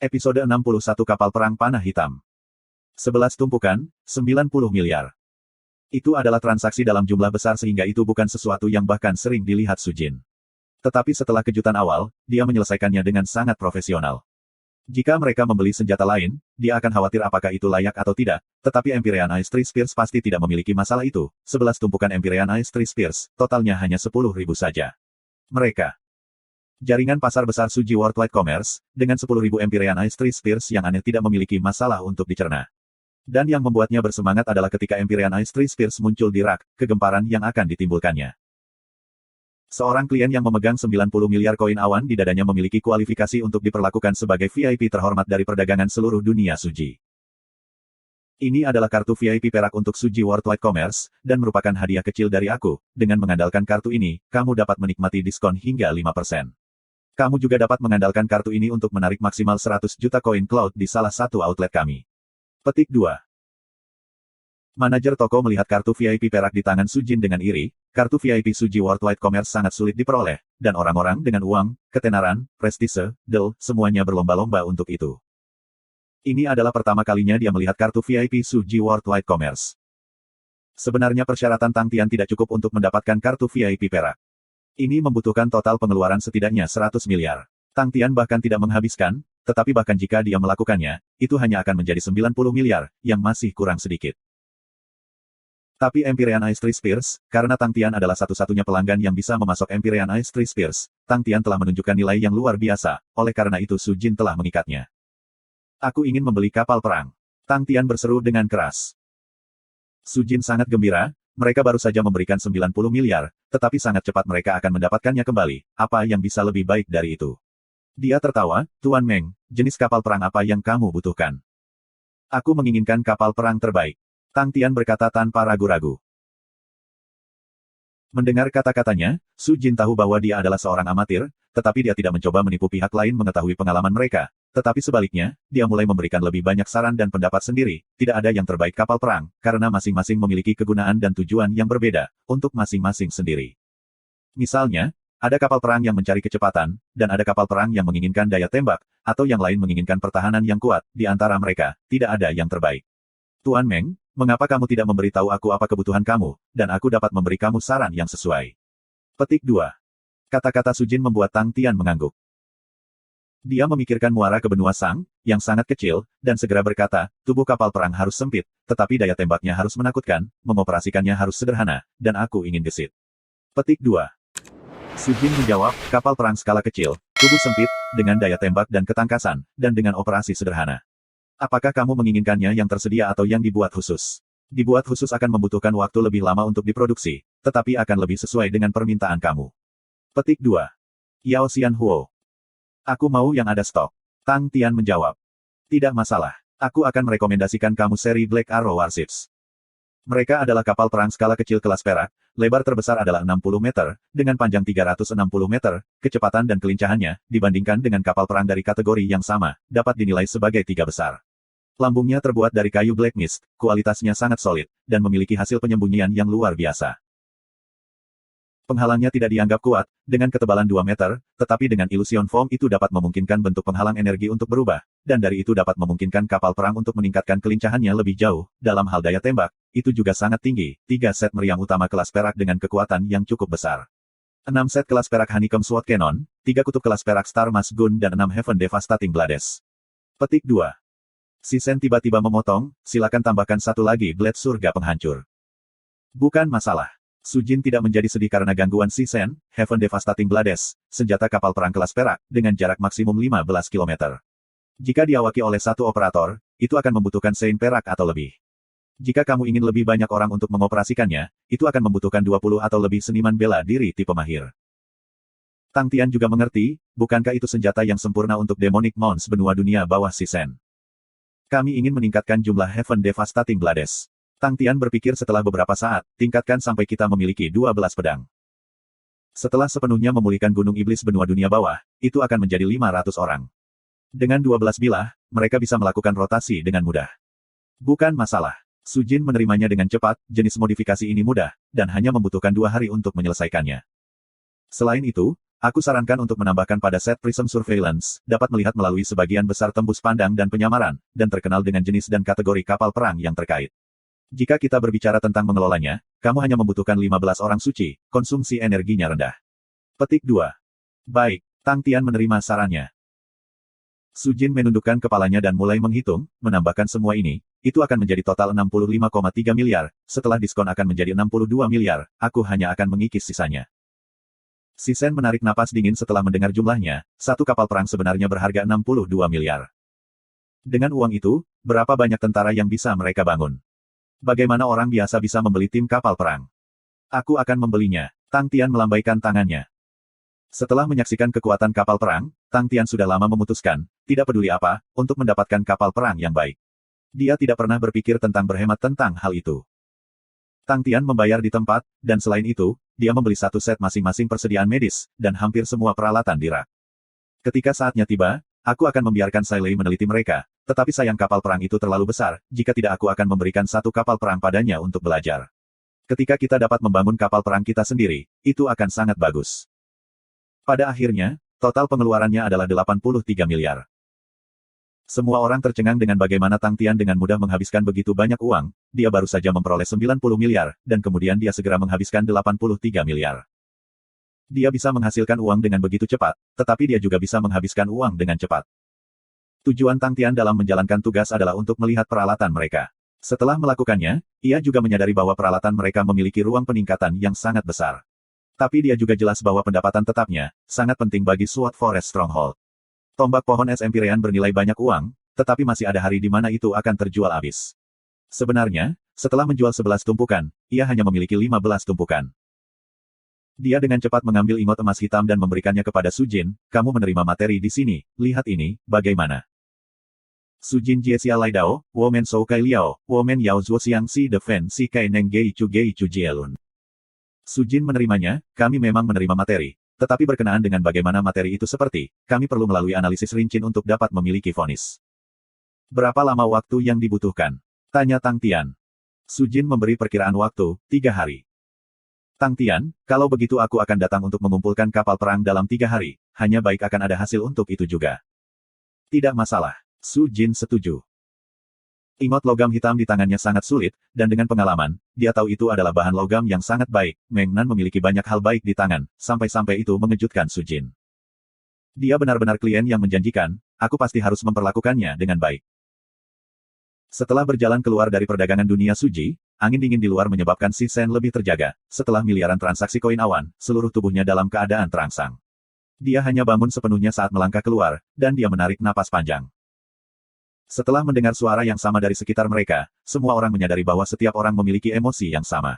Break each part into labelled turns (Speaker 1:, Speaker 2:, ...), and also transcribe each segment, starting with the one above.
Speaker 1: Episode 61 Kapal Perang Panah Hitam. 11 tumpukan, 90 miliar. Itu adalah transaksi dalam jumlah besar sehingga itu bukan sesuatu yang bahkan sering dilihat Su Jin. Tetapi setelah kejutan awal, dia menyelesaikannya dengan sangat profesional. Jika mereka membeli senjata lain, dia akan khawatir apakah itu layak atau tidak, tetapi Empyrean Ice Tree Spears pasti tidak memiliki masalah itu. 11 tumpukan Empyrean Ice Tree Spears, totalnya hanya 10.000 saja. Mereka jaringan pasar besar Suji Worldwide Commerce, dengan 10.000 Empyrean Ice Tree Spears yang aneh tidak memiliki masalah untuk dicerna. Dan yang membuatnya bersemangat adalah ketika Empyrean Ice Tree Spears muncul di rak, kegemparan yang akan ditimbulkannya. Seorang klien yang memegang 90 miliar koin awan di dadanya memiliki kualifikasi untuk diperlakukan sebagai VIP terhormat dari perdagangan seluruh dunia Suji. Ini adalah kartu VIP perak untuk Suji Worldwide Commerce, dan merupakan hadiah kecil dari aku. Dengan mengandalkan kartu ini, kamu dapat menikmati diskon hingga 5%. Kamu juga dapat mengandalkan kartu ini untuk menarik maksimal 100 juta koin cloud di salah satu outlet kami. Petik 2. Manajer toko melihat kartu VIP perak di tangan Su Jin dengan iri. Kartu VIP Suji Worldwide Commerce sangat sulit diperoleh, dan orang-orang dengan uang, ketenaran, prestise, semuanya berlomba-lomba untuk itu. Ini adalah pertama kalinya dia melihat kartu VIP Suji Worldwide Commerce. Sebenarnya persyaratan Tang Tian tidak cukup untuk mendapatkan kartu VIP perak. Ini membutuhkan total pengeluaran setidaknya 100 miliar. Tang Tian bahkan tidak menghabiskan, tetapi bahkan jika dia melakukannya, itu hanya akan menjadi 90 miliar, yang masih kurang sedikit. Tapi Empyrean Ice Tree Spears, karena Tang Tian adalah satu-satunya pelanggan yang bisa memasok Empyrean Ice Tree Spears, Tang Tian telah menunjukkan nilai yang luar biasa, oleh karena itu Su Jin telah mengikatnya. Aku ingin membeli kapal perang. Tang Tian berseru dengan keras. Su Jin sangat gembira. Mereka baru saja memberikan 90 miliar, tetapi sangat cepat mereka akan mendapatkannya kembali. Apa yang bisa lebih baik dari itu? Dia tertawa, Tuan Meng, jenis kapal perang apa yang kamu butuhkan? Aku menginginkan kapal perang terbaik. Tang Tian berkata tanpa ragu-ragu. Mendengar kata-katanya, Su Jin tahu bahwa dia adalah seorang amatir, tetapi dia tidak mencoba menipu pihak lain mengetahui pengalaman mereka. Tetapi sebaliknya, dia mulai memberikan lebih banyak saran dan pendapat sendiri. Tidak ada yang terbaik kapal perang, karena masing-masing memiliki kegunaan dan tujuan yang berbeda, untuk masing-masing sendiri. Misalnya, ada kapal perang yang mencari kecepatan, dan ada kapal perang yang menginginkan daya tembak, atau yang lain menginginkan pertahanan yang kuat. Di antara mereka, tidak ada yang terbaik. Tuan Meng, mengapa kamu tidak memberitahu aku apa kebutuhan kamu, dan aku dapat memberi kamu saran yang sesuai? Petik 2. Kata-kata Su Jin membuat Tang Tian mengangguk. Dia memikirkan muara ke benua Sang, yang sangat kecil, dan segera berkata, tubuh kapal perang harus sempit, tetapi daya tembaknya harus menakutkan, mengoperasikannya harus sederhana, dan aku ingin gesit. Petik 2. Su Jin menjawab, kapal perang skala kecil, tubuh sempit, dengan daya tembak dan ketangkasan, dan dengan operasi sederhana. Apakah kamu menginginkannya yang tersedia atau yang dibuat khusus? Dibuat khusus akan membutuhkan waktu lebih lama untuk diproduksi, tetapi akan lebih sesuai dengan permintaan kamu. Petik 2. Yao Xian Huo. Aku mau yang ada stok. Tang Tian menjawab. Tidak masalah. Aku akan merekomendasikan kamu seri Black Arrow Warships. Mereka adalah kapal perang skala kecil kelas perak, lebar terbesar adalah 60 meter, dengan panjang 360 meter, kecepatan dan kelincahannya, dibandingkan dengan kapal perang dari kategori yang sama, dapat dinilai sebagai 3 besar. Lambungnya terbuat dari kayu Black Mist, kualitasnya sangat solid, dan memiliki hasil penyembunyian yang luar biasa. Penghalangnya tidak dianggap kuat, dengan ketebalan 2 meter, tetapi dengan Illusion Foam itu dapat memungkinkan bentuk penghalang energi untuk berubah, dan dari itu dapat memungkinkan kapal perang untuk meningkatkan kelincahannya lebih jauh. Dalam hal daya tembak, itu juga sangat tinggi. 3 set meriam utama kelas perak dengan kekuatan yang cukup besar. 6 set kelas perak Honeycomb Sword Cannon, 3 kutub kelas perak Star Mass Gun dan 6 Heaven Devastating Blades. Petik 2. Si Sen tiba-tiba memotong, silakan tambahkan satu lagi Blade Surga Penghancur. Bukan masalah. Su Jin tidak menjadi sedih karena gangguan Si Sen, Heaven Devastating Blades, senjata kapal perang kelas perak, dengan jarak maksimum 15 km. Jika diawaki oleh satu operator, itu akan membutuhkan sein perak atau lebih. Jika kamu ingin lebih banyak orang untuk mengoperasikannya, itu akan membutuhkan 20 atau lebih seniman bela diri tipe mahir. Tang Tian juga mengerti, bukankah itu senjata yang sempurna untuk Demonic Mounts benua dunia bawah Si Sen? Kami ingin meningkatkan jumlah Heaven Devastating Blades. Tang Tian berpikir setelah beberapa saat, tingkatkan sampai kita memiliki 12 pedang. Setelah sepenuhnya memulihkan Gunung Iblis benua dunia bawah, itu akan menjadi 500 orang. Dengan 12 bilah, mereka bisa melakukan rotasi dengan mudah. Bukan masalah. Su Jin menerimanya dengan cepat, jenis modifikasi ini mudah, dan hanya membutuhkan 2 hari untuk menyelesaikannya. Selain itu, Aku sarankan untuk menambahkan pada set Prism Surveillance, dapat melihat melalui sebagian besar tembus pandang dan penyamaran, dan terkenal dengan jenis dan kategori kapal perang yang terkait. Jika kita berbicara tentang mengelolanya, kamu hanya membutuhkan 15 orang suci, konsumsi energinya rendah. Petik 2. Baik, Tang Tian menerima sarannya. Su Jin menundukkan kepalanya dan mulai menghitung, menambahkan semua ini, itu akan menjadi total 65,3 miliar, setelah diskon akan menjadi 62 miliar, aku hanya akan mengikis sisanya. Si Sen menarik napas dingin setelah mendengar jumlahnya, satu kapal perang sebenarnya berharga 62 miliar. Dengan uang itu, berapa banyak tentara yang bisa mereka bangun? Bagaimana orang biasa bisa membeli tim kapal perang? Aku akan membelinya. Tang Tian melambaikan tangannya. Setelah menyaksikan kekuatan kapal perang, Tang Tian sudah lama memutuskan, tidak peduli apa, untuk mendapatkan kapal perang yang baik. Dia tidak pernah berpikir tentang berhemat tentang hal itu. Tang Tian membayar di tempat, dan selain itu, dia membeli satu set masing-masing persediaan medis, dan hampir semua peralatan di rak. Ketika saatnya tiba, aku akan membiarkan Sai Lei meneliti mereka, tetapi sayang kapal perang itu terlalu besar, jika tidak aku akan memberikan satu kapal perang padanya untuk belajar. Ketika kita dapat membangun kapal perang kita sendiri, itu akan sangat bagus. Pada akhirnya, total pengeluarannya adalah 83 miliar. Semua orang tercengang dengan bagaimana Tang Tian dengan mudah menghabiskan begitu banyak uang, dia baru saja memperoleh 90 miliar, dan kemudian dia segera menghabiskan 83 miliar. Dia bisa menghasilkan uang dengan begitu cepat, tetapi dia juga bisa menghabiskan uang dengan cepat. Tujuan Tang Tian dalam menjalankan tugas adalah untuk melihat peralatan mereka. Setelah melakukannya, ia juga menyadari bahwa peralatan mereka memiliki ruang peningkatan yang sangat besar. Tapi dia juga jelas bahwa pendapatan tetapnya, sangat penting bagi Sword Forest Stronghold. Tombak pohon es Empyrean bernilai banyak uang, tetapi masih ada hari di mana itu akan terjual habis. Sebenarnya, setelah menjual 11 tumpukan, ia hanya memiliki 15 tumpukan. Dia dengan cepat mengambil ingot emas hitam dan memberikannya kepada Su Jin, kamu menerima materi di sini, lihat ini, bagaimana? Su Jin Jiesia Lai Dao, Women Shou Kai Liao, Women Yao Zuo Xiang Si De Fen Si Kai Neng Gei Chu Jielun. Su Jin menerimanya, kami memang menerima materi, tetapi berkenaan dengan bagaimana materi itu seperti, kami perlu melalui analisis rinci untuk dapat memiliki vonis. Berapa lama waktu yang dibutuhkan? Tanya Tang Tian. Su Jin memberi perkiraan waktu, 3 hari. Tang Tian, kalau begitu aku akan datang untuk mengumpulkan kapal perang dalam 3 hari, hanya baik akan ada hasil untuk itu juga. Tidak masalah. Su Jin setuju. Ingot logam hitam di tangannya sangat sulit, dan dengan pengalaman, dia tahu itu adalah bahan logam yang sangat baik. Meng Nan memiliki banyak hal baik di tangan, sampai-sampai itu mengejutkan Su Jin. Dia benar-benar klien yang menjanjikan, aku pasti harus memperlakukannya dengan baik. Setelah berjalan keluar dari perdagangan dunia Suji, angin dingin di luar menyebabkan Si Sen lebih terjaga. Setelah miliaran transaksi koin awan, seluruh tubuhnya dalam keadaan terangsang. Dia hanya bangun sepenuhnya saat melangkah keluar, dan dia menarik napas panjang. Setelah mendengar suara yang sama dari sekitar mereka, semua orang menyadari bahwa setiap orang memiliki emosi yang sama.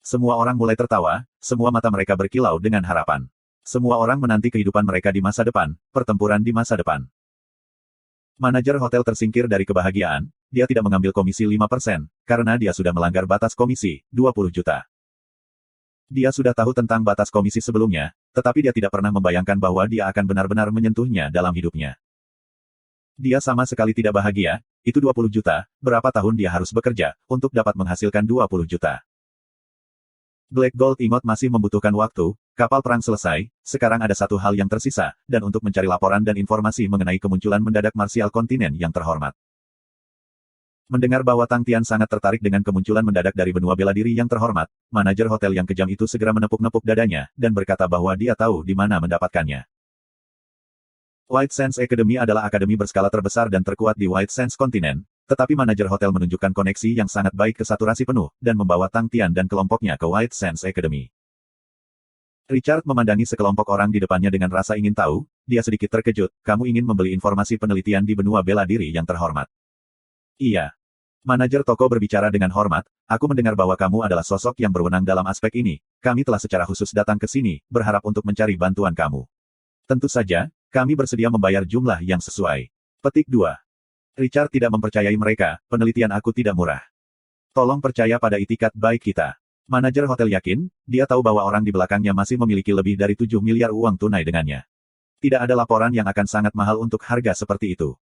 Speaker 1: Semua orang mulai tertawa, semua mata mereka berkilau dengan harapan. Semua orang menanti kehidupan mereka di masa depan, pertempuran di masa depan. Manajer hotel tersingkir dari kebahagiaan, dia tidak mengambil komisi 5%, karena dia sudah melanggar batas komisi, 20 juta. Dia sudah tahu tentang batas komisi sebelumnya, tetapi dia tidak pernah membayangkan bahwa dia akan benar-benar menyentuhnya dalam hidupnya. Dia sama sekali tidak bahagia, itu 20 juta, berapa tahun dia harus bekerja, untuk dapat menghasilkan 20 juta. Black Gold Ingot masih membutuhkan waktu, kapal perang selesai, sekarang ada satu hal yang tersisa, dan untuk mencari laporan dan informasi mengenai kemunculan mendadak Marsial Kontinen yang terhormat. Mendengar bahwa Tang Tian sangat tertarik dengan kemunculan mendadak dari benua bela diri yang terhormat, manajer hotel yang kejam itu segera menepuk-nepuk dadanya, dan berkata bahwa dia tahu di mana mendapatkannya. White Sands Academy adalah akademi berskala terbesar dan terkuat di White Sands kontinen, tetapi manajer hotel menunjukkan koneksi yang sangat baik ke saturasi penuh, dan membawa Tang Tian dan kelompoknya ke White Sands Academy. Richard memandangi sekelompok orang di depannya dengan rasa ingin tahu, dia sedikit terkejut, kamu ingin membeli informasi penelitian di benua bela diri yang terhormat. Iya. Manajer toko berbicara dengan hormat, aku mendengar bahwa kamu adalah sosok yang berwenang dalam aspek ini, kami telah secara khusus datang ke sini, berharap untuk mencari bantuan kamu. Tentu saja, kami bersedia membayar jumlah yang sesuai. Petik 2. Richard tidak mempercayai mereka, penelitian aku tidak murah. Tolong percaya pada itikat baik kita. Manajer hotel yakin, dia tahu bahwa orang di belakangnya masih memiliki lebih dari 7 miliar uang tunai dengannya. Tidak ada laporan yang akan sangat mahal untuk harga seperti itu.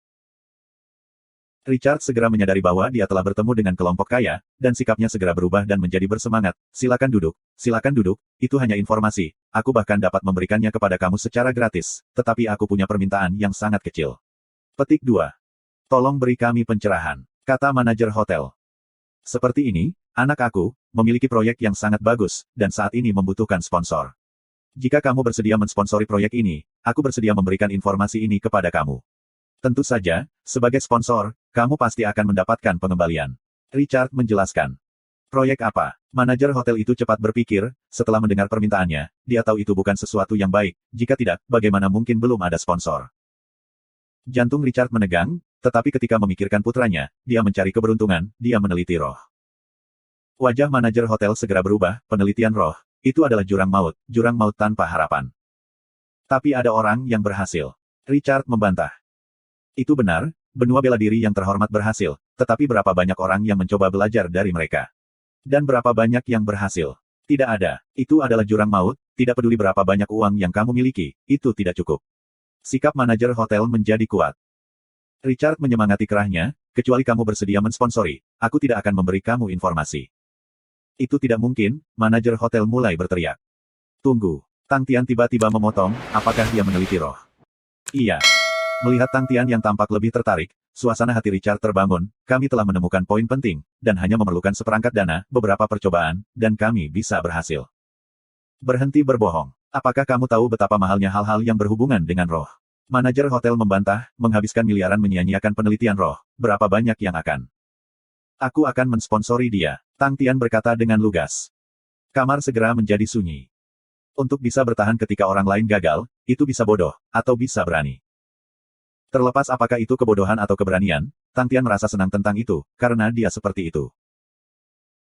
Speaker 1: Richard segera menyadari bahwa dia telah bertemu dengan kelompok kaya, dan sikapnya segera berubah dan menjadi bersemangat. Silakan duduk, itu hanya informasi. Aku bahkan dapat memberikannya kepada kamu secara gratis, tetapi aku punya permintaan yang sangat kecil. Petik 2. Tolong beri kami pencerahan, kata manajer hotel. Seperti ini, anak aku, memiliki proyek yang sangat bagus, dan saat ini membutuhkan sponsor. Jika kamu bersedia mensponsori proyek ini, aku bersedia memberikan informasi ini kepada kamu. Tentu saja, sebagai sponsor, kamu pasti akan mendapatkan pengembalian. Richard menjelaskan. Proyek apa? Manajer hotel itu cepat berpikir, setelah mendengar permintaannya, dia tahu itu bukan sesuatu yang baik, jika tidak, bagaimana mungkin belum ada sponsor. Jantung Richard menegang, tetapi ketika memikirkan putranya, dia mencari keberuntungan, dia meneliti roh. Wajah manajer hotel segera berubah, penelitian roh, itu adalah jurang maut tanpa harapan. Tapi ada orang yang berhasil. Richard membantah. Itu benar, benua bela diri yang terhormat berhasil, tetapi berapa banyak orang yang mencoba belajar dari mereka? Dan berapa banyak yang berhasil? Tidak ada. Itu adalah jurang maut, tidak peduli berapa banyak uang yang kamu miliki, itu tidak cukup. Sikap manajer hotel menjadi kuat. Richard menyemangati kerahnya, kecuali kamu bersedia mensponsori, aku tidak akan memberi kamu informasi. Itu tidak mungkin, manajer hotel mulai berteriak. Tunggu. Tang Tian tiba-tiba memotong, apakah dia meneliti roh? Iya. Melihat Tang Tian yang tampak lebih tertarik, suasana hati Richard terbangun, kami telah menemukan poin penting, dan hanya memerlukan seperangkat dana, beberapa percobaan, dan kami bisa berhasil. Berhenti berbohong. Apakah kamu tahu betapa mahalnya hal-hal yang berhubungan dengan roh? Manajer hotel membantah, menghabiskan miliaran menyia-nyiakan penelitian roh, berapa banyak yang akan? Aku akan mensponsori dia, Tang Tian berkata dengan lugas. Kamar segera menjadi sunyi. Untuk bisa bertahan ketika orang lain gagal, itu bisa bodoh, atau bisa berani. Terlepas apakah itu kebodohan atau keberanian, Tang Tian merasa senang tentang itu, karena dia seperti itu.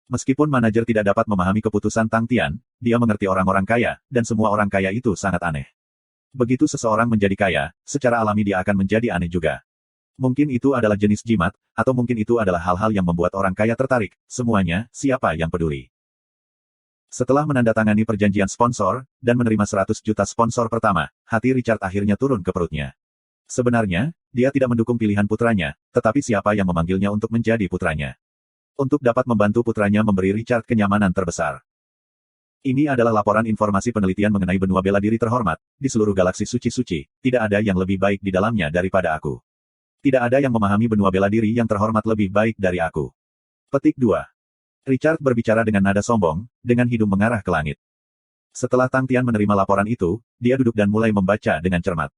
Speaker 1: Meskipun manajer tidak dapat memahami keputusan Tang Tian, dia mengerti orang-orang kaya, dan semua orang kaya itu sangat aneh. Begitu seseorang menjadi kaya, secara alami dia akan menjadi aneh juga. Mungkin itu adalah jenis jimat, atau mungkin itu adalah hal-hal yang membuat orang kaya tertarik, semuanya, siapa yang peduli. Setelah menandatangani perjanjian sponsor, dan menerima 100 juta sponsor pertama, hati Richard akhirnya turun ke perutnya. Sebenarnya, dia tidak mendukung pilihan putranya, tetapi siapa yang memanggilnya untuk menjadi putranya? Untuk dapat membantu putranya memberi Richard kenyamanan terbesar. Ini adalah laporan informasi penelitian mengenai benua bela diri terhormat, di seluruh galaksi suci-suci, tidak ada yang lebih baik di dalamnya daripada aku. Tidak ada yang memahami benua bela diri yang terhormat lebih baik dari aku. Petik 2. Richard berbicara dengan nada sombong, dengan hidung mengarah ke langit. Setelah Tang Tian menerima laporan itu, dia duduk dan mulai membaca dengan cermat.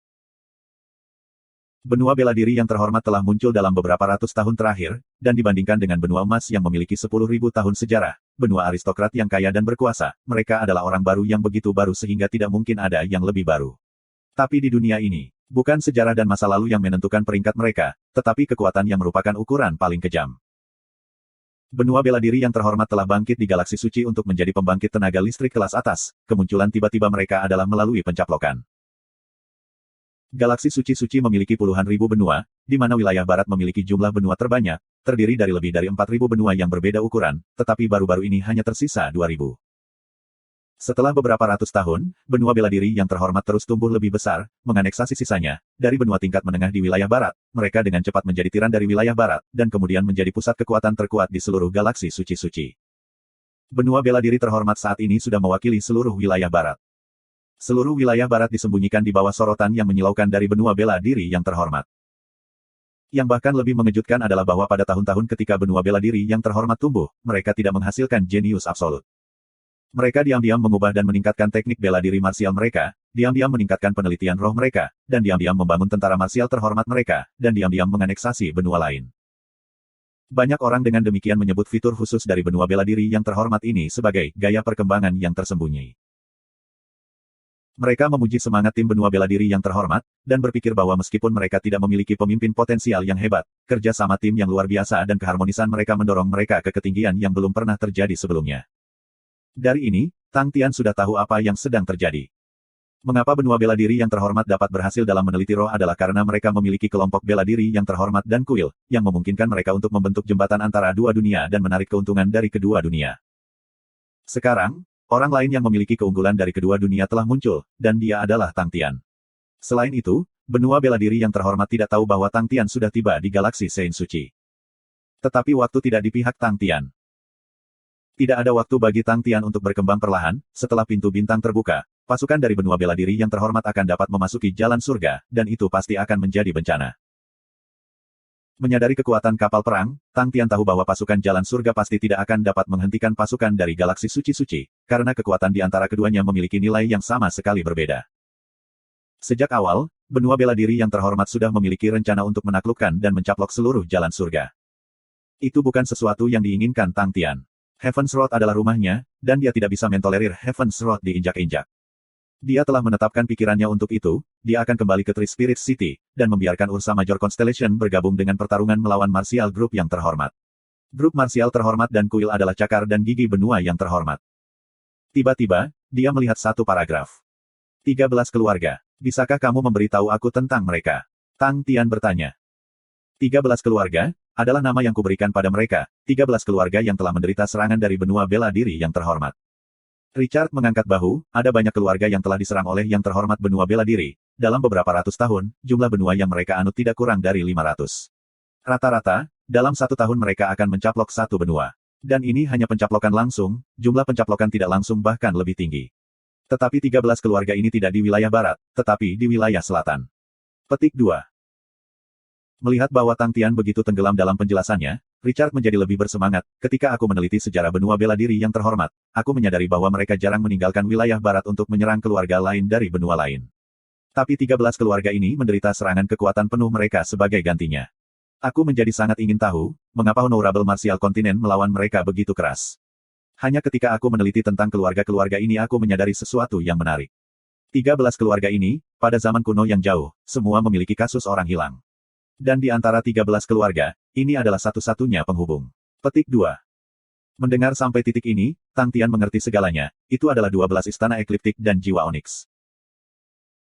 Speaker 1: Benua bela diri yang terhormat telah muncul dalam beberapa ratus tahun terakhir, dan dibandingkan dengan benua emas yang memiliki 10.000 tahun sejarah, benua aristokrat yang kaya dan berkuasa, mereka adalah orang baru yang begitu baru sehingga tidak mungkin ada yang lebih baru. Tapi di dunia ini, bukan sejarah dan masa lalu yang menentukan peringkat mereka, tetapi kekuatan yang merupakan ukuran paling kejam. Benua bela diri yang terhormat telah bangkit di galaksi suci untuk menjadi pembangkit tenaga listrik kelas atas, kemunculan tiba-tiba mereka adalah melalui pencaplokan. Galaksi suci-suci memiliki puluhan ribu benua, di mana wilayah barat memiliki jumlah benua terbanyak, terdiri dari lebih dari 4.000 benua yang berbeda ukuran, tetapi baru-baru ini hanya tersisa 2.000. Setelah beberapa ratus tahun, benua bela diri yang terhormat terus tumbuh lebih besar, menganeksasi sisanya, dari benua tingkat menengah di wilayah barat, mereka dengan cepat menjadi tiran dari wilayah barat, dan kemudian menjadi pusat kekuatan terkuat di seluruh galaksi suci-suci. Benua bela diri terhormat saat ini sudah mewakili seluruh wilayah barat. Seluruh wilayah barat disembunyikan di bawah sorotan yang menyilaukan dari benua bela diri yang terhormat. Yang bahkan lebih mengejutkan adalah bahwa pada tahun-tahun ketika benua bela diri yang terhormat tumbuh, mereka tidak menghasilkan jenius absolut. Mereka diam-diam mengubah dan meningkatkan teknik bela diri marsial mereka, diam-diam meningkatkan penelitian roh mereka, dan diam-diam membangun tentara marsial terhormat mereka, dan diam-diam menganeksasi benua lain. Banyak orang dengan demikian menyebut fitur khusus dari benua bela diri yang terhormat ini sebagai gaya perkembangan yang tersembunyi. Mereka memuji semangat tim benua bela diri yang terhormat, dan berpikir bahwa meskipun mereka tidak memiliki pemimpin potensial yang hebat, kerja sama tim yang luar biasa dan keharmonisan mereka mendorong mereka ke ketinggian yang belum pernah terjadi sebelumnya. Dari ini, Tang Tian sudah tahu apa yang sedang terjadi. Mengapa benua bela diri yang terhormat dapat berhasil dalam meneliti roh adalah karena mereka memiliki kelompok bela diri yang terhormat dan kuil, yang memungkinkan mereka untuk membentuk jembatan antara dua dunia dan menarik keuntungan dari kedua dunia. Sekarang, orang lain yang memiliki keunggulan dari kedua dunia telah muncul, dan dia adalah Tang Tian. Selain itu, benua bela diri yang terhormat tidak tahu bahwa Tang Tian sudah tiba di galaksi Sein Suci. Tetapi waktu tidak di pihak Tang Tian. Tidak ada waktu bagi Tang Tian untuk berkembang perlahan. Setelah pintu bintang terbuka, pasukan dari benua bela diri yang terhormat akan dapat memasuki jalan surga, dan itu pasti akan menjadi bencana. Menyadari kekuatan kapal perang, Tang Tian tahu bahwa pasukan jalan surga pasti tidak akan dapat menghentikan pasukan dari galaksi suci-suci, karena kekuatan di antara keduanya memiliki nilai yang sama sekali berbeda. Sejak awal, benua bela diri yang terhormat sudah memiliki rencana untuk menaklukkan dan mencaplok seluruh jalan surga. Itu bukan sesuatu yang diinginkan Tang Tian. Heaven's Road adalah rumahnya, dan dia tidak bisa mentolerir Heaven's Road diinjak-injak. Dia telah menetapkan pikirannya untuk itu, dia akan kembali ke Three Spirit City, dan membiarkan Ursa Major Constellation bergabung dengan pertarungan melawan Martial Group yang terhormat. Grup Martial terhormat dan kuil adalah cakar dan gigi benua yang terhormat. Tiba-tiba, dia melihat satu paragraf. 13 keluarga. Bisakah kamu memberitahu aku tentang mereka? Tang Tian bertanya. 13 keluarga, adalah nama yang kuberikan pada mereka, 13 keluarga yang telah menderita serangan dari benua bela diri yang terhormat. Richard mengangkat bahu, ada banyak keluarga yang telah diserang oleh yang terhormat benua bela diri. Dalam beberapa ratus tahun, jumlah benua yang mereka anut tidak kurang dari 500. Rata-rata, dalam 1 tahun mereka akan mencaplok 1 benua. Dan ini hanya pencaplokan langsung, jumlah pencaplokan tidak langsung bahkan lebih tinggi. Tetapi 13 keluarga ini tidak di wilayah barat, tetapi di wilayah selatan. Petik 2. Melihat bahwa Tang Tian begitu tenggelam dalam penjelasannya, Richard menjadi lebih bersemangat. Ketika aku meneliti sejarah benua bela diri yang terhormat, aku menyadari bahwa mereka jarang meninggalkan wilayah barat untuk menyerang keluarga lain dari benua lain. Tapi 13 keluarga ini menderita serangan kekuatan penuh mereka sebagai gantinya. Aku menjadi sangat ingin tahu, mengapa Honorable Martial Continent melawan mereka begitu keras. Hanya ketika aku meneliti tentang keluarga-keluarga ini aku menyadari sesuatu yang menarik. 13 keluarga ini, pada zaman kuno yang jauh, semua memiliki kasus orang hilang. Dan di antara 13 keluarga, ini adalah satu-satunya penghubung. Petik 2. Mendengar sampai titik ini, Tang Tian mengerti segalanya, itu adalah 12 istana ekliptik dan jiwa onyx.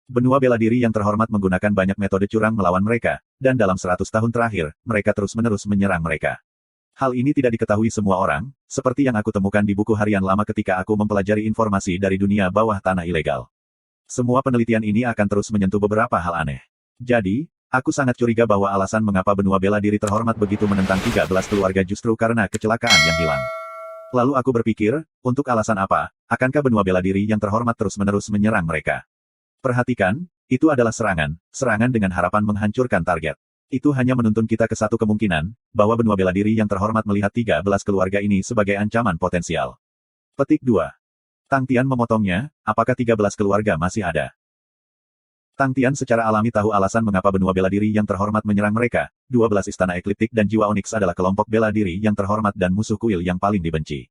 Speaker 1: Benua bela diri yang terhormat menggunakan banyak metode curang melawan mereka, dan dalam 100 tahun terakhir, mereka terus-menerus menyerang mereka. Hal ini tidak diketahui semua orang, seperti yang aku temukan di buku harian lama ketika aku mempelajari informasi dari dunia bawah tanah ilegal. Semua penelitian ini akan terus menyentuh beberapa hal aneh. Jadi, aku sangat curiga bahwa alasan mengapa benua bela diri terhormat begitu menentang 13 keluarga justru karena kecelakaan yang hilang. Lalu aku berpikir, untuk alasan apa, akankah benua bela diri yang terhormat terus-menerus menyerang mereka? Perhatikan, itu adalah serangan dengan harapan menghancurkan target. Itu hanya menuntun kita ke satu kemungkinan, bahwa benua bela diri yang terhormat melihat 13 keluarga ini sebagai ancaman potensial. Petik 2. Tang Tian memotongnya, apakah 13 keluarga masih ada? Tang Tian secara alami tahu alasan mengapa benua bela diri yang terhormat menyerang mereka. 12 istana ekliptik dan jiwa onyx adalah kelompok bela diri yang terhormat dan musuh kuil yang paling dibenci.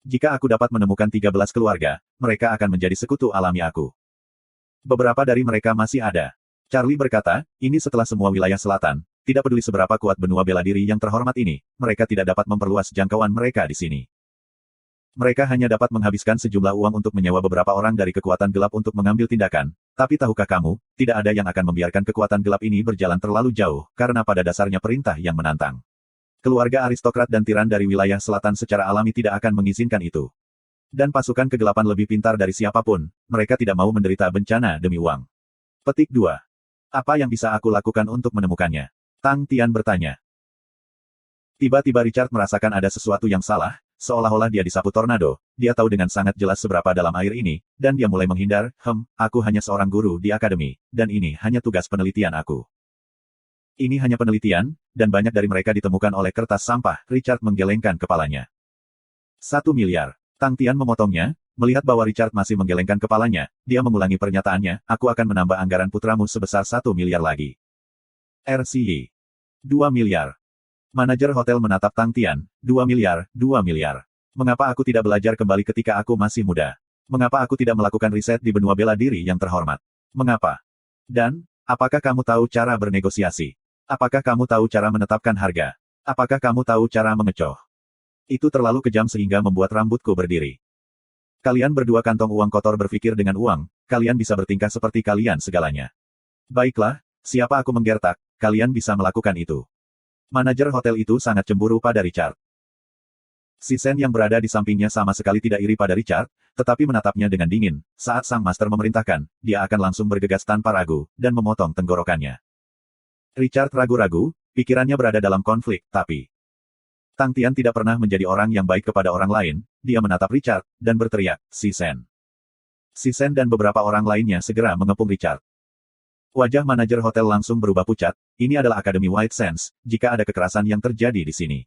Speaker 1: Jika aku dapat menemukan 13 keluarga, mereka akan menjadi sekutu alami aku. Beberapa dari mereka masih ada. Charlie berkata, ini setelah semua wilayah selatan, tidak peduli seberapa kuat benua bela diri yang terhormat ini, mereka tidak dapat memperluas jangkauan mereka di sini. Mereka hanya dapat menghabiskan sejumlah uang untuk menyewa beberapa orang dari kekuatan gelap untuk mengambil tindakan. Tapi tahukah kamu, tidak ada yang akan membiarkan kekuatan gelap ini berjalan terlalu jauh, karena pada dasarnya perintah yang menantang. Keluarga aristokrat dan tiran dari wilayah selatan secara alami tidak akan mengizinkan itu. Dan pasukan kegelapan lebih pintar dari siapapun, mereka tidak mau menderita bencana demi uang. Petik 2. Apa yang bisa aku lakukan untuk menemukannya? Tang Tian bertanya. Tiba-tiba Richard merasakan ada sesuatu yang salah, seolah-olah dia disapu tornado. Dia tahu dengan sangat jelas seberapa dalam air ini, dan dia mulai menghindar. Aku hanya seorang guru di akademi, dan ini hanya tugas penelitian aku. Ini hanya penelitian, dan banyak dari mereka ditemukan oleh kertas sampah. Richard menggelengkan kepalanya. 1 miliar. Tang Tian memotongnya, melihat bahwa Richard masih menggelengkan kepalanya, dia mengulangi pernyataannya, aku akan menambah anggaran putramu sebesar 1 miliar lagi. RCI. 2 miliar. Manajer hotel menatap Tang Tian, 2 miliar, 2 miliar. Mengapa aku tidak belajar kembali ketika aku masih muda? Mengapa aku tidak melakukan riset di benua bela diri yang terhormat? Mengapa? Dan, apakah kamu tahu cara bernegosiasi? Apakah kamu tahu cara menetapkan harga? Apakah kamu tahu cara mengecoh? Itu terlalu kejam sehingga membuat rambutku berdiri. Kalian berdua kantong uang kotor berpikir dengan uang, kalian bisa bertingkah seperti kalian segalanya. Baiklah, siapa aku menggertak, kalian bisa melakukan itu. Manajer hotel itu sangat cemburu pada Richard. Si Sen yang berada di sampingnya sama sekali tidak iri pada Richard, tetapi menatapnya dengan dingin. Saat sang master memerintahkan, dia akan langsung bergegas tanpa ragu, dan memotong tenggorokannya. Richard ragu-ragu, pikirannya berada dalam konflik, tapi Tang Tian tidak pernah menjadi orang yang baik kepada orang lain. Dia menatap Richard, dan berteriak, "Si Sen!" Si Sen dan beberapa orang lainnya segera mengepung Richard. Wajah manajer hotel langsung berubah pucat. Ini adalah Akademi White Sands. Jika ada kekerasan yang terjadi di sini,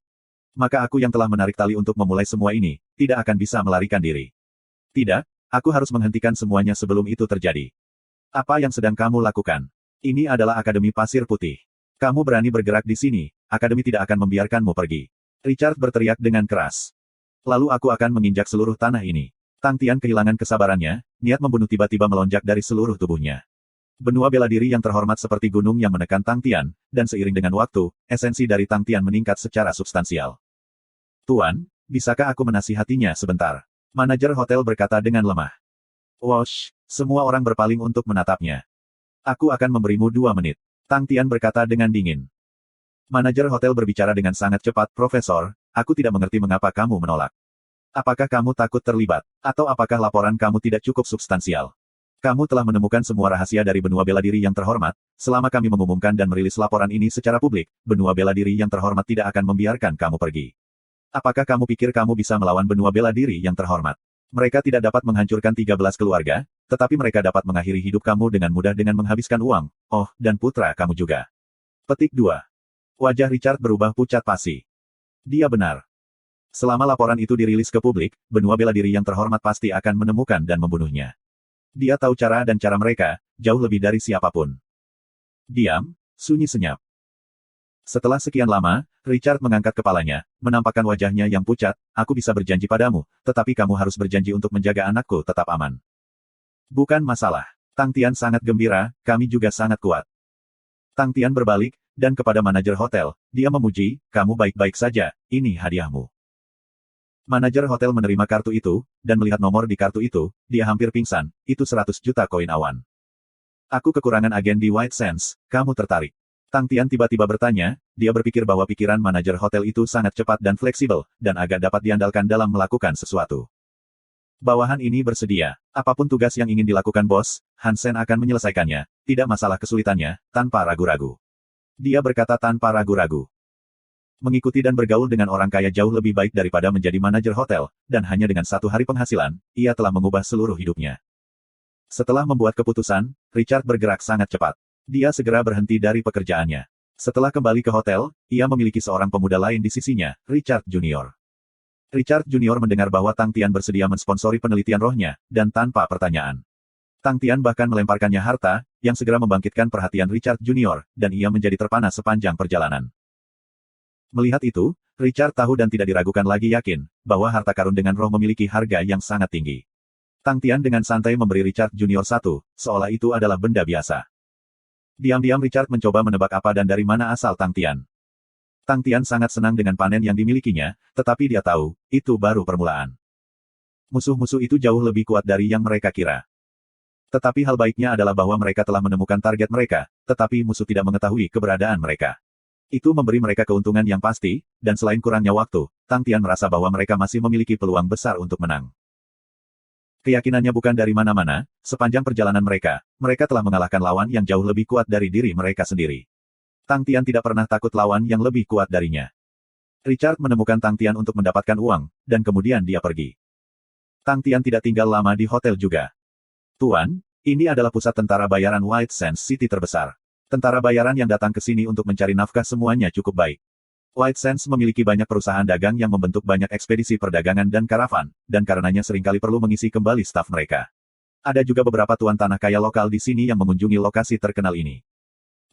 Speaker 1: maka aku yang telah menarik tali untuk memulai semua ini, tidak akan bisa melarikan diri. Tidak, aku harus menghentikan semuanya sebelum itu terjadi. Apa yang sedang kamu lakukan? Ini adalah Akademi Pasir Putih. Kamu berani bergerak di sini, Akademi tidak akan membiarkanmu pergi. Richard berteriak dengan keras. Lalu aku akan menginjak seluruh tanah ini. Tang Tian kehilangan kesabarannya, niat membunuh tiba-tiba melonjak dari seluruh tubuhnya. Benua bela diri yang terhormat seperti gunung yang menekan Tang Tian, dan seiring dengan waktu, esensi dari Tang Tian meningkat secara substansial. Tuan, bisakah aku menasihatinya sebentar? Manajer hotel berkata dengan lemah. Wosh, semua orang berpaling untuk menatapnya. Aku akan memberimu 2 menit. Tang Tian berkata dengan dingin. Manajer hotel berbicara dengan sangat cepat, Profesor, aku tidak mengerti mengapa kamu menolak. Apakah kamu takut terlibat? Atau apakah laporan kamu tidak cukup substansial? Kamu telah menemukan semua rahasia dari benua bela diri yang terhormat. Selama kami mengumumkan dan merilis laporan ini secara publik, benua bela diri yang terhormat tidak akan membiarkan kamu pergi. Apakah kamu pikir kamu bisa melawan benua bela diri yang terhormat? Mereka tidak dapat menghancurkan 13 keluarga, tetapi mereka dapat mengakhiri hidup kamu dengan mudah dengan menghabiskan uang, dan putra kamu juga. Petik 2. Wajah Richard berubah pucat pasi. Dia benar. Selama laporan itu dirilis ke publik, benua bela diri yang terhormat pasti akan menemukan dan membunuhnya. Dia tahu cara dan cara mereka, jauh lebih dari siapapun. Diam, sunyi senyap. Setelah sekian lama, Richard mengangkat kepalanya, menampakkan wajahnya yang pucat, aku bisa berjanji padamu, tetapi kamu harus berjanji untuk menjaga anakku tetap aman. Bukan masalah. Tang Tian sangat gembira, kami juga sangat kuat. Tang Tian berbalik, dan kepada manajer hotel, dia memuji, kamu baik-baik saja, ini hadiahmu. Manajer hotel menerima kartu itu, dan melihat nomor di kartu itu, dia hampir pingsan, itu 100 juta koin awan. Aku kekurangan agen di White Sands, kamu tertarik? Tang Tian tiba-tiba bertanya, dia berpikir bahwa pikiran manajer hotel itu sangat cepat dan fleksibel, dan agak dapat diandalkan dalam melakukan sesuatu. Bawahan ini bersedia. Apapun tugas yang ingin dilakukan bos, Hansen akan menyelesaikannya, tidak masalah kesulitannya, tanpa ragu-ragu. Dia berkata tanpa ragu-ragu. Mengikuti dan bergaul dengan orang kaya jauh lebih baik daripada menjadi manajer hotel, dan hanya dengan 1 hari penghasilan, ia telah mengubah seluruh hidupnya. Setelah membuat keputusan, Richard bergerak sangat cepat. Dia segera berhenti dari pekerjaannya. Setelah kembali ke hotel, ia memiliki seorang pemuda lain di sisinya, Richard Junior. Richard Junior mendengar bahwa Tang Tian bersedia mensponsori penelitian rohnya, dan tanpa pertanyaan. Tang Tian bahkan melemparkannya harta, yang segera membangkitkan perhatian Richard Junior, dan ia menjadi terpana sepanjang perjalanan. Melihat itu, Richard tahu dan tidak diragukan lagi yakin, bahwa harta karun dengan roh memiliki harga yang sangat tinggi. Tang Tian dengan santai memberi Richard Junior 1, seolah itu adalah benda biasa. Diam-diam Richard mencoba menebak apa dan dari mana asal Tang Tian. Tang Tian sangat senang dengan panen yang dimilikinya, tetapi dia tahu, itu baru permulaan. Musuh-musuh itu jauh lebih kuat dari yang mereka kira. Tetapi hal baiknya adalah bahwa mereka telah menemukan target mereka, tetapi musuh tidak mengetahui keberadaan mereka. Itu memberi mereka keuntungan yang pasti, dan selain kurangnya waktu, Tang Tian merasa bahwa mereka masih memiliki peluang besar untuk menang. Keyakinannya bukan dari mana-mana, sepanjang perjalanan mereka telah mengalahkan lawan yang jauh lebih kuat dari diri mereka sendiri. Tang Tian tidak pernah takut lawan yang lebih kuat darinya. Richard menemukan Tang Tian untuk mendapatkan uang, dan kemudian dia pergi. Tang Tian tidak tinggal lama di hotel juga. Tuan, ini adalah pusat tentara bayaran White Sands City terbesar. Tentara bayaran yang datang ke sini untuk mencari nafkah semuanya cukup baik. White Sands memiliki banyak perusahaan dagang yang membentuk banyak ekspedisi perdagangan dan karavan, dan karenanya seringkali perlu mengisi kembali staf mereka. Ada juga beberapa tuan tanah kaya lokal di sini yang mengunjungi lokasi terkenal ini.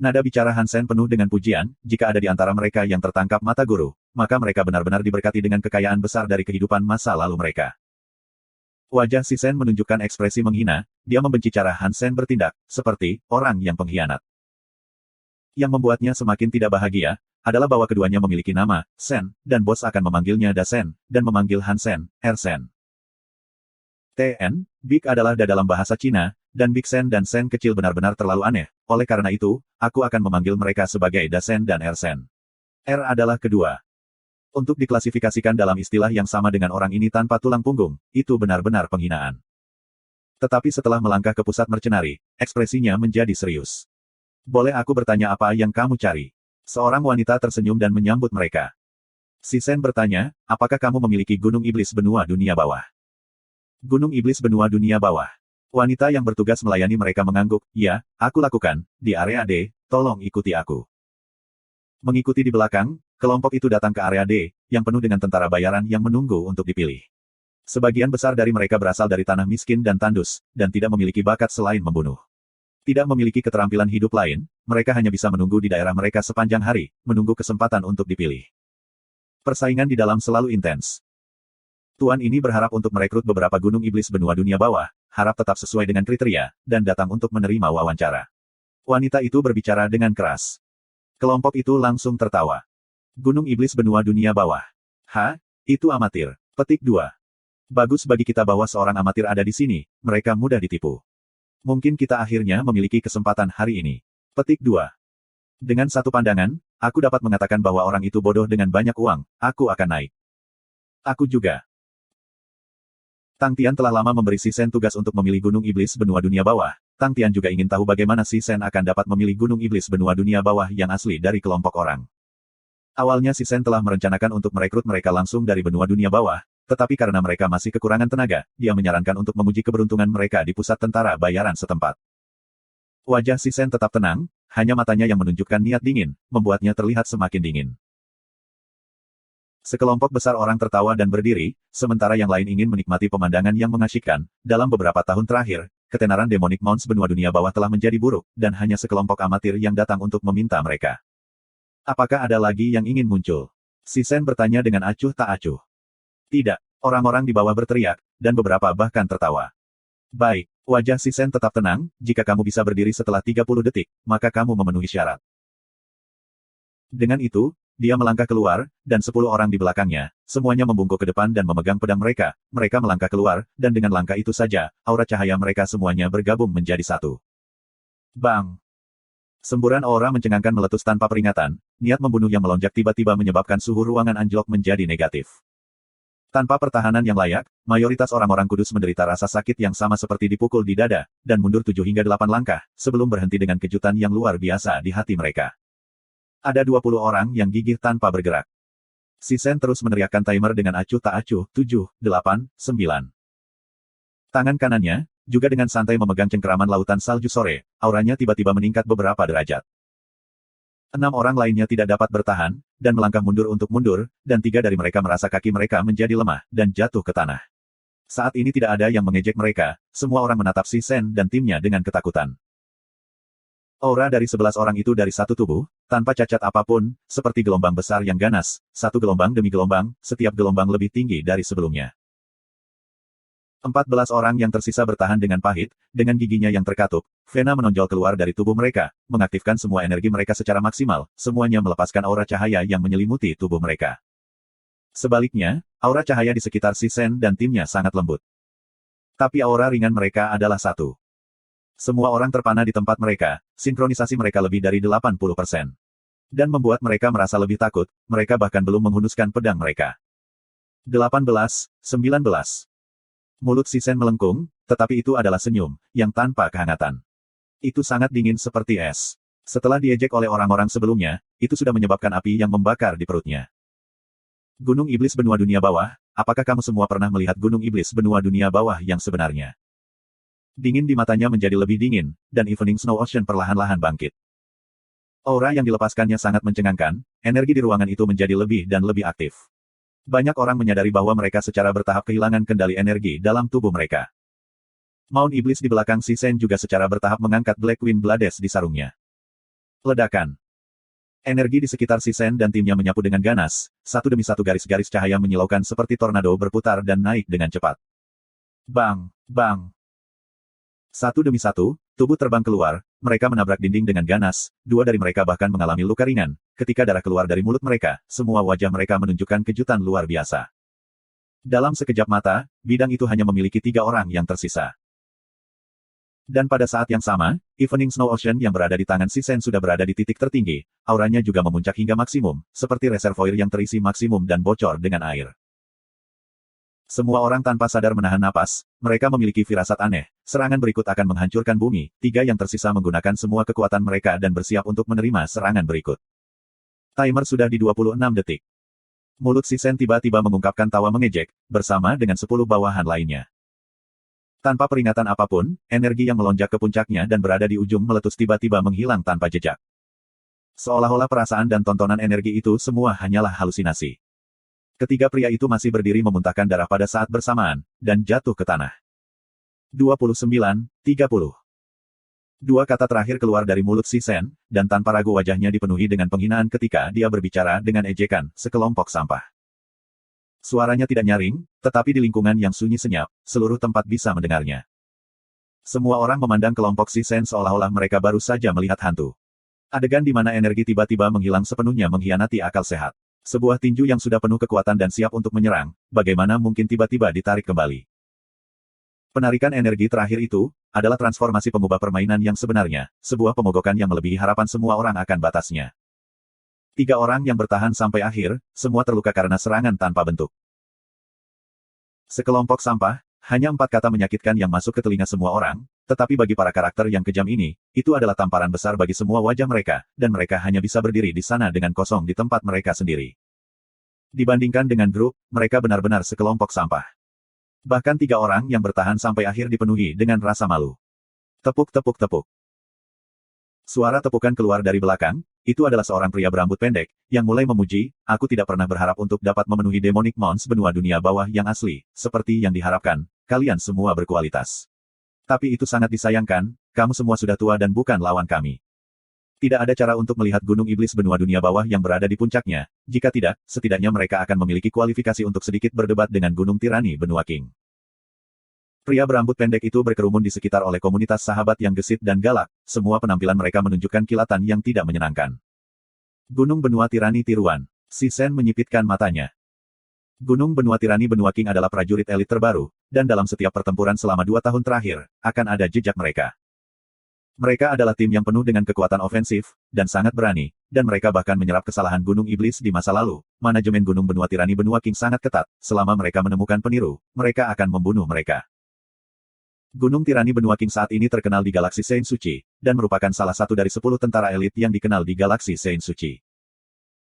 Speaker 1: Nada bicara Hansen penuh dengan pujian, jika ada di antara mereka yang tertangkap mata guru, maka mereka benar-benar diberkati dengan kekayaan besar dari kehidupan masa lalu mereka. Wajah Si Sen menunjukkan ekspresi menghina, dia membenci cara Hansen bertindak, seperti orang yang pengkhianat. Yang membuatnya semakin tidak bahagia, adalah bahwa keduanya memiliki nama, Sen, dan bos akan memanggilnya Dasen, dan memanggil Hansen, Ersen. TN, Big adalah Da dalam bahasa Cina, dan Big Sen dan Sen kecil benar-benar terlalu aneh, oleh karena itu, aku akan memanggil mereka sebagai Dasen dan Ersen. R adalah kedua. Untuk diklasifikasikan dalam istilah yang sama dengan orang ini tanpa tulang punggung, itu benar-benar penghinaan. Tetapi setelah melangkah ke pusat mercenari, ekspresinya menjadi serius. Boleh aku bertanya apa yang kamu cari? Seorang wanita tersenyum dan menyambut mereka. Si Sen bertanya, apakah kamu memiliki Gunung Iblis Benua Dunia Bawah? Gunung Iblis Benua Dunia Bawah. Wanita yang bertugas melayani mereka mengangguk, ya, aku lakukan, di area D, tolong ikuti aku. Mengikuti di belakang, kelompok itu datang ke area D, yang penuh dengan tentara bayaran yang menunggu untuk dipilih. Sebagian besar dari mereka berasal dari tanah miskin dan tandus, dan tidak memiliki bakat selain membunuh. Tidak memiliki keterampilan hidup lain, mereka hanya bisa menunggu di daerah mereka sepanjang hari, menunggu kesempatan untuk dipilih. Persaingan di dalam selalu intens. Tuan ini berharap untuk merekrut beberapa gunung iblis benua dunia bawah, harap tetap sesuai dengan kriteria, dan datang untuk menerima wawancara. Wanita itu berbicara dengan keras. Kelompok itu langsung tertawa. Gunung Iblis Benua Dunia Bawah. Itu amatir. Petik 2. Bagus bagi kita bahwa seorang amatir ada di sini, mereka mudah ditipu. Mungkin kita akhirnya memiliki kesempatan hari ini. Petik 2. Dengan satu pandangan, aku dapat mengatakan bahwa orang itu bodoh dengan banyak uang, aku akan naik. Aku juga. Tang Tian telah lama memberi Si Sen tugas untuk memilih Gunung Iblis Benua Dunia Bawah. Tang Tian juga ingin tahu bagaimana Si Sen akan dapat memilih Gunung Iblis Benua Dunia Bawah yang asli dari kelompok orang. Awalnya Si Sen telah merencanakan untuk merekrut mereka langsung dari benua dunia bawah, tetapi karena mereka masih kekurangan tenaga, dia menyarankan untuk menguji keberuntungan mereka di pusat tentara bayaran setempat. Wajah Si Sen tetap tenang, hanya matanya yang menunjukkan niat dingin, membuatnya terlihat semakin dingin. Sekelompok besar orang tertawa dan berdiri, sementara yang lain ingin menikmati pemandangan yang mengasyikkan. Dalam beberapa tahun terakhir, ketenaran Demonic Mounts benua dunia bawah telah menjadi buruk, dan hanya sekelompok amatir yang datang untuk meminta mereka. Apakah ada lagi yang ingin muncul? Si Sen bertanya dengan acuh tak acuh. Tidak, orang-orang di bawah berteriak, dan beberapa bahkan tertawa. Baik, wajah Si Sen tetap tenang, jika kamu bisa berdiri setelah 30 detik, maka kamu memenuhi syarat. Dengan itu, dia melangkah keluar, dan 10 orang di belakangnya, semuanya membungkuk ke depan dan memegang pedang mereka. Mereka melangkah keluar, dan dengan langkah itu saja, aura cahaya mereka semuanya bergabung menjadi satu. Bang! Semburan aura mencengangkan meletus tanpa peringatan, niat membunuh yang melonjak tiba-tiba menyebabkan suhu ruangan anjlok menjadi negatif. Tanpa pertahanan yang layak, mayoritas orang-orang kudus menderita rasa sakit yang sama seperti dipukul di dada, dan mundur 7 hingga 8 langkah, sebelum berhenti dengan kejutan yang luar biasa di hati mereka. Ada 20 orang yang gigih tanpa bergerak. Si Sen terus meneriakkan timer dengan acuh tak acuh, 7, 8, 9. Tangan kanannya, juga dengan santai memegang cengkeraman lautan salju sore, auranya tiba-tiba meningkat beberapa derajat. 6 orang lainnya tidak dapat bertahan, dan melangkah mundur untuk mundur, dan 3 dari mereka merasa kaki mereka menjadi lemah, dan jatuh ke tanah. Saat ini tidak ada yang mengejek mereka, semua orang menatap Si Sen dan timnya dengan ketakutan. Aura dari 11 orang itu dari satu tubuh, tanpa cacat apapun, seperti gelombang besar yang ganas, satu gelombang demi gelombang, setiap gelombang lebih tinggi dari sebelumnya. 14 orang yang tersisa bertahan dengan pahit, dengan giginya yang terkatup, vena menonjol keluar dari tubuh mereka, mengaktifkan semua energi mereka secara maksimal, semuanya melepaskan aura cahaya yang menyelimuti tubuh mereka. Sebaliknya, aura cahaya di sekitar Si Sen dan timnya sangat lembut. Tapi aura ringan mereka adalah satu. Semua orang terpana di tempat mereka, sinkronisasi mereka lebih dari 80%. Dan membuat mereka merasa lebih takut, mereka bahkan belum menghunuskan pedang mereka. 18, 19. Mulut Si Sen melengkung, tetapi itu adalah senyum, yang tanpa kehangatan. Itu sangat dingin seperti es. Setelah diejek oleh orang-orang sebelumnya, itu sudah menyebabkan api yang membakar di perutnya. Gunung Iblis Benua Dunia Bawah, apakah kamu semua pernah melihat Gunung Iblis Benua Dunia Bawah yang sebenarnya? Dingin di matanya menjadi lebih dingin, dan Evening Snow Ocean perlahan-lahan bangkit. Aura yang dilepaskannya sangat mencengangkan, energi di ruangan itu menjadi lebih dan lebih aktif. Banyak orang menyadari bahwa mereka secara bertahap kehilangan kendali energi dalam tubuh mereka. Mount Iblis di belakang Si Sen juga secara bertahap mengangkat Black Wind Blades di sarungnya. Ledakan. Energi di sekitar Si Sen dan timnya menyapu dengan ganas, satu demi satu garis-garis cahaya menyilaukan seperti tornado berputar dan naik dengan cepat. Bang! Bang! Satu demi satu, tubuh terbang keluar, mereka menabrak dinding dengan ganas, 2 dari mereka bahkan mengalami luka ringan, ketika darah keluar dari mulut mereka, semua wajah mereka menunjukkan kejutan luar biasa. Dalam sekejap mata, bidang itu hanya memiliki 3 orang yang tersisa. Dan pada saat yang sama, Evening Snow Ocean yang berada di tangan Sisen sudah berada di titik tertinggi, auranya juga memuncak hingga maksimum, seperti reservoir yang terisi maksimum dan bocor dengan air. Semua orang tanpa sadar menahan napas, mereka memiliki firasat aneh, serangan berikut akan menghancurkan bumi, tiga yang tersisa menggunakan semua kekuatan mereka dan bersiap untuk menerima serangan berikut. Timer sudah di 26 detik. Mulut Sisen tiba-tiba mengungkapkan tawa mengejek, bersama dengan 10 bawahan lainnya. Tanpa peringatan apapun, energi yang melonjak ke puncaknya dan berada di ujung meletus tiba-tiba menghilang tanpa jejak. Seolah-olah perasaan dan tontonan energi itu semua hanyalah halusinasi. Ketiga pria itu masih berdiri memuntahkan darah pada saat bersamaan, dan jatuh ke tanah. 29-30. Dua kata terakhir keluar dari mulut Sisen, dan tanpa ragu wajahnya dipenuhi dengan penghinaan ketika dia berbicara dengan ejekan, sekelompok sampah. Suaranya tidak nyaring, tetapi di lingkungan yang sunyi senyap, seluruh tempat bisa mendengarnya. Semua orang memandang kelompok Sisen seolah-olah mereka baru saja melihat hantu. Adegan di mana energi tiba-tiba menghilang sepenuhnya mengkhianati akal sehat. Sebuah tinju yang sudah penuh kekuatan dan siap untuk menyerang, bagaimana mungkin tiba-tiba ditarik kembali? Penarikan energi terakhir itu, adalah transformasi pengubah permainan yang sebenarnya, sebuah pemogokan yang melebihi harapan semua orang akan batasnya. Tiga orang yang bertahan sampai akhir, semua terluka karena serangan tanpa bentuk. Sekelompok sampah, hanya 4 kata menyakitkan yang masuk ke telinga semua orang, tetapi bagi para karakter yang kejam ini, itu adalah tamparan besar bagi semua wajah mereka, dan mereka hanya bisa berdiri di sana dengan kosong di tempat mereka sendiri. Dibandingkan dengan grup, mereka benar-benar sekelompok sampah. Bahkan 3 orang yang bertahan sampai akhir dipenuhi dengan rasa malu. Tepuk-tepuk-tepuk. Suara tepukan keluar dari belakang, itu adalah seorang pria berambut pendek, yang mulai memuji, aku tidak pernah berharap untuk dapat memenuhi Demonic Mons benua dunia bawah yang asli, seperti yang diharapkan, kalian semua berkualitas. Tapi itu sangat disayangkan, kamu semua sudah tua dan bukan lawan kami. Tidak ada cara untuk melihat Gunung Iblis benua dunia bawah yang berada di puncaknya, jika tidak, setidaknya mereka akan memiliki kualifikasi untuk sedikit berdebat dengan Gunung Tirani benua King. Pria berambut pendek itu berkerumun di sekitar oleh komunitas sahabat yang gesit dan galak, semua penampilan mereka menunjukkan kilatan yang tidak menyenangkan. Gunung Benua Tirani Tiruan. Sisen menyipitkan matanya. Gunung Benua Tirani benua King adalah prajurit elit terbaru, dan dalam setiap pertempuran selama 2 tahun terakhir, akan ada jejak mereka. Mereka adalah tim yang penuh dengan kekuatan ofensif, dan sangat berani, dan mereka bahkan menyerap kesalahan Gunung Iblis di masa lalu. Manajemen Gunung Benua Tirani benua King sangat ketat, selama mereka menemukan peniru, mereka akan membunuh mereka. Gunung Tirani benua King saat ini terkenal di galaksi Sein Suci, dan merupakan salah satu dari 10 tentara elit yang dikenal di galaksi Sein Suci.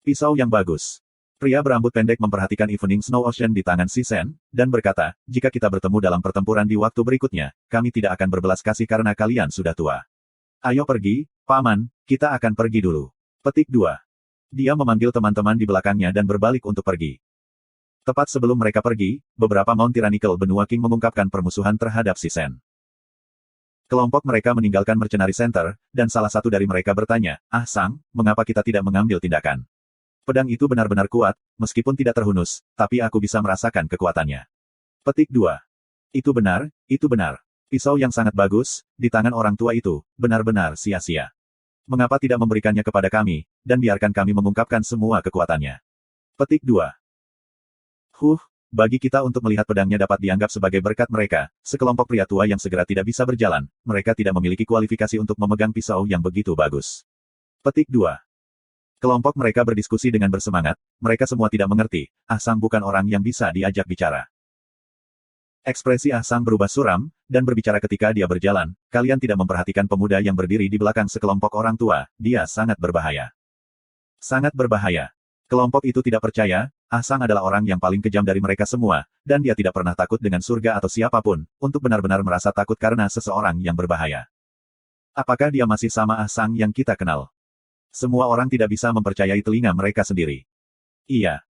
Speaker 1: Pisau yang bagus. Pria berambut pendek memperhatikan Evening Snow Ocean di tangan Sisen, dan berkata, jika kita bertemu dalam pertempuran di waktu berikutnya, kami tidak akan berbelas kasih karena kalian sudah tua. Ayo pergi, Paman, kita akan pergi dulu. Petik 2. Dia memanggil teman-teman di belakangnya dan berbalik untuk pergi. Tepat sebelum mereka pergi, beberapa Mount Tyrannical benua King mengungkapkan permusuhan terhadap Sisen. Kelompok mereka meninggalkan Mercenary Center, dan salah satu dari mereka bertanya, Sang, mengapa kita tidak mengambil tindakan? Pedang itu benar-benar kuat, meskipun tidak terhunus, tapi aku bisa merasakan kekuatannya. Petik 2. Itu benar, itu benar. Pisau yang sangat bagus, di tangan orang tua itu, benar-benar sia-sia. Mengapa tidak memberikannya kepada kami, dan biarkan kami mengungkapkan semua kekuatannya? Petik 2. Bagi kita untuk melihat pedangnya dapat dianggap sebagai berkat mereka, sekelompok pria tua yang segera tidak bisa berjalan, mereka tidak memiliki kualifikasi untuk memegang pisau yang begitu bagus. Petik 2. Kelompok mereka berdiskusi dengan bersemangat, mereka semua tidak mengerti, Sang bukan orang yang bisa diajak bicara. Ekspresi Sang berubah suram, dan berbicara ketika dia berjalan, kalian tidak memperhatikan pemuda yang berdiri di belakang sekelompok orang tua, dia sangat berbahaya. Sangat berbahaya. Kelompok itu tidak percaya, Sang adalah orang yang paling kejam dari mereka semua, dan dia tidak pernah takut dengan surga atau siapapun, untuk benar-benar merasa takut karena seseorang yang berbahaya. Apakah dia masih sama Sang yang kita kenal? Semua orang tidak bisa mempercayai telinga mereka sendiri. Iya.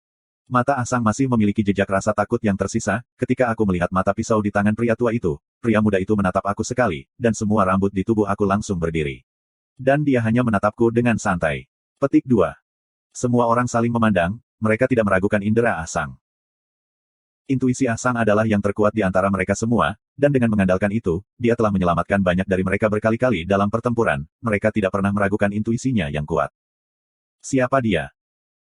Speaker 1: Mata Sang masih memiliki jejak rasa takut yang tersisa, ketika aku melihat mata pisau di tangan pria tua itu, pria muda itu menatap aku sekali, dan semua rambut di tubuh aku langsung berdiri. Dan dia hanya menatapku dengan santai. Petik 2. Semua orang saling memandang, mereka tidak meragukan indera Sang. Intuisi Sang adalah yang terkuat di antara mereka semua, dan dengan mengandalkan itu, dia telah menyelamatkan banyak dari mereka berkali-kali dalam pertempuran, mereka tidak pernah meragukan intuisinya yang kuat. Siapa dia?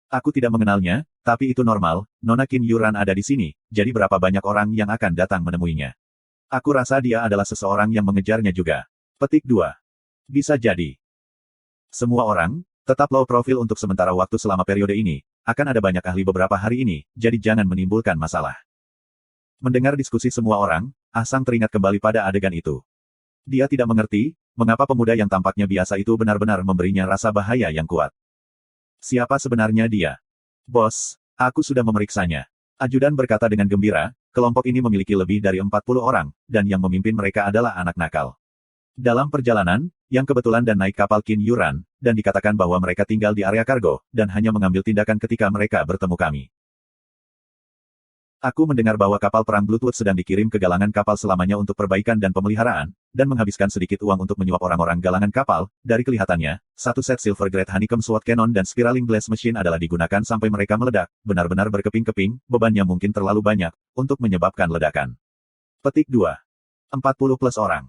Speaker 1: Aku tidak mengenalnya, tapi itu normal, Nona Qin Yuran ada di sini, jadi berapa banyak orang yang akan datang menemuinya. Aku rasa dia adalah seseorang yang mengejarnya juga. Petik 2. Bisa jadi. Semua orang, tetap low profile untuk sementara waktu selama periode ini. Akan ada banyak ahli beberapa hari ini, jadi jangan menimbulkan masalah. Mendengar diskusi semua orang, Ah Sang teringat kembali pada adegan itu. Dia tidak mengerti, mengapa pemuda yang tampaknya biasa itu benar-benar memberinya rasa bahaya yang kuat. Siapa sebenarnya dia? Bos, aku sudah memeriksanya. Ajudan berkata dengan gembira, kelompok ini memiliki lebih dari 40 orang, dan yang memimpin mereka adalah anak nakal. Dalam perjalanan, yang kebetulan dan naik kapal Qin Yuran, dan dikatakan bahwa mereka tinggal di area kargo, dan hanya mengambil tindakan ketika mereka bertemu kami. Aku mendengar bahwa kapal perang Bloodwood sedang dikirim ke galangan kapal selamanya untuk perbaikan dan pemeliharaan, dan menghabiskan sedikit uang untuk menyuap orang-orang galangan kapal. Dari kelihatannya, satu set Silver Grade Honeycomb Sword Cannon dan Spiraling Blast Machine adalah digunakan sampai mereka meledak, benar-benar berkeping-keping, bebannya mungkin terlalu banyak, untuk menyebabkan ledakan. Petik 2. 40 plus orang.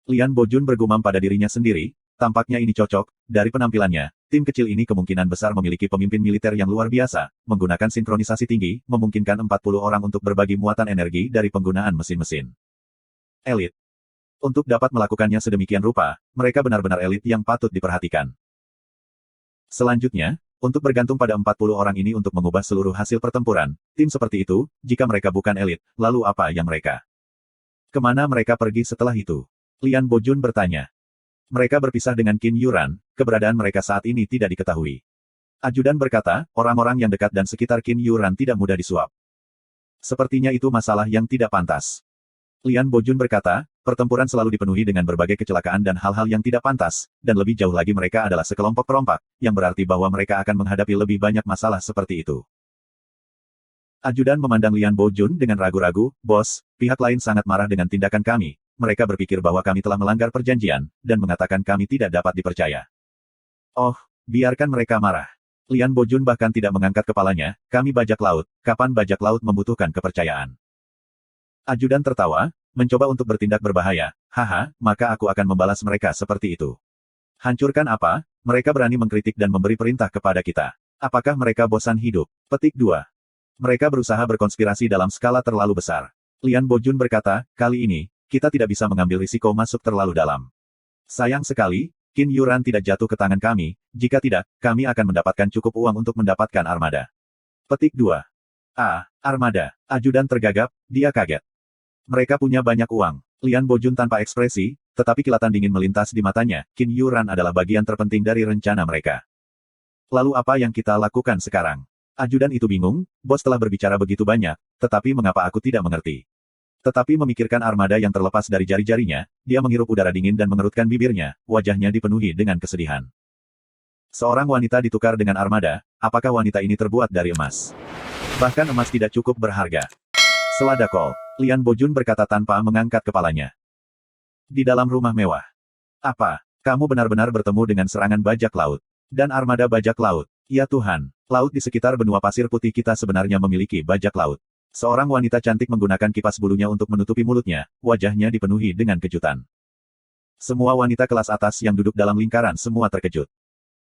Speaker 1: Lian Bojun bergumam pada dirinya sendiri, tampaknya ini cocok, dari penampilannya, tim kecil ini kemungkinan besar memiliki pemimpin militer yang luar biasa, menggunakan sinkronisasi tinggi, memungkinkan 40 orang untuk berbagi muatan energi dari penggunaan mesin-mesin elit. Untuk dapat melakukannya sedemikian rupa, mereka benar-benar elit yang patut diperhatikan. Selanjutnya, untuk bergantung pada 40 orang ini untuk mengubah seluruh hasil pertempuran, tim seperti itu, jika mereka bukan elit, lalu apa yang mereka? Kemana mereka pergi setelah itu? Lian Bojun bertanya. Mereka berpisah dengan Qin Yuran, keberadaan mereka saat ini tidak diketahui. Ajudan berkata, orang-orang yang dekat dan sekitar Qin Yuran tidak mudah disuap. Sepertinya itu masalah yang tidak pantas. Lian Bojun berkata, pertempuran selalu dipenuhi dengan berbagai kecelakaan dan hal-hal yang tidak pantas, dan lebih jauh lagi mereka adalah sekelompok perompak, yang berarti bahwa mereka akan menghadapi lebih banyak masalah seperti itu. Ajudan memandang Lian Bojun dengan ragu-ragu, bos, pihak lain sangat marah dengan tindakan kami. Mereka berpikir bahwa kami telah melanggar perjanjian, dan mengatakan kami tidak dapat dipercaya. Oh, biarkan mereka marah. Lian Bojun bahkan tidak mengangkat kepalanya, kami bajak laut, kapan bajak laut membutuhkan kepercayaan? Ajudan tertawa, mencoba untuk bertindak berbahaya, haha, maka aku akan membalas mereka seperti itu. Hancurkan apa? Mereka berani mengkritik dan memberi perintah kepada kita. Apakah mereka bosan hidup? Petik 2. Mereka berusaha berkonspirasi dalam skala terlalu besar. Lian Bojun berkata, kali ini, kita tidak bisa mengambil risiko masuk terlalu dalam. Sayang sekali, Qin Yuran tidak jatuh ke tangan kami, jika tidak, kami akan mendapatkan cukup uang untuk mendapatkan armada. Petik 2. Armada. Ajudan tergagap, dia kaget. Mereka punya banyak uang. Lian Bojun tanpa ekspresi, tetapi kilatan dingin melintas di matanya, Qin Yuran adalah bagian terpenting dari rencana mereka. Lalu apa yang kita lakukan sekarang? Ajudan itu bingung, bos telah berbicara begitu banyak, tetapi mengapa aku tidak mengerti? Tetapi memikirkan armada yang terlepas dari jari-jarinya, dia menghirup udara dingin dan mengerutkan bibirnya, wajahnya dipenuhi dengan kesedihan. Seorang wanita ditukar dengan armada, apakah wanita ini terbuat dari emas? Bahkan emas tidak cukup berharga. Seladakol, Lian Bojun berkata tanpa mengangkat kepalanya. Di dalam rumah mewah. Apa? Kamu benar-benar bertemu dengan serangan bajak laut. Dan armada bajak laut. Ya Tuhan, laut di sekitar benua pasir putih kita sebenarnya memiliki bajak laut. Seorang wanita cantik menggunakan kipas bulunya untuk menutupi mulutnya, wajahnya dipenuhi dengan kejutan. Semua wanita kelas atas yang duduk dalam lingkaran semua terkejut.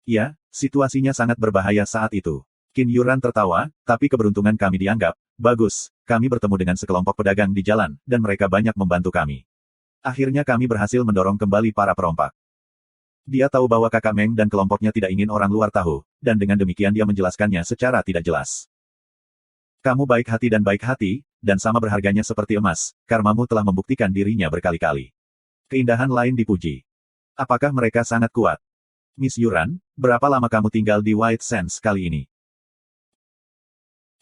Speaker 1: Ya, situasinya sangat berbahaya saat itu. Qin Yuran tertawa, tapi keberuntungan kami dianggap, bagus, kami bertemu dengan sekelompok pedagang di jalan, dan mereka banyak membantu kami. Akhirnya kami berhasil mendorong kembali para perompak. Dia tahu bahwa kakak Meng dan kelompoknya tidak ingin orang luar tahu, dan dengan demikian dia menjelaskannya secara tidak jelas. Kamu baik hati dan sama berharganya seperti emas, karmamu telah membuktikan dirinya berkali-kali. Keindahan lain dipuji. Apakah mereka sangat kuat? Miss Yuran, berapa lama kamu tinggal di White Sands kali ini?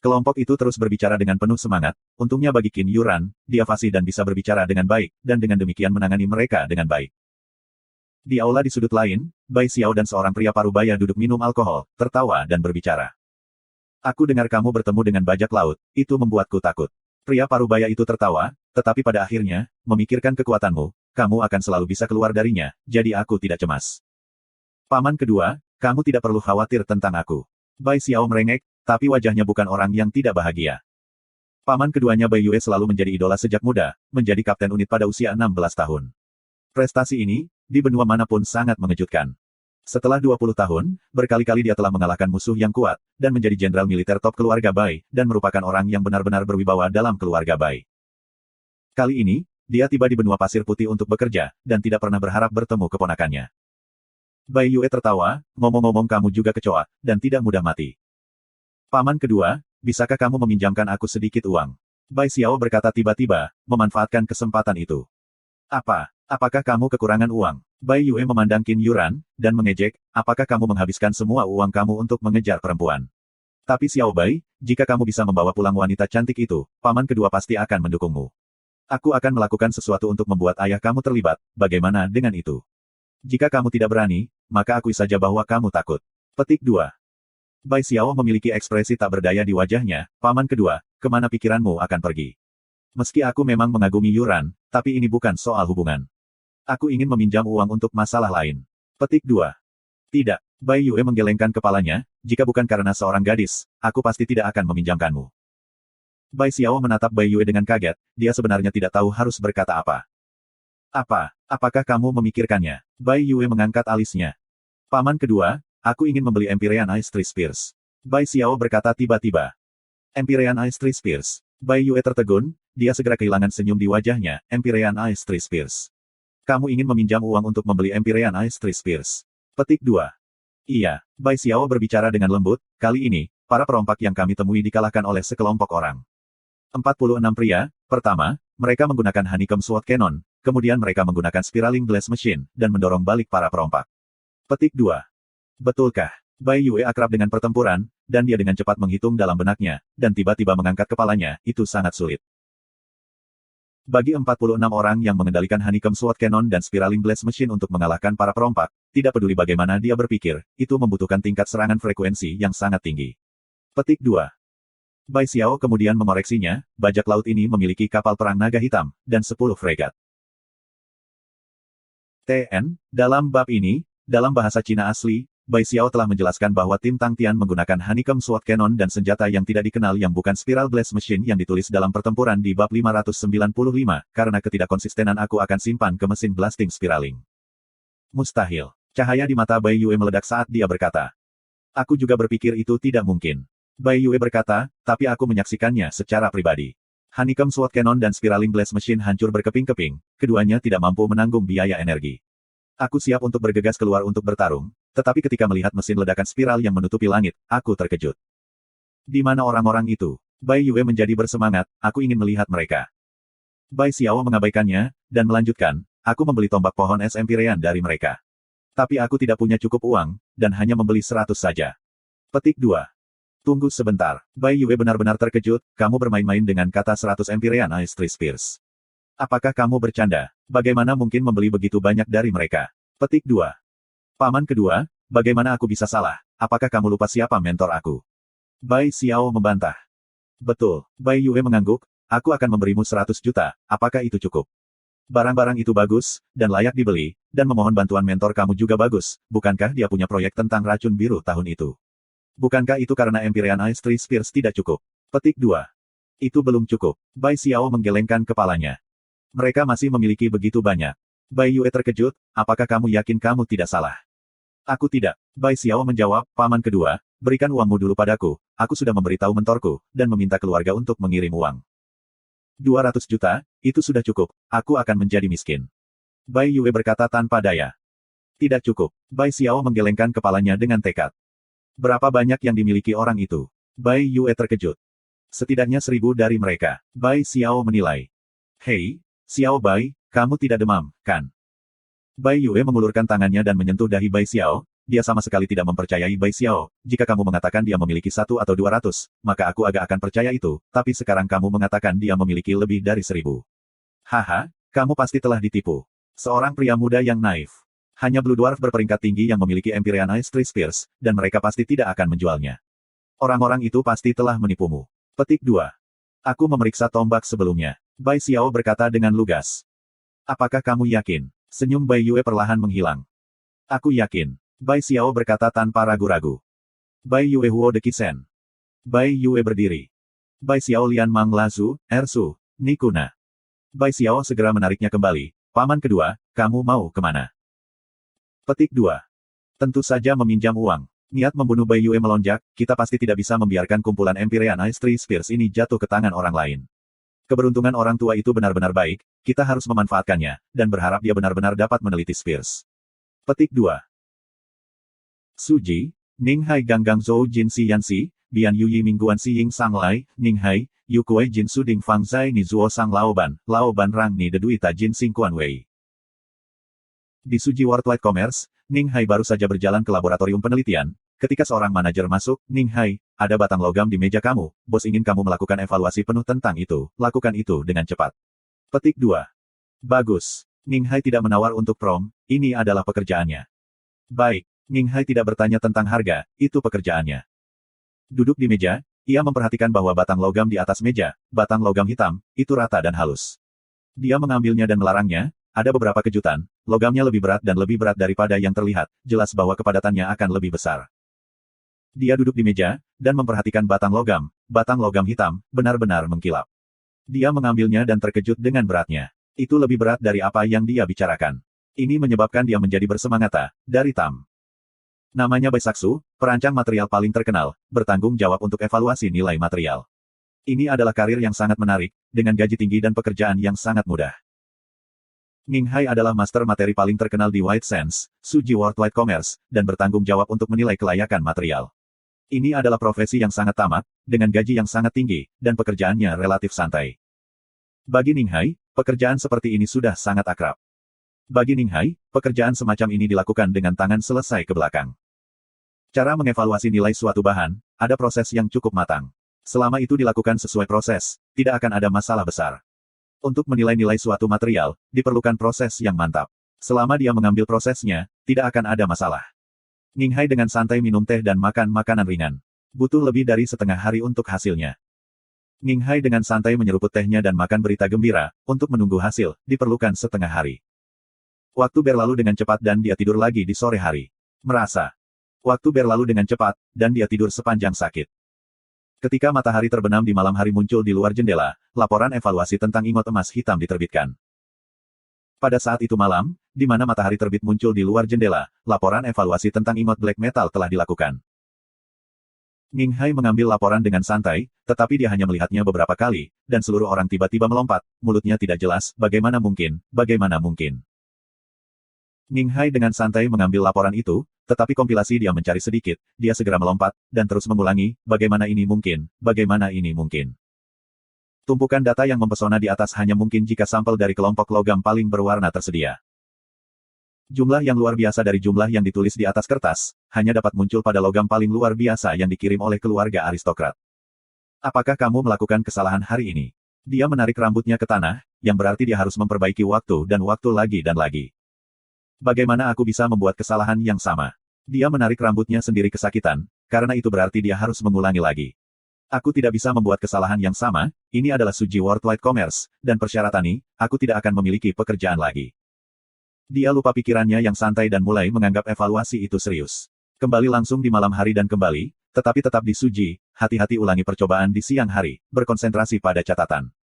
Speaker 1: Kelompok itu terus berbicara dengan penuh semangat, untungnya bagi Qin Yuran, dia fasih dan bisa berbicara dengan baik, dan dengan demikian menangani mereka dengan baik. Di aula di sudut lain, Bai Xiao dan seorang pria parubaya duduk minum alkohol, tertawa dan berbicara. Aku dengar kamu bertemu dengan bajak laut, itu membuatku takut. Pria parubaya itu tertawa, tetapi pada akhirnya, memikirkan kekuatanmu, kamu akan selalu bisa keluar darinya, jadi aku tidak cemas. Paman kedua, kamu tidak perlu khawatir tentang aku. Bai Xiao merengek, tapi wajahnya bukan orang yang tidak bahagia. Paman keduanya Bai Yue selalu menjadi idola sejak muda, menjadi kapten unit pada usia 16 tahun. Prestasi ini, di benua manapun sangat mengejutkan. Setelah 20 tahun, berkali-kali dia telah mengalahkan musuh yang kuat, dan menjadi jenderal militer top keluarga Bai, dan merupakan orang yang benar-benar berwibawa dalam keluarga Bai. Kali ini, dia tiba di benua pasir putih untuk bekerja, dan tidak pernah berharap bertemu keponakannya. Bai Yue tertawa, ngomong-ngomong kamu juga kecoa, dan tidak mudah mati. Paman kedua, bisakah kamu meminjamkan aku sedikit uang? Bai Xiao berkata tiba-tiba, memanfaatkan kesempatan itu. Apakah kamu kekurangan uang? Bai Yue memandang Qin Yuran, dan mengejek, apakah kamu menghabiskan semua uang kamu untuk mengejar perempuan? Tapi Xiao Bai, jika kamu bisa membawa pulang wanita cantik itu, paman kedua pasti akan mendukungmu. Aku akan melakukan sesuatu untuk membuat ayah kamu terlibat, bagaimana dengan itu? Jika kamu tidak berani, maka akui saja bahwa kamu takut. Petik 2. Bai Xiao memiliki ekspresi tak berdaya di wajahnya, paman kedua, kemana pikiranmu akan pergi? Meski aku memang mengagumi Yuran, tapi ini bukan soal hubungan. Aku ingin meminjam uang untuk masalah lain. Petik 2. Tidak, Bai Yue menggelengkan kepalanya, jika bukan karena seorang gadis, aku pasti tidak akan meminjamkanmu. Bai Xiao menatap Bai Yue dengan kaget, dia sebenarnya tidak tahu harus berkata apa. Apakah kamu memikirkannya? Bai Yue mengangkat alisnya. Paman kedua, aku ingin membeli Empyrean Ice Tree Spears. Bai Xiao berkata tiba-tiba. Empyrean Ice Tree Spears. Bai Yue tertegun, dia segera kehilangan senyum di wajahnya, Empyrean Ice Tree Spears. Kamu ingin meminjam uang untuk membeli Empyrean Ice Tree Spears. Petik 2. Iya, Bai Xiao berbicara dengan lembut, kali ini, para perompak yang kami temui dikalahkan oleh sekelompok orang. 46 pria, pertama, mereka menggunakan Honeycomb Sword Cannon, kemudian mereka menggunakan Spiraling Blast Machine, dan mendorong balik para perompak. Petik 2. Betulkah? Bai Yue akrab dengan pertempuran, dan dia dengan cepat menghitung dalam benaknya, dan tiba-tiba mengangkat kepalanya, itu sangat sulit. Bagi 46 orang yang mengendalikan Honeycomb Sword Cannon dan Spiraling Blast Machine untuk mengalahkan para perompak, tidak peduli bagaimana dia berpikir, itu membutuhkan tingkat serangan frekuensi yang sangat tinggi. Petik 2. Bai Xiao kemudian mengoreksinya, bajak laut ini memiliki kapal perang naga hitam, dan 10 fregat. TN, dalam bab ini, dalam bahasa Cina asli, Bai Xiao telah menjelaskan bahwa tim Tang Tian menggunakan Honeycomb Sword Cannon dan senjata yang tidak dikenal yang bukan Spiral Blast Machine yang ditulis dalam pertempuran di bab 595, karena ketidakkonsistenan aku akan simpan ke mesin blasting spiraling. Mustahil. Cahaya di mata Bai Yue meledak saat dia berkata. Aku juga berpikir itu tidak mungkin. Bai Yue berkata, tapi aku menyaksikannya secara pribadi. Honeycomb Sword Cannon dan Spiraling Blast Machine hancur berkeping-keping, keduanya tidak mampu menanggung biaya energi. Aku siap untuk bergegas keluar untuk bertarung, tetapi ketika melihat mesin ledakan spiral yang menutupi langit, aku terkejut. Di mana orang-orang itu? Bai Yue menjadi bersemangat, aku ingin melihat mereka. Bai Xiao mengabaikannya, dan melanjutkan, aku membeli tombak pohon es Empyrean dari mereka. Tapi aku tidak punya cukup uang, dan hanya membeli 100 saja. Petik 2. Tunggu sebentar. Bai Yue benar-benar terkejut, kamu bermain-main dengan kata 100 Empyrean Ice Tree Spears. Apakah kamu bercanda? Bagaimana mungkin membeli begitu banyak dari mereka? Petik 2. Paman kedua, bagaimana aku bisa salah? Apakah kamu lupa siapa mentor aku? Bai Xiao membantah. Betul. Bai Yue mengangguk, aku akan memberimu 100 juta, apakah itu cukup? Barang-barang itu bagus, dan layak dibeli, dan memohon bantuan mentor kamu juga bagus, bukankah dia punya proyek tentang racun biru tahun itu? Bukankah itu karena Empyrean Ice Tree Spears tidak cukup? Petik 2. Itu belum cukup. Bai Xiao menggelengkan kepalanya. Mereka masih memiliki begitu banyak. Bai Yue terkejut, apakah kamu yakin kamu tidak salah? Aku tidak. Bai Xiao menjawab, paman kedua, berikan uangmu dulu padaku, aku sudah memberitahu mentorku, dan meminta keluarga untuk mengirim uang. 200 juta, itu sudah cukup, aku akan menjadi miskin. Bai Yue berkata tanpa daya. Tidak cukup. Bai Xiao menggelengkan kepalanya dengan tekad. Berapa banyak yang dimiliki orang itu? Bai Yue terkejut. Setidaknya 1000 dari mereka. Bai Xiao menilai. Hei, Xiao Bai, kamu tidak demam, kan? Bai Yue mengulurkan tangannya dan menyentuh dahi Bai Xiao, dia sama sekali tidak mempercayai Bai Xiao, jika kamu mengatakan dia memiliki 1 atau 200, maka aku agak akan percaya itu, tapi sekarang kamu mengatakan dia memiliki lebih dari 1000. Haha, kamu pasti telah ditipu. Seorang pria muda yang naif. Hanya Blue Dwarf berperingkat tinggi yang memiliki Empyrean Ice Tree Spears, dan mereka pasti tidak akan menjualnya. Orang-orang itu pasti telah menipumu. Petik 2. Aku memeriksa tombak sebelumnya. Bai Xiao berkata dengan lugas. Apakah kamu yakin? Senyum Bai Yue perlahan menghilang. Aku yakin. Bai Xiao berkata tanpa ragu-ragu. Bai Yue Huo de Kisen. Bai Yue berdiri. Bai Xiao Lian Mang Lazu, Ersu, Nikuna. Bai Xiao segera menariknya kembali. Paman kedua, kamu mau kemana? Petik 2. Tentu saja meminjam uang. Niat membunuh Bai Yue melonjak, kita pasti tidak bisa membiarkan kumpulan Empyrean Ice Tree Spears ini jatuh ke tangan orang lain. Keberuntungan orang tua itu benar-benar baik, kita harus memanfaatkannya, dan berharap dia benar-benar dapat meneliti Spears. Petik 2. Suji, Ninghai Ganggang Zhou Jin Si Yanxi, Bian Yuyi Mingguan Si Ying Sang Lai, Ninghai, Yu Kuei Jin Suding Fang Zai Ni Zuo Sang Laoban Rang Ni Deduita Jin Sing Kuan Wei. Di Suji Worldwide Commerce, Ninghai baru saja berjalan ke laboratorium penelitian. Ketika seorang manajer masuk, Ninghai, ada batang logam di meja kamu, bos ingin kamu melakukan evaluasi penuh tentang itu, lakukan itu dengan cepat. Petik 2. Bagus. Ninghai tidak menawar untuk prom, ini adalah pekerjaannya. Baik, Ninghai tidak bertanya tentang harga, itu pekerjaannya. Duduk di meja, ia memperhatikan bahwa batang logam di atas meja, batang logam hitam, itu rata dan halus. Dia mengambilnya dan melarangnya, ada beberapa kejutan, logamnya lebih berat dan lebih berat daripada yang terlihat, jelas bahwa kepadatannya akan lebih besar. Dia duduk di meja, dan memperhatikan batang logam hitam, benar-benar mengkilap. Dia mengambilnya dan terkejut dengan beratnya. Itu lebih berat dari apa yang dia bicarakan. Ini menyebabkan dia menjadi bersemangat. Dari Tam. Namanya Baisaksu, perancang material paling terkenal, bertanggung jawab untuk evaluasi nilai material. Ini adalah karir yang sangat menarik, dengan gaji tinggi dan pekerjaan yang sangat mudah. Ninghai adalah master materi paling terkenal di White Sands, Suji Worldwide Commerce, dan bertanggung jawab untuk menilai kelayakan material. Ini adalah profesi yang sangat tamat, dengan gaji yang sangat tinggi, dan pekerjaannya relatif santai. Bagi Ninghai, pekerjaan seperti ini sudah sangat akrab. Bagi Ninghai, pekerjaan semacam ini dilakukan dengan tangan selesai ke belakang. Cara mengevaluasi nilai suatu bahan, ada proses yang cukup matang. Selama itu dilakukan sesuai proses, tidak akan ada masalah besar. Untuk menilai nilai suatu material, diperlukan proses yang mantap. Selama dia mengambil prosesnya, tidak akan ada masalah. Ninghai dengan santai minum teh dan makan makanan ringan. Butuh lebih dari setengah hari untuk hasilnya. Ninghai dengan santai menyeruput tehnya dan makan berita gembira, untuk menunggu hasil, diperlukan setengah hari. Waktu berlalu dengan cepat dan dia tidur lagi di sore hari. Merasa. Waktu berlalu dengan cepat, dan dia tidur sepanjang sakit. Ketika matahari terbenam di malam hari muncul di luar jendela, laporan evaluasi tentang ingot emas hitam diterbitkan. Pada saat itu malam, di mana matahari terbit muncul di luar jendela, laporan evaluasi tentang ingot black metal telah dilakukan. Ninghai mengambil laporan dengan santai, tetapi dia hanya melihatnya beberapa kali, dan seluruh orang tiba-tiba melompat, mulutnya tidak jelas, bagaimana mungkin. Ninghai dengan santai mengambil laporan itu, tetapi kompilasi dia mencari sedikit, dia segera melompat, dan terus mengulangi, bagaimana ini mungkin. Tumpukan data yang mempesona di atas hanya mungkin jika sampel dari kelompok logam paling berwarna tersedia. Jumlah yang luar biasa dari jumlah yang ditulis di atas kertas, hanya dapat muncul pada logam paling luar biasa yang dikirim oleh keluarga aristokrat. Apakah kamu melakukan kesalahan hari ini? Dia menarik rambutnya ke tanah, yang berarti dia harus memperbaiki waktu lagi dan lagi. Bagaimana aku bisa membuat kesalahan yang sama? Dia menarik rambutnya sendiri kesakitan, karena itu berarti dia harus mengulangi lagi. Aku tidak bisa membuat kesalahan yang sama, ini adalah Suji Worldwide Commerce, dan persyaratan ini, aku tidak akan memiliki pekerjaan lagi. Dia lupa pikirannya yang santai dan mulai menganggap evaluasi itu serius. Kembali langsung di malam hari dan kembali, tetapi tetap di Suji, hati-hati ulangi percobaan di siang hari, berkonsentrasi pada catatan.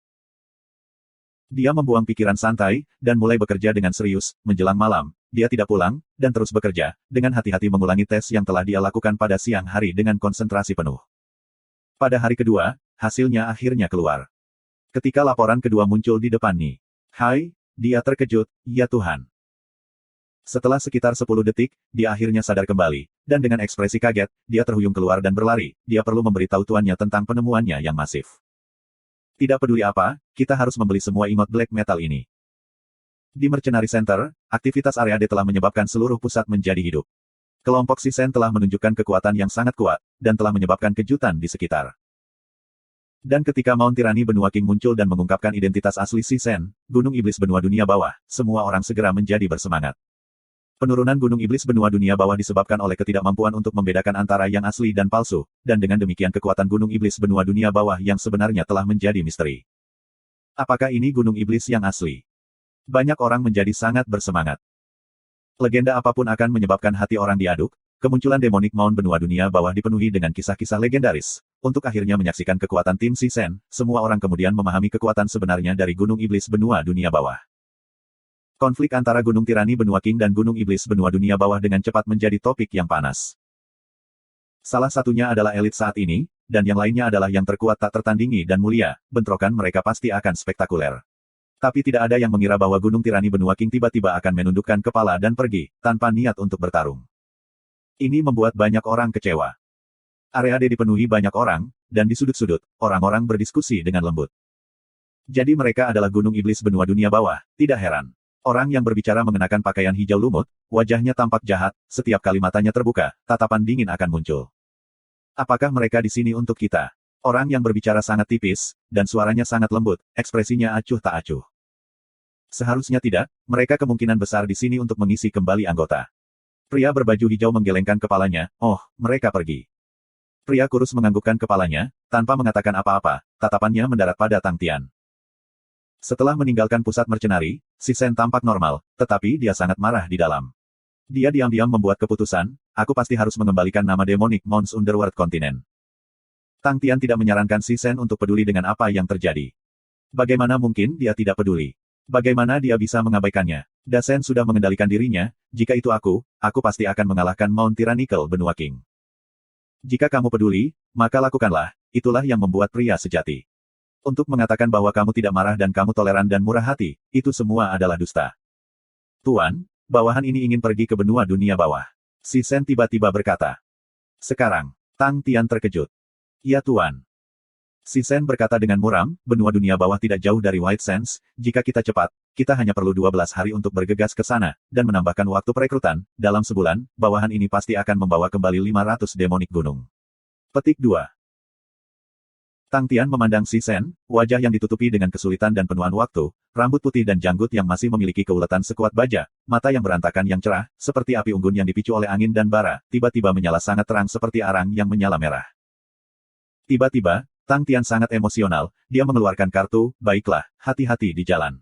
Speaker 1: Dia membuang pikiran santai, dan mulai bekerja dengan serius, menjelang malam, dia tidak pulang, dan terus bekerja, dengan hati-hati mengulangi tes yang telah dia lakukan pada siang hari dengan konsentrasi penuh. Pada hari kedua, hasilnya akhirnya keluar. Ketika laporan kedua muncul di depan Ninghai, dia terkejut, ya Tuhan. Setelah sekitar 10 detik, dia akhirnya sadar kembali, dan dengan ekspresi kaget, dia terhuyung keluar dan berlari, dia perlu memberitahu tuannya tentang penemuannya yang masif. Tidak peduli apa, kita harus membeli semua ingot black metal ini. Di Mercenary Center, aktivitas area D telah menyebabkan seluruh pusat menjadi hidup. Kelompok Sisen telah menunjukkan kekuatan yang sangat kuat, dan telah menyebabkan kejutan di sekitar. Dan ketika Mount Tirani Benua King muncul dan mengungkapkan identitas asli Sisen, Gunung Iblis Benua Dunia Bawah, semua orang segera menjadi bersemangat. Penurunan Gunung Iblis Benua Dunia Bawah disebabkan oleh ketidakmampuan untuk membedakan antara yang asli dan palsu, dan dengan demikian kekuatan Gunung Iblis Benua Dunia Bawah yang sebenarnya telah menjadi misteri. Apakah ini Gunung Iblis yang asli? Banyak orang menjadi sangat bersemangat. Legenda apapun akan menyebabkan hati orang diaduk, kemunculan Demonic Mound Benua Dunia Bawah dipenuhi dengan kisah-kisah legendaris. Untuk akhirnya menyaksikan kekuatan tim Sisen, semua orang kemudian memahami kekuatan sebenarnya dari Gunung Iblis Benua Dunia Bawah. Konflik antara Gunung Tirani Benua King dan Gunung Iblis Benua Dunia Bawah dengan cepat menjadi topik yang panas. Salah satunya adalah elit saat ini, dan yang lainnya adalah yang terkuat tak tertandingi dan mulia, bentrokan mereka pasti akan spektakuler. Tapi tidak ada yang mengira bahwa Gunung Tirani Benua King tiba-tiba akan menundukkan kepala dan pergi, tanpa niat untuk bertarung. Ini membuat banyak orang kecewa. Area D dipenuhi banyak orang, dan di sudut-sudut, orang-orang berdiskusi dengan lembut. Jadi mereka adalah Gunung Iblis Benua Dunia Bawah, tidak heran. Orang yang berbicara mengenakan pakaian hijau lumut, wajahnya tampak jahat, setiap kali matanya terbuka, tatapan dingin akan muncul. Apakah mereka di sini untuk kita? Orang yang berbicara sangat tipis, dan suaranya sangat lembut, ekspresinya acuh tak acuh. Seharusnya tidak, mereka kemungkinan besar di sini untuk mengisi kembali anggota. Pria berbaju hijau menggelengkan kepalanya, oh, mereka pergi. Pria kurus menganggukkan kepalanya, tanpa mengatakan apa-apa, tatapannya mendarat pada Tang Tian. Setelah meninggalkan pusat mercenari, si Sen tampak normal, tetapi dia sangat marah di dalam. Dia diam-diam membuat keputusan, aku pasti harus mengembalikan nama Demonic Mons Underworld Continent. Tang Tian tidak menyarankan si Sen untuk peduli dengan apa yang terjadi. Bagaimana mungkin dia tidak peduli? Bagaimana dia bisa mengabaikannya? Da Sen sudah mengendalikan dirinya, jika itu aku pasti akan mengalahkan Mount Tyrannical Benua King. Jika kamu peduli, maka lakukanlah, itulah yang membuat pria sejati. Untuk mengatakan bahwa kamu tidak marah dan kamu toleran dan murah hati, itu semua adalah dusta. Tuan, bawahan ini ingin pergi ke benua dunia bawah. Si Sen tiba-tiba berkata. Sekarang, Tang Tian terkejut. Ya Tuan. Si Sen berkata dengan muram, benua dunia bawah tidak jauh dari White Sands, jika kita cepat, kita hanya perlu 12 hari untuk bergegas ke sana, dan menambahkan waktu perekrutan, dalam sebulan, bawahan ini pasti akan membawa kembali 500 demonik gunung. Petik 2. Tang Tian memandang si Sen, wajah yang ditutupi dengan kesulitan dan penuhan waktu, rambut putih dan janggut yang masih memiliki keuletan sekuat baja, mata yang berantakan yang cerah, seperti api unggun yang dipicu oleh angin dan bara, tiba-tiba menyala sangat terang seperti arang yang menyala merah. Tiba-tiba, Tang Tian sangat emosional, dia mengeluarkan kartu, baiklah, hati-hati di jalan.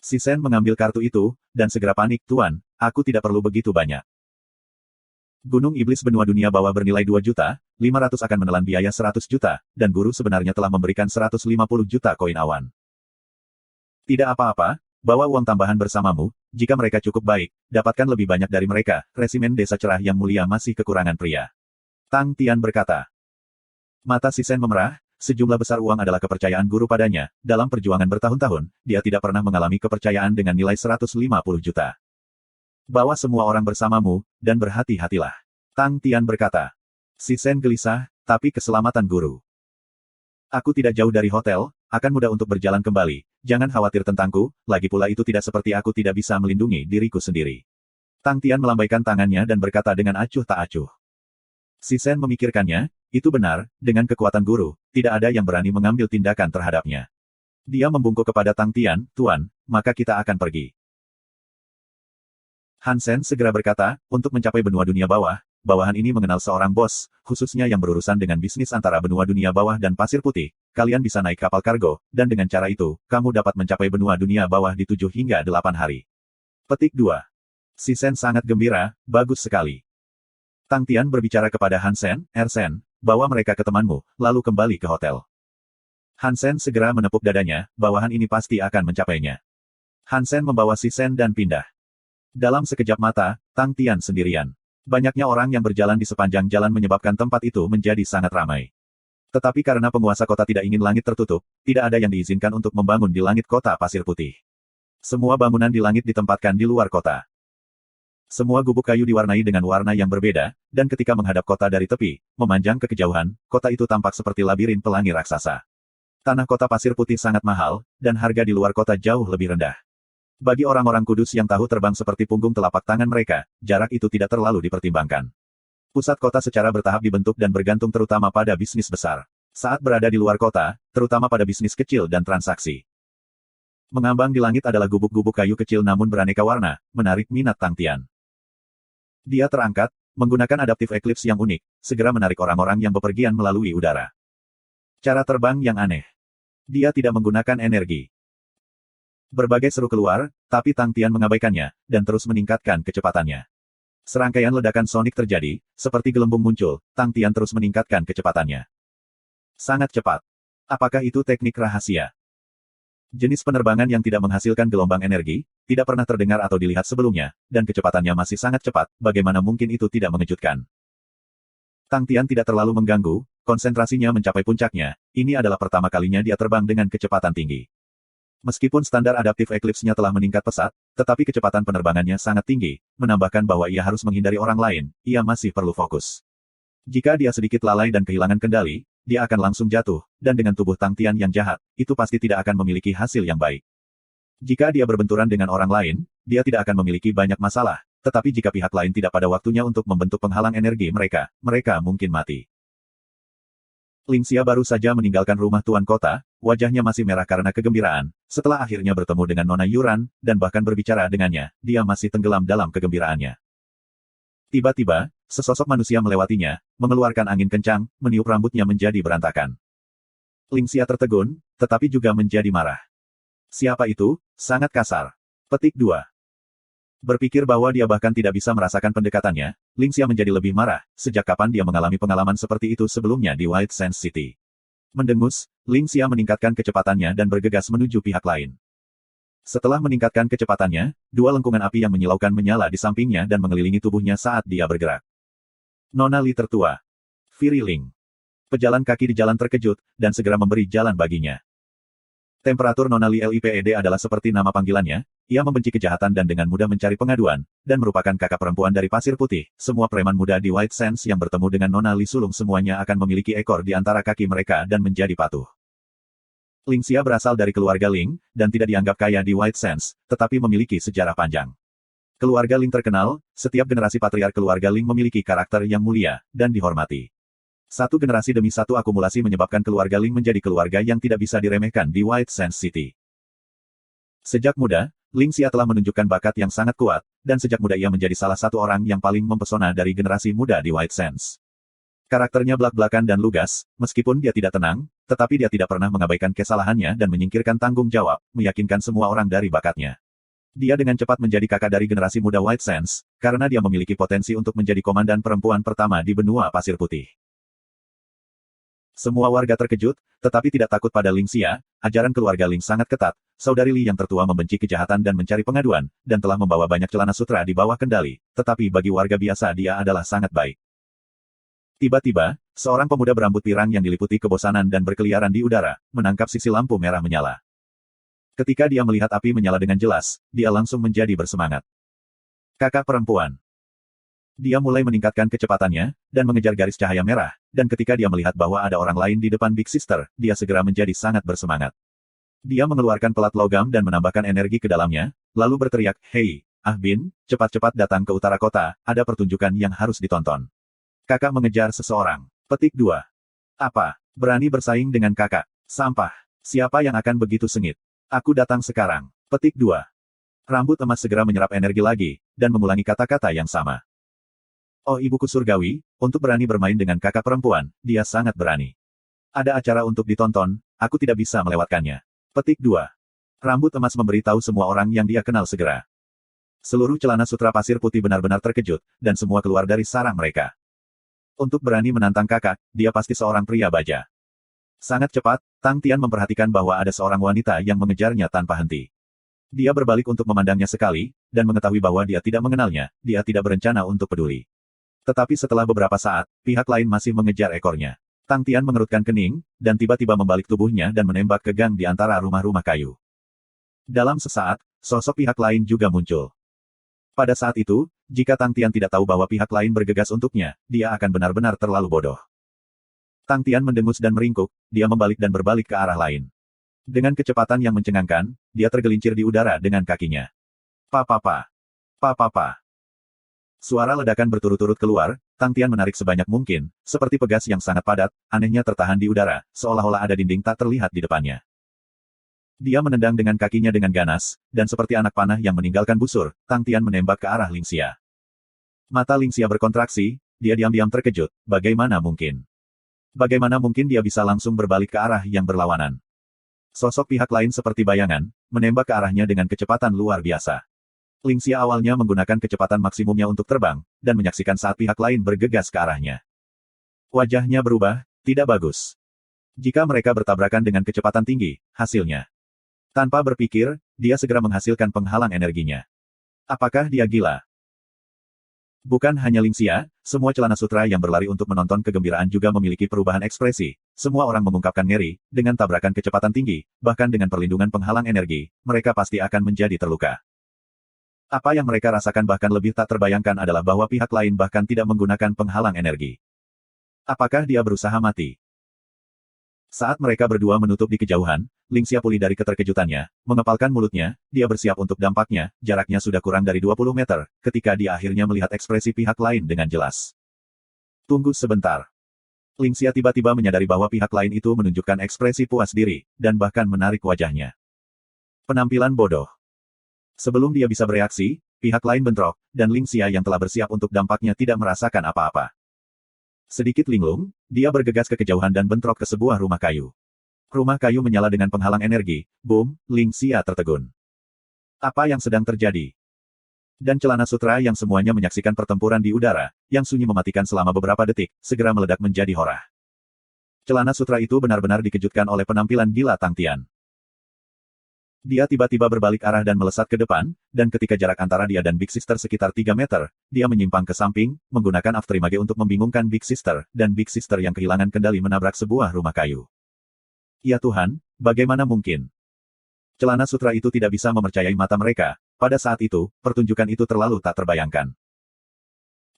Speaker 1: Si Sen mengambil kartu itu, dan segera panik, Tuan, aku tidak perlu begitu banyak. Gunung Iblis Benua Dunia Bawah bernilai 2 juta, 500 akan menelan biaya 100 juta, dan guru sebenarnya telah memberikan 150 juta koin awan. Tidak apa-apa, bawa uang tambahan bersamamu, jika mereka cukup baik, dapatkan lebih banyak dari mereka, resimen desa cerah yang mulia masih kekurangan pria. Tang Tian berkata. Mata si Sen memerah, sejumlah besar uang adalah kepercayaan guru padanya, dalam perjuangan bertahun-tahun, dia tidak pernah mengalami kepercayaan dengan nilai 150 juta. Bawa semua orang bersamamu, dan berhati-hatilah. Tang Tian berkata. Si Sen gelisah, tapi keselamatan guru. Aku tidak jauh dari hotel, akan mudah untuk berjalan kembali, jangan khawatir tentangku, lagi pula itu tidak seperti aku tidak bisa melindungi diriku sendiri. Tang Tian melambaikan tangannya dan berkata dengan acuh tak acuh. Si Sen memikirkannya, itu benar, dengan kekuatan guru, tidak ada yang berani mengambil tindakan terhadapnya. Dia membungkuk kepada Tang Tian, Tuan, maka kita akan pergi. Han Sen segera berkata, untuk mencapai benua dunia bawah, bawahan ini mengenal seorang bos, khususnya yang berurusan dengan bisnis antara benua dunia bawah dan pasir putih, kalian bisa naik kapal kargo, dan dengan cara itu, kamu dapat mencapai benua dunia bawah di 7 hingga 8 hari. Petik 2. Si Sen sangat gembira, bagus sekali. Tang Tian berbicara kepada Han Sen, Sen, bawa mereka ke temanmu, lalu kembali ke hotel. Han Sen segera menepuk dadanya, bawahan ini pasti akan mencapainya. Han Sen membawa si Sen dan pindah. Dalam sekejap mata, Tang Tian sendirian. Banyaknya orang yang berjalan di sepanjang jalan menyebabkan tempat itu menjadi sangat ramai. Tetapi karena penguasa kota tidak ingin langit tertutup, tidak ada yang diizinkan untuk membangun di langit kota pasir putih. Semua bangunan di langit ditempatkan di luar kota. Semua gubuk kayu diwarnai dengan warna yang berbeda, dan ketika menghadap kota dari tepi, memanjang ke kejauhan, kota itu tampak seperti labirin pelangi raksasa. Tanah kota pasir putih sangat mahal, dan harga di luar kota jauh lebih rendah. Bagi orang-orang kudus yang tahu terbang seperti punggung telapak tangan mereka, jarak itu tidak terlalu dipertimbangkan. Pusat kota secara bertahap dibentuk dan bergantung terutama pada bisnis besar. Saat berada di luar kota, terutama pada bisnis kecil dan transaksi. Mengambang di langit adalah gubuk-gubuk kayu kecil namun beraneka warna, menarik minat Tang Tian. Dia terangkat, menggunakan adaptif eclipse yang unik, segera menarik orang-orang yang bepergian melalui udara. Cara terbang yang aneh. Dia tidak menggunakan energi. Berbagai seru keluar, tapi Tang Tian mengabaikannya, dan terus meningkatkan kecepatannya. Serangkaian ledakan sonik terjadi, seperti gelembung muncul, Tang Tian terus meningkatkan kecepatannya. Sangat cepat. Apakah itu teknik rahasia? Jenis penerbangan yang tidak menghasilkan gelombang energi, tidak pernah terdengar atau dilihat sebelumnya, dan kecepatannya masih sangat cepat, bagaimana mungkin itu tidak mengejutkan? Tang Tian tidak terlalu mengganggu, konsentrasinya mencapai puncaknya. Ini adalah pertama kalinya dia terbang dengan kecepatan tinggi. Meskipun standar adaptif Eclipse-nya telah meningkat pesat, tetapi kecepatan penerbangannya sangat tinggi, menambahkan bahwa ia harus menghindari orang lain, ia masih perlu fokus. Jika dia sedikit lalai dan kehilangan kendali, dia akan langsung jatuh, dan dengan tubuh Tang Tian yang jahat, itu pasti tidak akan memiliki hasil yang baik. Jika dia berbenturan dengan orang lain, dia tidak akan memiliki banyak masalah, tetapi jika pihak lain tidak pada waktunya untuk membentuk penghalang energi mereka, mereka mungkin mati. Lingxia baru saja meninggalkan rumah tuan kota, wajahnya masih merah karena kegembiraan, setelah akhirnya bertemu dengan Nona Yuran, dan bahkan berbicara dengannya, dia masih tenggelam dalam kegembiraannya. Tiba-tiba, sesosok manusia melewatinya, mengeluarkan angin kencang, meniup rambutnya menjadi berantakan. Lingxia tertegun, tetapi juga menjadi marah. Siapa itu? Sangat kasar. Petik 2. Berpikir bahwa dia bahkan tidak bisa merasakan pendekatannya, Lingxia menjadi lebih marah, sejak kapan dia mengalami pengalaman seperti itu sebelumnya di White Sands City. Mendengus, Lingxia meningkatkan kecepatannya dan bergegas menuju pihak lain. Setelah meningkatkan kecepatannya, dua lengkungan api yang menyilaukan menyala di sampingnya dan mengelilingi tubuhnya saat dia bergerak. Nona Li tertua. Firi Ling. Pejalan kaki di jalan terkejut, dan segera memberi jalan baginya. Temperatur Nona Li Liped adalah seperti nama panggilannya, ia membenci kejahatan dan dengan mudah mencari pengaduan, dan merupakan kakak perempuan dari Pasir Putih. Semua preman muda di White Sands yang bertemu dengan Nona Li sulung semuanya akan memiliki ekor di antara kaki mereka dan menjadi patuh. Lingxia berasal dari keluarga Ling, dan tidak dianggap kaya di White Sands, tetapi memiliki sejarah panjang. Keluarga Ling terkenal, setiap generasi patriark keluarga Ling memiliki karakter yang mulia, dan dihormati. Satu generasi demi satu akumulasi menyebabkan keluarga Ling menjadi keluarga yang tidak bisa diremehkan di White Sands City. Sejak muda, Lingxia telah menunjukkan bakat yang sangat kuat, dan sejak muda ia menjadi salah satu orang yang paling mempesona dari generasi muda di White Sands. Karakternya belak-belakan dan lugas, meskipun dia tidak tenang, tetapi dia tidak pernah mengabaikan kesalahannya dan menyingkirkan tanggung jawab, meyakinkan semua orang dari bakatnya. Dia dengan cepat menjadi kakak dari generasi muda White Sands, karena dia memiliki potensi untuk menjadi komandan perempuan pertama di benua Pasir Putih. Semua warga terkejut, tetapi tidak takut pada Lingxia. Ajaran keluarga Ling sangat ketat, saudari Li yang tertua membenci kejahatan dan mencari pengaduan, dan telah membawa banyak celana sutra di bawah kendali, tetapi bagi warga biasa dia adalah sangat baik. Tiba-tiba, seorang pemuda berambut pirang yang diliputi kebosanan dan berkeliaran di udara, menangkap sisi lampu merah menyala. Ketika dia melihat api menyala dengan jelas, dia langsung menjadi bersemangat. Kakak perempuan. Dia mulai meningkatkan kecepatannya, dan mengejar garis cahaya merah, dan ketika dia melihat bahwa ada orang lain di depan Big Sister, dia segera menjadi sangat bersemangat. Dia mengeluarkan pelat logam dan menambahkan energi ke dalamnya, lalu berteriak, "Hei, Ah Bin, cepat-cepat datang ke utara kota, ada pertunjukan yang harus ditonton." Kakak mengejar seseorang. Petik 2. Apa? Berani bersaing dengan kakak? Sampah. Siapa yang akan begitu sengit? Aku datang sekarang. Petik 2. Rambut emas segera menyerap energi lagi, dan mengulangi kata-kata yang sama. Oh ibuku surgawi, untuk berani bermain dengan kakak perempuan, dia sangat berani. Ada acara untuk ditonton, aku tidak bisa melewatkannya. Petik 2. Rambut emas memberitahu semua orang yang dia kenal segera. Seluruh celana sutra Pasir Putih benar-benar terkejut, dan semua keluar dari sarang mereka. Untuk berani menantang kakak, dia pasti seorang pria baja. Sangat cepat, Tang Tian memperhatikan bahwa ada seorang wanita yang mengejarnya tanpa henti. Dia berbalik untuk memandangnya sekali, dan mengetahui bahwa dia tidak mengenalnya, dia tidak berencana untuk peduli. Tetapi setelah beberapa saat, pihak lain masih mengejar ekornya. Tang Tian mengerutkan kening, dan tiba-tiba membalik tubuhnya dan menembak ke gang di antara rumah-rumah kayu. Dalam sesaat, sosok pihak lain juga muncul. Pada saat itu, jika Tang Tian tidak tahu bahwa pihak lain bergegas untuknya, dia akan benar-benar terlalu bodoh. Tang Tian mendengus dan meringkuk, dia membalik dan berbalik ke arah lain. Dengan kecepatan yang mencengangkan, dia tergelincir di udara dengan kakinya. Pa-pa-pa. Pa-pa-pa. Suara ledakan berturut-turut keluar, Tang Tian menarik sebanyak mungkin, seperti pegas yang sangat padat, anehnya tertahan di udara, seolah-olah ada dinding tak terlihat di depannya. Dia menendang dengan kakinya dengan ganas, dan seperti anak panah yang meninggalkan busur, Tang Tian menembak ke arah Lingxia. Mata Lingxia berkontraksi, dia diam-diam terkejut, bagaimana mungkin? Bagaimana mungkin dia bisa langsung berbalik ke arah yang berlawanan? Sosok pihak lain seperti bayangan, menembak ke arahnya dengan kecepatan luar biasa. Lingxia awalnya menggunakan kecepatan maksimumnya untuk terbang, dan menyaksikan saat pihak lain bergegas ke arahnya. Wajahnya berubah, tidak bagus. Jika mereka bertabrakan dengan kecepatan tinggi, hasilnya. Tanpa berpikir, dia segera menghasilkan penghalang energinya. Apakah dia gila? Bukan hanya Lingxia, semua celana sutra yang berlari untuk menonton kegembiraan juga memiliki perubahan ekspresi. Semua orang mengungkapkan ngeri, dengan tabrakan kecepatan tinggi, bahkan dengan perlindungan penghalang energi, mereka pasti akan menjadi terluka. Apa yang mereka rasakan bahkan lebih tak terbayangkan adalah bahwa pihak lain bahkan tidak menggunakan penghalang energi. Apakah dia berusaha mati? Saat mereka berdua menutup di kejauhan, Lingxia pulih dari keterkejutannya, mengepalkan mulutnya, dia bersiap untuk dampaknya, jaraknya sudah kurang dari 20 meter, ketika dia akhirnya melihat ekspresi pihak lain dengan jelas. Tunggu sebentar. Lingxia tiba-tiba menyadari bahwa pihak lain itu menunjukkan ekspresi puas diri, dan bahkan menarik wajahnya. Penampilan bodoh. Sebelum dia bisa bereaksi, pihak lain bentrok, dan Lingxia yang telah bersiap untuk dampaknya tidak merasakan apa-apa. Sedikit linglung, dia bergegas ke kejauhan dan bentrok ke sebuah rumah kayu. Rumah kayu menyala dengan penghalang energi. Boom, Lingxia tertegun. Apa yang sedang terjadi? Dan celana sutra yang semuanya menyaksikan pertempuran di udara, yang sunyi mematikan selama beberapa detik, segera meledak menjadi horah. Celana sutra itu benar-benar dikejutkan oleh penampilan gila Tang Tian. Dia tiba-tiba berbalik arah dan melesat ke depan, dan ketika jarak antara dia dan Big Sister sekitar 3 meter, dia menyimpang ke samping, menggunakan afterimage untuk membingungkan Big Sister, dan Big Sister yang kehilangan kendali menabrak sebuah rumah kayu. Ya Tuhan, bagaimana mungkin? Celana sutra itu tidak bisa mempercayai mata mereka. Pada saat itu, pertunjukan itu terlalu tak terbayangkan.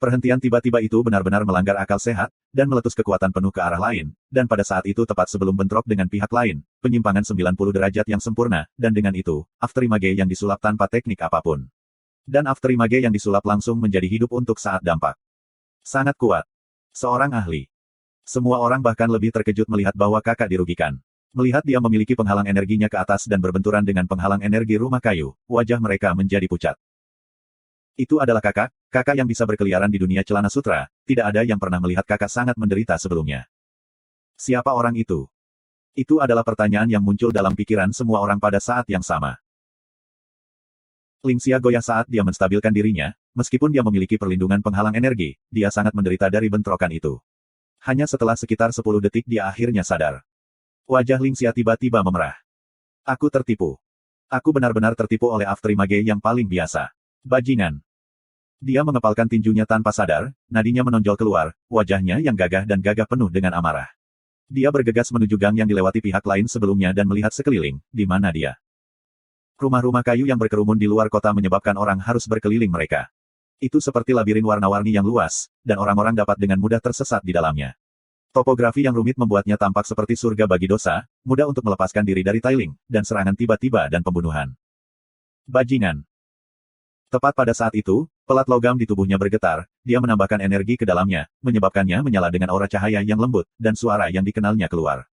Speaker 1: Perhentian tiba-tiba itu benar-benar melanggar akal sehat, dan meletus kekuatan penuh ke arah lain, dan pada saat itu tepat sebelum bentrok dengan pihak lain, penyimpangan 90 derajat yang sempurna, dan dengan itu, afterimage yang disulap tanpa teknik apapun. Dan afterimage yang disulap langsung menjadi hidup untuk saat dampak. Sangat kuat. Seorang ahli. Semua orang bahkan lebih terkejut melihat bahwa kakak dirugikan. Melihat dia memiliki penghalang energinya ke atas dan berbenturan dengan penghalang energi rumah kayu, wajah mereka menjadi pucat. Itu adalah kakak yang bisa berkeliaran di dunia celana sutra, tidak ada yang pernah melihat kakak sangat menderita sebelumnya. Siapa orang itu? Itu adalah pertanyaan yang muncul dalam pikiran semua orang pada saat yang sama. Lingxia goyah saat dia menstabilkan dirinya, meskipun dia memiliki perlindungan penghalang energi, dia sangat menderita dari bentrokan itu. Hanya setelah sekitar 10 detik dia akhirnya sadar. Wajah Lingxia tiba-tiba memerah. Aku tertipu. Aku benar-benar tertipu oleh afterimage yang paling biasa. Bajingan. Dia mengepalkan tinjunya tanpa sadar, nadinya menonjol keluar, wajahnya yang gagah dan gagah penuh dengan amarah. Dia bergegas menuju gang yang dilewati pihak lain sebelumnya dan melihat sekeliling, di mana dia. Rumah-rumah kayu yang berkerumun di luar kota menyebabkan orang harus berkeliling mereka. Itu seperti labirin warna-warni yang luas, dan orang-orang dapat dengan mudah tersesat di dalamnya. Topografi yang rumit membuatnya tampak seperti surga bagi dosa, mudah untuk melepaskan diri dari tiling, dan serangan tiba-tiba dan pembunuhan. Bajingan. Tepat pada saat itu, pelat logam di tubuhnya bergetar, dia menambahkan energi ke dalamnya, menyebabkannya menyala dengan aura cahaya yang lembut, dan suara yang dikenalnya keluar.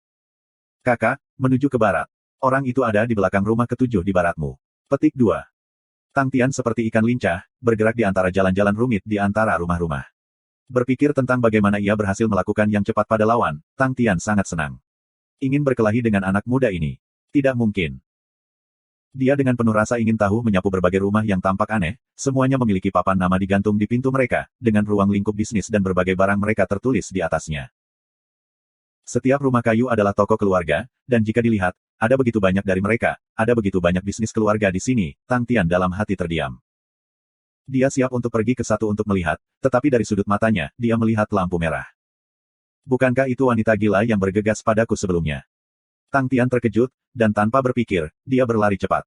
Speaker 1: Kakak, menuju ke barat. Orang itu ada di belakang rumah ketujuh di baratmu. Petik 2. Tang Tian seperti ikan lincah, bergerak di antara jalan-jalan rumit di antara rumah-rumah. Berpikir tentang bagaimana ia berhasil melakukan yang cepat pada lawan, Tang Tian sangat senang. Ingin berkelahi dengan anak muda ini. Tidak mungkin. Dia dengan penuh rasa ingin tahu menyapu berbagai rumah yang tampak aneh, semuanya memiliki papan nama digantung di pintu mereka, dengan ruang lingkup bisnis dan berbagai barang mereka tertulis di atasnya. Setiap rumah kayu adalah toko keluarga, dan jika dilihat, ada begitu banyak dari mereka, ada begitu banyak bisnis keluarga di sini, Tang Tian dalam hati terdiam. Dia siap untuk pergi ke satu untuk melihat, tetapi dari sudut matanya, dia melihat lampu merah. Bukankah itu wanita gila yang bergegas padaku sebelumnya? Tang Tian terkejut, dan tanpa berpikir, dia berlari cepat.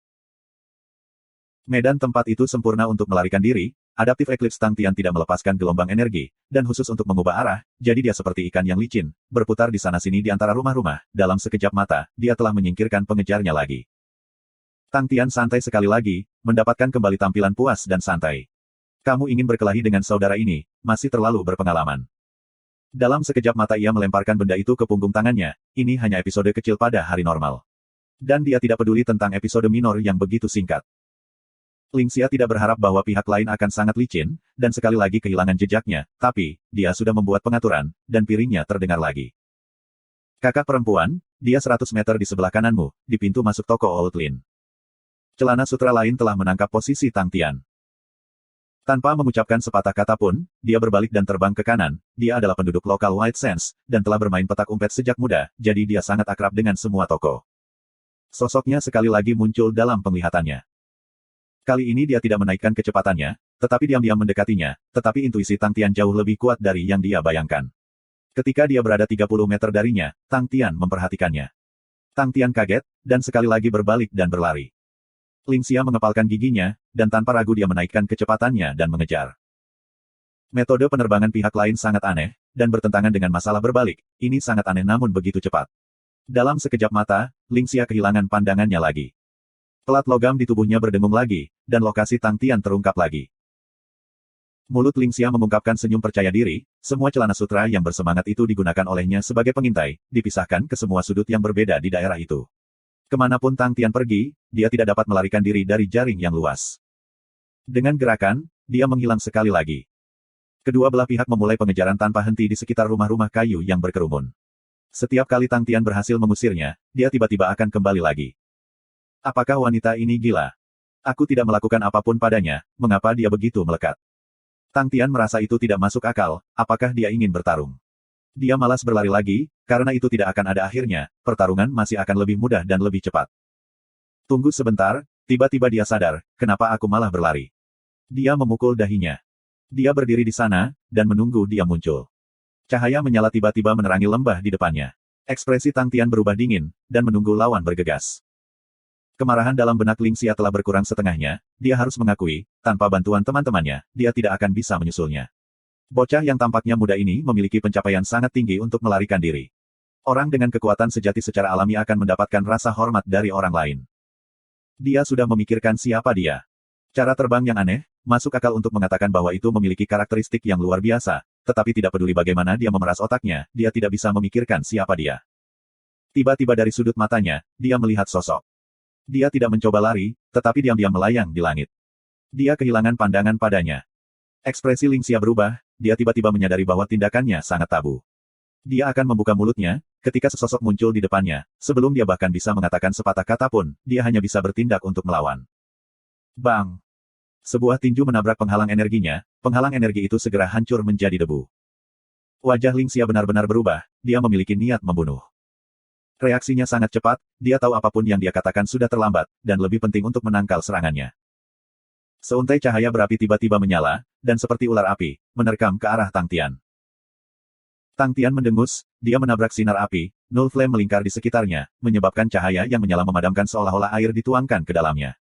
Speaker 1: Medan tempat itu sempurna untuk melarikan diri, adaptif Eclipse Tang Tian tidak melepaskan gelombang energi, dan khusus untuk mengubah arah, jadi dia seperti ikan yang licin, berputar di sana-sini di antara rumah-rumah, dalam sekejap mata, dia telah menyingkirkan pengejarnya lagi. Tang Tian santai sekali lagi, mendapatkan kembali tampilan puas dan santai. Kamu ingin berkelahi dengan saudara ini, masih terlalu berpengalaman. Dalam sekejap mata ia melemparkan benda itu ke punggung tangannya, ini hanya episode kecil pada hari normal. Dan dia tidak peduli tentang episode minor yang begitu singkat. Lingxia tidak berharap bahwa pihak lain akan sangat licin, dan sekali lagi kehilangan jejaknya, tapi, dia sudah membuat pengaturan, dan piringnya terdengar lagi. Kakak perempuan, dia 100 meter di sebelah kananmu, di pintu masuk toko Outlin. Celana sutra lain telah menangkap posisi Tang Tian. Tanpa mengucapkan sepatah kata pun, dia berbalik dan terbang ke kanan. Dia adalah penduduk lokal White Sands, dan telah bermain petak umpet sejak muda, jadi dia sangat akrab dengan semua toko. Sosoknya sekali lagi muncul dalam penglihatannya. Kali ini dia tidak menaikkan kecepatannya, tetapi diam-diam mendekatinya, tetapi intuisi Tang Tian jauh lebih kuat dari yang dia bayangkan. Ketika dia berada 30 meter darinya, Tang Tian memperhatikannya. Tang Tian kaget, dan sekali lagi berbalik dan berlari. Lingxia mengepalkan giginya, dan tanpa ragu dia menaikkan kecepatannya dan mengejar. Metode penerbangan pihak lain sangat aneh, dan bertentangan dengan masalah berbalik. Ini sangat aneh namun begitu cepat. Dalam sekejap mata, Lingxia kehilangan pandangannya lagi. Pelat logam di tubuhnya berdengung lagi, dan lokasi Tang Tian terungkap lagi. Mulut Lingxia mengungkapkan senyum percaya diri, semua celana sutra yang bersemangat itu digunakan olehnya sebagai pengintai, dipisahkan ke semua sudut yang berbeda di daerah itu. Kemanapun Tang Tian pergi, dia tidak dapat melarikan diri dari jaring yang luas. Dengan gerakan, dia menghilang sekali lagi. Kedua belah pihak memulai pengejaran tanpa henti di sekitar rumah-rumah kayu yang berkerumun. Setiap kali Tang Tian berhasil mengusirnya, dia tiba-tiba akan kembali lagi. Apakah wanita ini gila? Aku tidak melakukan apapun padanya, mengapa dia begitu melekat? Tang Tian merasa itu tidak masuk akal, apakah dia ingin bertarung? Dia malas berlari lagi, karena itu tidak akan ada akhirnya, pertarungan masih akan lebih mudah dan lebih cepat. Tunggu sebentar, tiba-tiba dia sadar, kenapa aku malah berlari? Dia memukul dahinya. Dia berdiri di sana, dan menunggu dia muncul. Cahaya menyala tiba-tiba menerangi lembah di depannya. Ekspresi Tang Tian berubah dingin, dan menunggu lawan bergegas. Kemarahan dalam benak Lingxia telah berkurang setengahnya, dia harus mengakui, tanpa bantuan teman-temannya, dia tidak akan bisa menyusulnya. Bocah yang tampaknya muda ini memiliki pencapaian sangat tinggi untuk melarikan diri. Orang dengan kekuatan sejati secara alami akan mendapatkan rasa hormat dari orang lain. Dia sudah memikirkan siapa dia. Cara terbang yang aneh, masuk akal untuk mengatakan bahwa itu memiliki karakteristik yang luar biasa, tetapi tidak peduli bagaimana dia memeras otaknya, dia tidak bisa memikirkan siapa dia. Tiba-tiba dari sudut matanya, dia melihat sosok. Dia tidak mencoba lari, tetapi diam-diam melayang di langit. Dia kehilangan pandangan padanya. Ekspresi Lingxia berubah, dia tiba-tiba menyadari bahwa tindakannya sangat tabu. Dia akan membuka mulutnya, ketika sesosok muncul di depannya, sebelum dia bahkan bisa mengatakan sepatah kata pun, dia hanya bisa bertindak untuk melawan. Bang! Sebuah tinju menabrak penghalang energinya, penghalang energi itu segera hancur menjadi debu. Wajah Lingxia benar-benar berubah, dia memiliki niat membunuh. Reaksinya sangat cepat, dia tahu apapun yang dia katakan sudah terlambat, dan lebih penting untuk menangkal serangannya. Seuntai cahaya berapi tiba-tiba menyala, dan seperti ular api, menerkam ke arah Tang Tian. Tang Tian mendengus, dia menabrak sinar api, null flame melingkar di sekitarnya, menyebabkan cahaya yang menyala memadamkan seolah-olah air dituangkan ke dalamnya.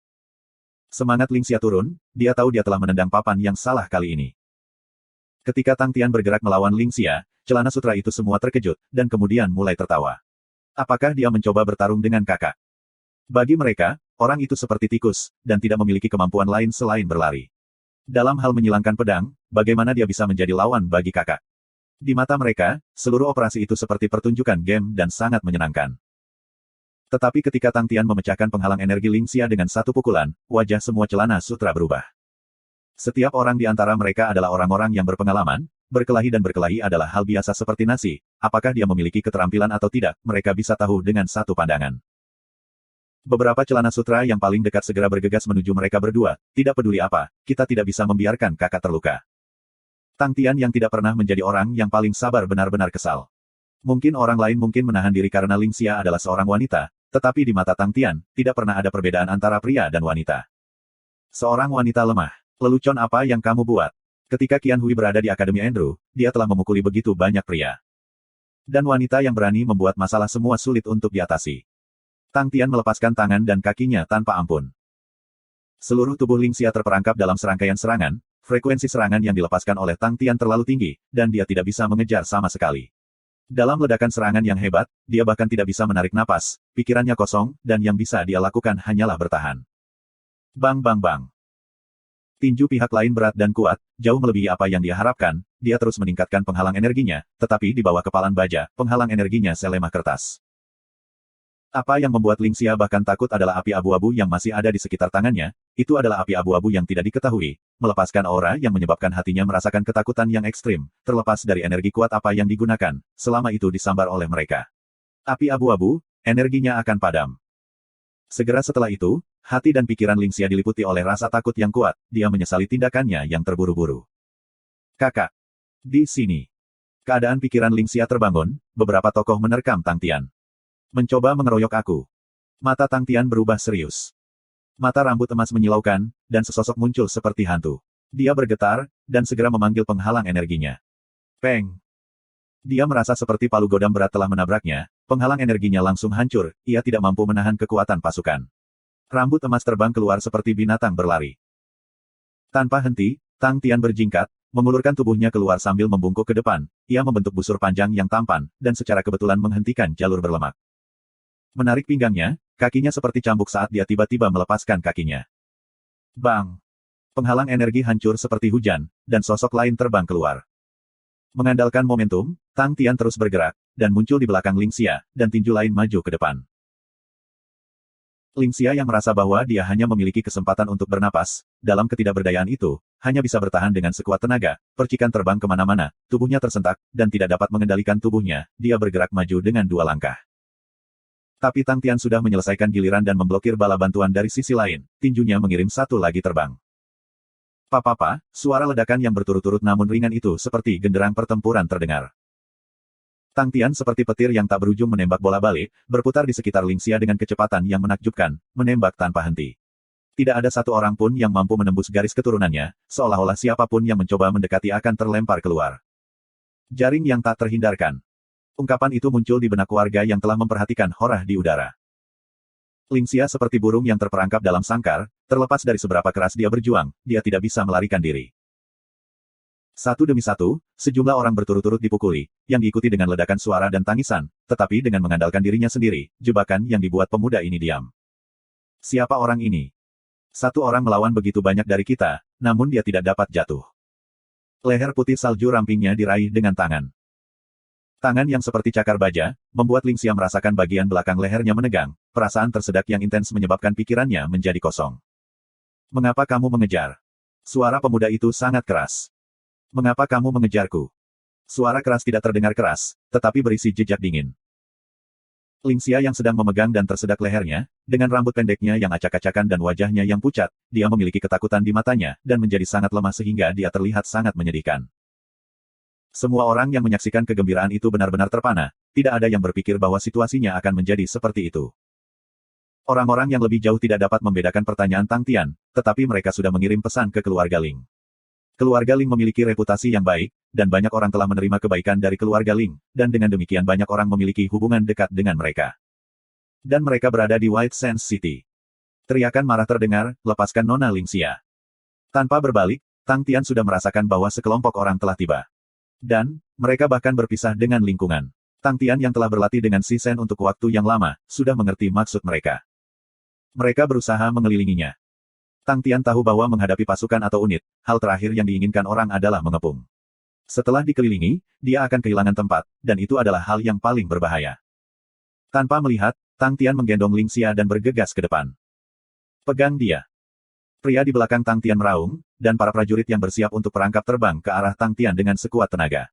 Speaker 1: Semangat Lingxia turun, dia tahu dia telah menendang papan yang salah kali ini. Ketika Tang Tian bergerak melawan Lingxia, celana sutra itu semua terkejut, dan kemudian mulai tertawa. Apakah dia mencoba bertarung dengan kakak? Bagi mereka, orang itu seperti tikus, dan tidak memiliki kemampuan lain selain berlari. Dalam hal menyilangkan pedang, bagaimana dia bisa menjadi lawan bagi kakak? Di mata mereka, seluruh operasi itu seperti pertunjukan game dan sangat menyenangkan. Tetapi ketika Tang Tian memecahkan penghalang energi Lingxia dengan satu pukulan, wajah semua celana sutra berubah. Setiap orang di antara mereka adalah orang-orang yang berpengalaman, berkelahi dan berkelahi adalah hal biasa seperti nasi, apakah dia memiliki keterampilan atau tidak, mereka bisa tahu dengan satu pandangan. Beberapa celana sutra yang paling dekat segera bergegas menuju mereka berdua, tidak peduli apa, kita tidak bisa membiarkan kakak terluka. Tang Tian yang tidak pernah menjadi orang yang paling sabar benar-benar kesal. Mungkin orang lain mungkin menahan diri karena Lingxia adalah seorang wanita, tetapi di mata Tang Tian, tidak pernah ada perbedaan antara pria dan wanita. Seorang wanita lemah. Lelucon apa yang kamu buat? Ketika Qian Hui berada di Akademi Andrew, dia telah memukuli begitu banyak pria. Dan wanita yang berani membuat masalah semua sulit untuk diatasi. Tang Tian melepaskan tangan dan kakinya tanpa ampun. Seluruh tubuh Lingxia terperangkap dalam serangkaian serangan, frekuensi serangan yang dilepaskan oleh Tang Tian terlalu tinggi, dan dia tidak bisa mengejar sama sekali. Dalam ledakan serangan yang hebat, dia bahkan tidak bisa menarik napas, pikirannya kosong, dan yang bisa dia lakukan hanyalah bertahan. Bang bang bang. Tinju pihak lain berat dan kuat, jauh melebihi apa yang dia harapkan, dia terus meningkatkan penghalang energinya, tetapi di bawah kepalan baja, penghalang energinya selemah kertas. Apa yang membuat Lingxia bahkan takut adalah api abu-abu yang masih ada di sekitar tangannya, itu adalah api abu-abu yang tidak diketahui, melepaskan aura yang menyebabkan hatinya merasakan ketakutan yang ekstrim, terlepas dari energi kuat apa yang digunakan, selama itu disambar oleh mereka. Api abu-abu, energinya akan padam. Segera setelah itu, hati dan pikiran Lingxia diliputi oleh rasa takut yang kuat, dia menyesali tindakannya yang terburu-buru. Kakak. Di sini. Keadaan pikiran Lingxia terbangun, beberapa tokoh menerkam Tang Tian. Mencoba mengeroyok aku. Mata Tang Tian berubah serius. Mata rambut emas menyilaukan, dan sesosok muncul seperti hantu. Dia bergetar, dan segera memanggil penghalang energinya. Peng! Dia merasa seperti palu godam berat telah menabraknya, penghalang energinya langsung hancur, ia tidak mampu menahan kekuatan pasukan. Rambut emas terbang keluar seperti binatang berlari. Tanpa henti, Tang Tian berjingkat, mengulurkan tubuhnya keluar sambil membungkuk ke depan, ia membentuk busur panjang yang tampan, dan secara kebetulan menghentikan jalur berlemak. Menarik pinggangnya, kakinya seperti cambuk saat dia tiba-tiba melepaskan kakinya. Bang! Penghalang energi hancur seperti hujan, dan sosok lain terbang keluar. Mengandalkan momentum, Tang Tian terus bergerak, dan muncul di belakang Ling Xia, dan tinju lain maju ke depan. Ling Xia yang merasa bahwa dia hanya memiliki kesempatan untuk bernapas, dalam ketidakberdayaan itu, hanya bisa bertahan dengan sekuat tenaga, percikan terbang kemana-mana, tubuhnya tersentak, dan tidak dapat mengendalikan tubuhnya, dia bergerak maju dengan 2 langkah. Tapi Tang Tian sudah menyelesaikan giliran dan memblokir bala bantuan dari sisi lain, tinjunya mengirim 1 lagi terbang. Papa, suara ledakan yang berturut-turut namun ringan itu seperti genderang pertempuran terdengar. Tang Tian seperti petir yang tak berujung menembak bola balik, berputar di sekitar Ling Xia dengan kecepatan yang menakjubkan, menembak tanpa henti. Tidak ada satu orang pun yang mampu menembus garis keturunannya, seolah-olah siapapun yang mencoba mendekati akan terlempar keluar. Jaring yang tak terhindarkan. Ungkapan itu muncul di benak warga yang telah memperhatikan horah di udara. Ling Xia seperti burung yang terperangkap dalam sangkar, terlepas dari seberapa keras dia berjuang, dia tidak bisa melarikan diri. Satu demi satu, sejumlah orang berturut-turut dipukuli, yang diikuti dengan ledakan suara dan tangisan, tetapi dengan mengandalkan dirinya sendiri, jebakan yang dibuat pemuda ini diam. Siapa orang ini? 1 orang melawan begitu banyak dari kita, namun dia tidak dapat jatuh. Leher putih salju rampingnya diraih dengan tangan. Tangan yang seperti cakar baja, membuat Ling Xia merasakan bagian belakang lehernya menegang, perasaan tersedak yang intens menyebabkan pikirannya menjadi kosong. Mengapa kamu mengejar? Suara pemuda itu sangat keras. Mengapa kamu mengejarku? Suara keras tidak terdengar keras, tetapi berisi jejak dingin. Ling Xia yang sedang memegang dan tersedak lehernya, dengan rambut pendeknya yang acak-acakan dan wajahnya yang pucat, dia memiliki ketakutan di matanya, dan menjadi sangat lemah sehingga dia terlihat sangat menyedihkan. Semua orang yang menyaksikan kegembiraan itu benar-benar terpana, tidak ada yang berpikir bahwa situasinya akan menjadi seperti itu. Orang-orang yang lebih jauh tidak dapat membedakan pertanyaan Tang Tian, tetapi mereka sudah mengirim pesan ke keluarga Ling. Keluarga Ling memiliki reputasi yang baik, dan banyak orang telah menerima kebaikan dari keluarga Ling, dan dengan demikian banyak orang memiliki hubungan dekat dengan mereka. Dan mereka berada di White Sands City. Teriakan marah terdengar, lepaskan Nona Ling Xia. Tanpa berbalik, Tang Tian sudah merasakan bahwa sekelompok orang telah tiba. Dan, mereka bahkan berpisah dengan lingkungan. Tang Tian yang telah berlatih dengan Si Sen untuk waktu yang lama, sudah mengerti maksud mereka. Mereka berusaha mengelilinginya. Tang Tian tahu bahwa menghadapi pasukan atau unit, hal terakhir yang diinginkan orang adalah mengepung. Setelah dikelilingi, dia akan kehilangan tempat, dan itu adalah hal yang paling berbahaya. Tanpa melihat, Tang Tian menggendong Ling Xia dan bergegas ke depan. Pegang dia. Pria di belakang Tang Tian meraung, dan para prajurit yang bersiap untuk perangkap terbang ke arah Tang Tian dengan sekuat tenaga.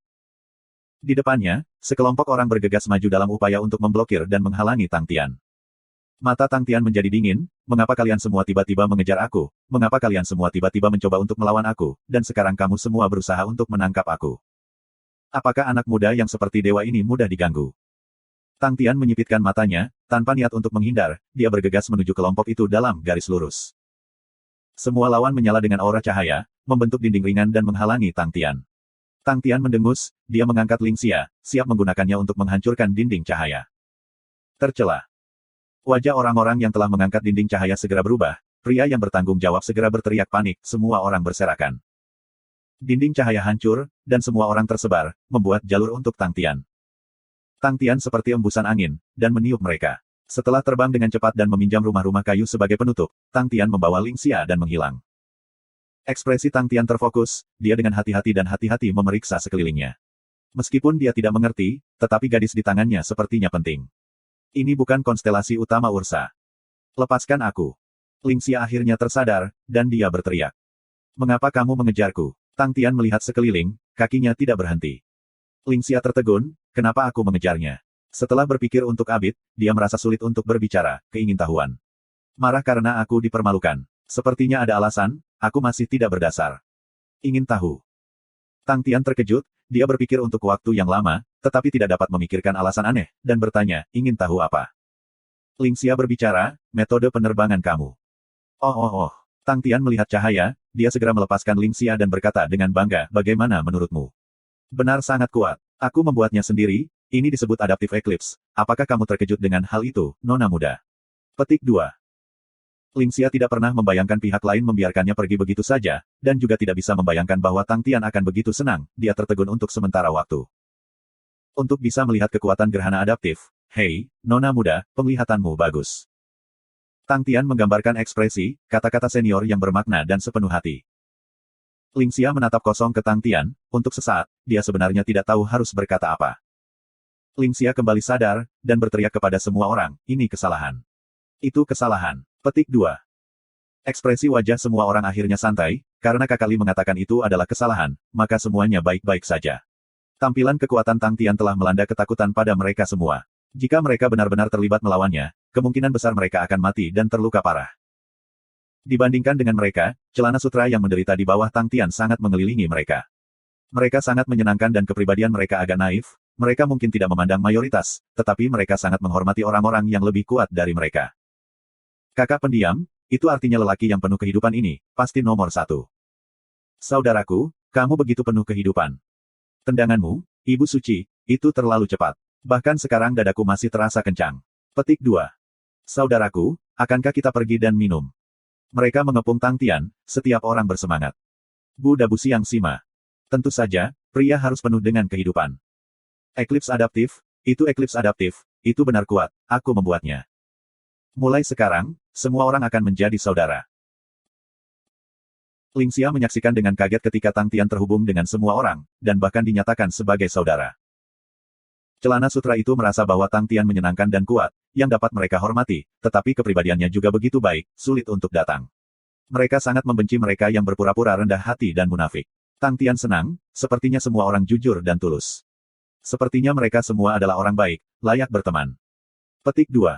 Speaker 1: Di depannya, sekelompok orang bergegas maju dalam upaya untuk memblokir dan menghalangi Tang Tian. Mata Tang Tian menjadi dingin, mengapa kalian semua tiba-tiba mengejar aku, mengapa kalian semua tiba-tiba mencoba untuk melawan aku, dan sekarang kamu semua berusaha untuk menangkap aku. Apakah anak muda yang seperti dewa ini mudah diganggu? Tang Tian menyipitkan matanya, tanpa niat untuk menghindar, dia bergegas menuju kelompok itu dalam garis lurus. Semua lawan menyala dengan aura cahaya, membentuk dinding ringan dan menghalangi Tang Tian. Tang Tian mendengus, dia mengangkat Ling Xia, siap menggunakannya untuk menghancurkan dinding cahaya. Tercela. Wajah orang-orang yang telah mengangkat dinding cahaya segera berubah, pria yang bertanggung jawab segera berteriak panik, semua orang berserakan. Dinding cahaya hancur, dan semua orang tersebar, membuat jalur untuk Tang Tian. Tang Tian seperti embusan angin, dan meniup mereka. Setelah terbang dengan cepat dan meminjam rumah-rumah kayu sebagai penutup, Tang Tian membawa Ling Xia dan menghilang. Ekspresi Tang Tian terfokus, dia dengan hati-hati dan hati-hati memeriksa sekelilingnya. Meskipun dia tidak mengerti, tetapi gadis di tangannya sepertinya penting. Ini bukan konstelasi utama Ursa. Lepaskan aku. Ling Xia akhirnya tersadar, dan dia berteriak. Mengapa kamu mengejarku? Tang Tian melihat sekeliling, kakinya tidak berhenti. Ling Xia tertegun, kenapa aku mengejarnya? Setelah berpikir untuk Abid, dia merasa sulit untuk berbicara, keingintahuan. Marah karena aku dipermalukan. Sepertinya ada alasan, aku masih tidak berdasar. Ingin tahu. Tang Tian terkejut, dia berpikir untuk waktu yang lama, tetapi tidak dapat memikirkan alasan aneh, dan bertanya, ingin tahu apa? Ling Xia berbicara, metode penerbangan kamu. Oh oh oh. Tang Tian melihat cahaya, dia segera melepaskan Ling Xia dan berkata dengan bangga, bagaimana menurutmu? Benar sangat kuat. Aku membuatnya sendiri, ini disebut Adaptive Eclipse. Apakah kamu terkejut dengan hal itu, Nona muda? Petik 2. Ling Xia tidak pernah membayangkan pihak lain membiarkannya pergi begitu saja, dan juga tidak bisa membayangkan bahwa Tang Tian akan begitu senang, dia tertegun untuk sementara waktu. Untuk bisa melihat kekuatan gerhana adaptif, hei, Nona muda, penglihatanmu bagus. Tang Tian menggambarkan ekspresi, kata-kata senior yang bermakna dan sepenuh hati. Ling Xia menatap kosong ke Tang Tian, untuk sesaat, dia sebenarnya tidak tahu harus berkata apa. Ling Xia kembali sadar, dan berteriak kepada semua orang, ini kesalahan. Itu kesalahan. Petik 2. Ekspresi wajah semua orang akhirnya santai, karena Kakak Li mengatakan itu adalah kesalahan, maka semuanya baik-baik saja. Tampilan kekuatan Tang Tian telah melanda ketakutan pada mereka semua. Jika mereka benar-benar terlibat melawannya, kemungkinan besar mereka akan mati dan terluka parah. Dibandingkan dengan mereka, celana sutra yang menderita di bawah Tang Tian sangat mengelilingi mereka. Mereka sangat menyenangkan dan kepribadian mereka agak naif, mereka mungkin tidak memandang mayoritas, tetapi mereka sangat menghormati orang-orang yang lebih kuat dari mereka. Kakak pendiam, itu artinya lelaki yang penuh kehidupan ini, pasti nomor 1. Saudaraku, kamu begitu penuh kehidupan. Tendanganmu, Ibu Suci, itu terlalu cepat. Bahkan sekarang dadaku masih terasa kencang. Petik 2. Saudaraku, akankah kita pergi dan minum? Mereka mengepung Tang Tian, setiap orang bersemangat. Buddha Siang Sima. Tentu saja, pria harus penuh dengan kehidupan. Eclipse adaptif, itu benar kuat, aku membuatnya. Mulai sekarang, semua orang akan menjadi saudara. Ling Xia menyaksikan dengan kaget ketika Tang Tian terhubung dengan semua orang, dan bahkan dinyatakan sebagai saudara. Celana sutra itu merasa bahwa Tang Tian menyenangkan dan kuat, yang dapat mereka hormati, tetapi kepribadiannya juga begitu baik, sulit untuk datang. Mereka sangat membenci mereka yang berpura-pura rendah hati dan munafik. Tang Tian senang, sepertinya semua orang jujur dan tulus. Sepertinya mereka semua adalah orang baik, layak berteman. Petik 2.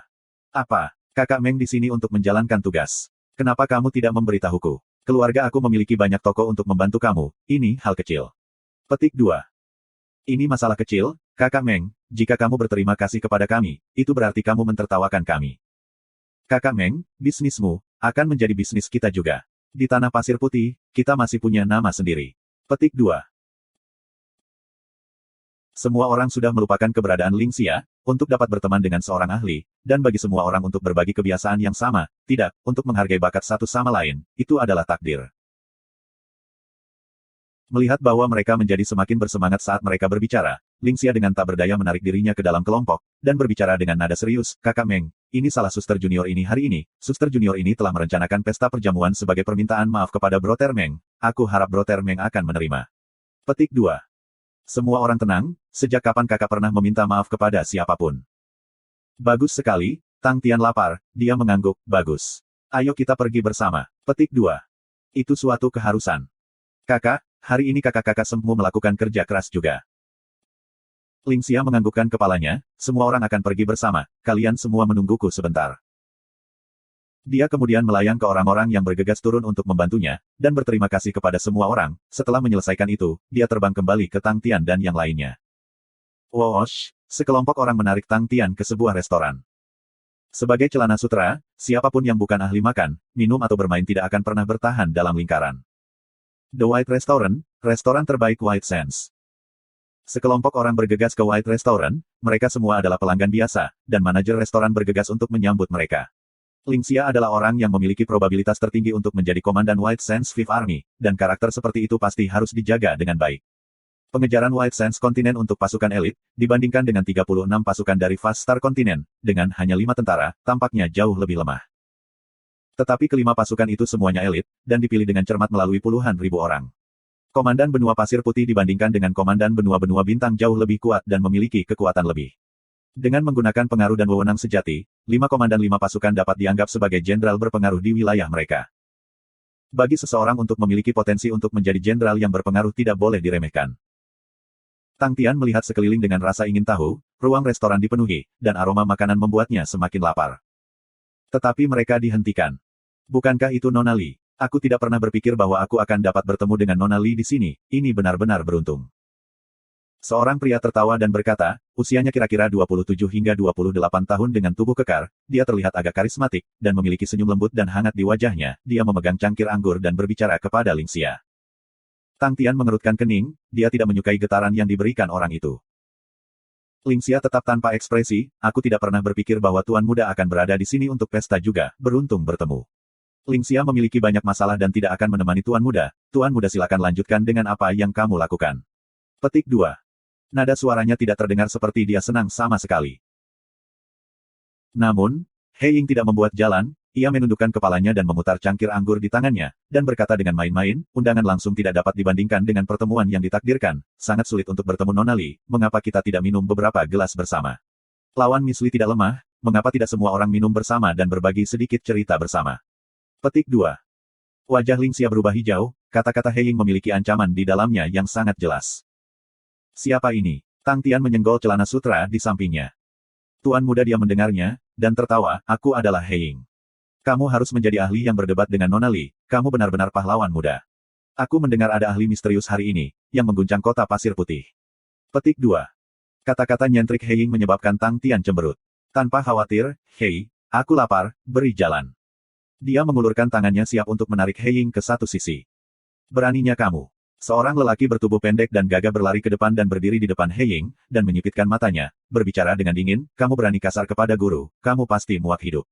Speaker 1: Apa? Kakak Meng di sini untuk menjalankan tugas. Kenapa kamu tidak memberitahuku? Keluarga aku memiliki banyak toko untuk membantu kamu, ini hal kecil. Petik 2. Ini masalah kecil, Kakak Meng, jika kamu berterima kasih kepada kami, itu berarti kamu mentertawakan kami. Kakak Meng, bisnismu, akan menjadi bisnis kita juga. Di Tanah Pasir Putih, kita masih punya nama sendiri. Petik 2. Semua orang sudah melupakan keberadaan Ling Xia, untuk dapat berteman dengan seorang ahli, dan bagi semua orang untuk berbagi kebiasaan yang sama, tidak, untuk menghargai bakat satu sama lain, itu adalah takdir. Melihat bahwa mereka menjadi semakin bersemangat saat mereka berbicara, Ling Xia dengan tak berdaya menarik dirinya ke dalam kelompok, dan berbicara dengan nada serius, Kakak Meng, ini salah suster junior ini hari ini, suster junior ini telah merencanakan pesta perjamuan sebagai permintaan maaf kepada Brother Meng, aku harap Brother Meng akan menerima. Petik 2. Semua orang tenang, sejak kapan kakak pernah meminta maaf kepada siapapun? Bagus sekali, Tang Tian lapar, dia mengangguk, bagus. Ayo kita pergi bersama. Petik 2. Itu suatu keharusan. Kakak, hari ini kakak-kakak semua melakukan kerja keras juga. Ling Xia menganggukkan kepalanya, semua orang akan pergi bersama, kalian semua menungguku sebentar. Dia kemudian melayang ke orang-orang yang bergegas turun untuk membantunya, dan berterima kasih kepada semua orang. Setelah menyelesaikan itu, dia terbang kembali ke Tang Tian dan yang lainnya. Whoosh! Sekelompok orang menarik Tang Tian ke sebuah restoran. Sebagai celana sutra, siapapun yang bukan ahli makan, minum atau bermain tidak akan pernah bertahan dalam lingkaran. The White Restaurant, restoran terbaik White Sands. Sekelompok orang bergegas ke White Restaurant, mereka semua adalah pelanggan biasa, dan manajer restoran bergegas untuk menyambut mereka. Ling Xia adalah orang yang memiliki probabilitas tertinggi untuk menjadi komandan White Sands Fifth Army, dan karakter seperti itu pasti harus dijaga dengan baik. Pengejaran White Sands kontinen untuk pasukan elit, dibandingkan dengan 36 pasukan dari Fast Star kontinen, dengan hanya 5 tentara, tampaknya jauh lebih lemah. Tetapi kelima pasukan itu semuanya elit, dan dipilih dengan cermat melalui puluhan ribu orang. Komandan Benua Pasir Putih dibandingkan dengan komandan benua-benua bintang jauh lebih kuat dan memiliki kekuatan lebih. Dengan menggunakan pengaruh dan wewenang sejati, 5 komandan 5 pasukan dapat dianggap sebagai jenderal berpengaruh di wilayah mereka. Bagi seseorang untuk memiliki potensi untuk menjadi jenderal yang berpengaruh tidak boleh diremehkan. Tang Tian melihat sekeliling dengan rasa ingin tahu, ruang restoran dipenuhi, dan aroma makanan membuatnya semakin lapar. Tetapi mereka dihentikan. Bukankah itu Nona Li? Aku tidak pernah berpikir bahwa aku akan dapat bertemu dengan Nona Li di sini, ini benar-benar beruntung. Seorang pria tertawa dan berkata, usianya kira-kira 27 hingga 28 tahun dengan tubuh kekar, dia terlihat agak karismatik, dan memiliki senyum lembut dan hangat di wajahnya. Dia memegang cangkir anggur dan berbicara kepada Lingxia. Tang Tian mengerutkan kening, dia tidak menyukai getaran yang diberikan orang itu. Lingxia tetap tanpa ekspresi, aku tidak pernah berpikir bahwa Tuan Muda akan berada di sini untuk pesta juga, beruntung bertemu. Lingxia memiliki banyak masalah dan tidak akan menemani Tuan Muda. Tuan Muda silakan lanjutkan dengan apa yang kamu lakukan. Petik 2. Nada suaranya tidak terdengar seperti dia senang sama sekali. Namun, He Ying tidak membuat jalan, ia menundukkan kepalanya dan memutar cangkir anggur di tangannya, dan berkata dengan main-main, undangan langsung tidak dapat dibandingkan dengan pertemuan yang ditakdirkan, sangat sulit untuk bertemu Nona Li, mengapa kita tidak minum beberapa gelas bersama? Lawan Miss Li tidak lemah, mengapa tidak semua orang minum bersama dan berbagi sedikit cerita bersama? Petik 2. Wajah Lingxia berubah hijau, kata-kata He Ying memiliki ancaman di dalamnya yang sangat jelas. Siapa ini? Tang Tian menyenggol celana sutra di sampingnya. Tuan Muda dia mendengarnya, dan tertawa, aku adalah He Ying. Kamu harus menjadi ahli yang berdebat dengan Nona Li, kamu benar-benar pahlawan muda. Aku mendengar ada ahli misterius hari ini, yang mengguncang kota pasir putih. Petik 2. Kata-kata nyentrik He Ying menyebabkan Tang Tian cemberut. Tanpa khawatir, Hei, aku lapar, beri jalan. Dia mengulurkan tangannya siap untuk menarik He Ying ke satu sisi. Beraninya kamu. Seorang lelaki bertubuh pendek dan gagah berlari ke depan dan berdiri di depan He Ying, dan menyipitkan matanya, berbicara dengan dingin, kamu berani kasar kepada guru, kamu pasti muak hidup.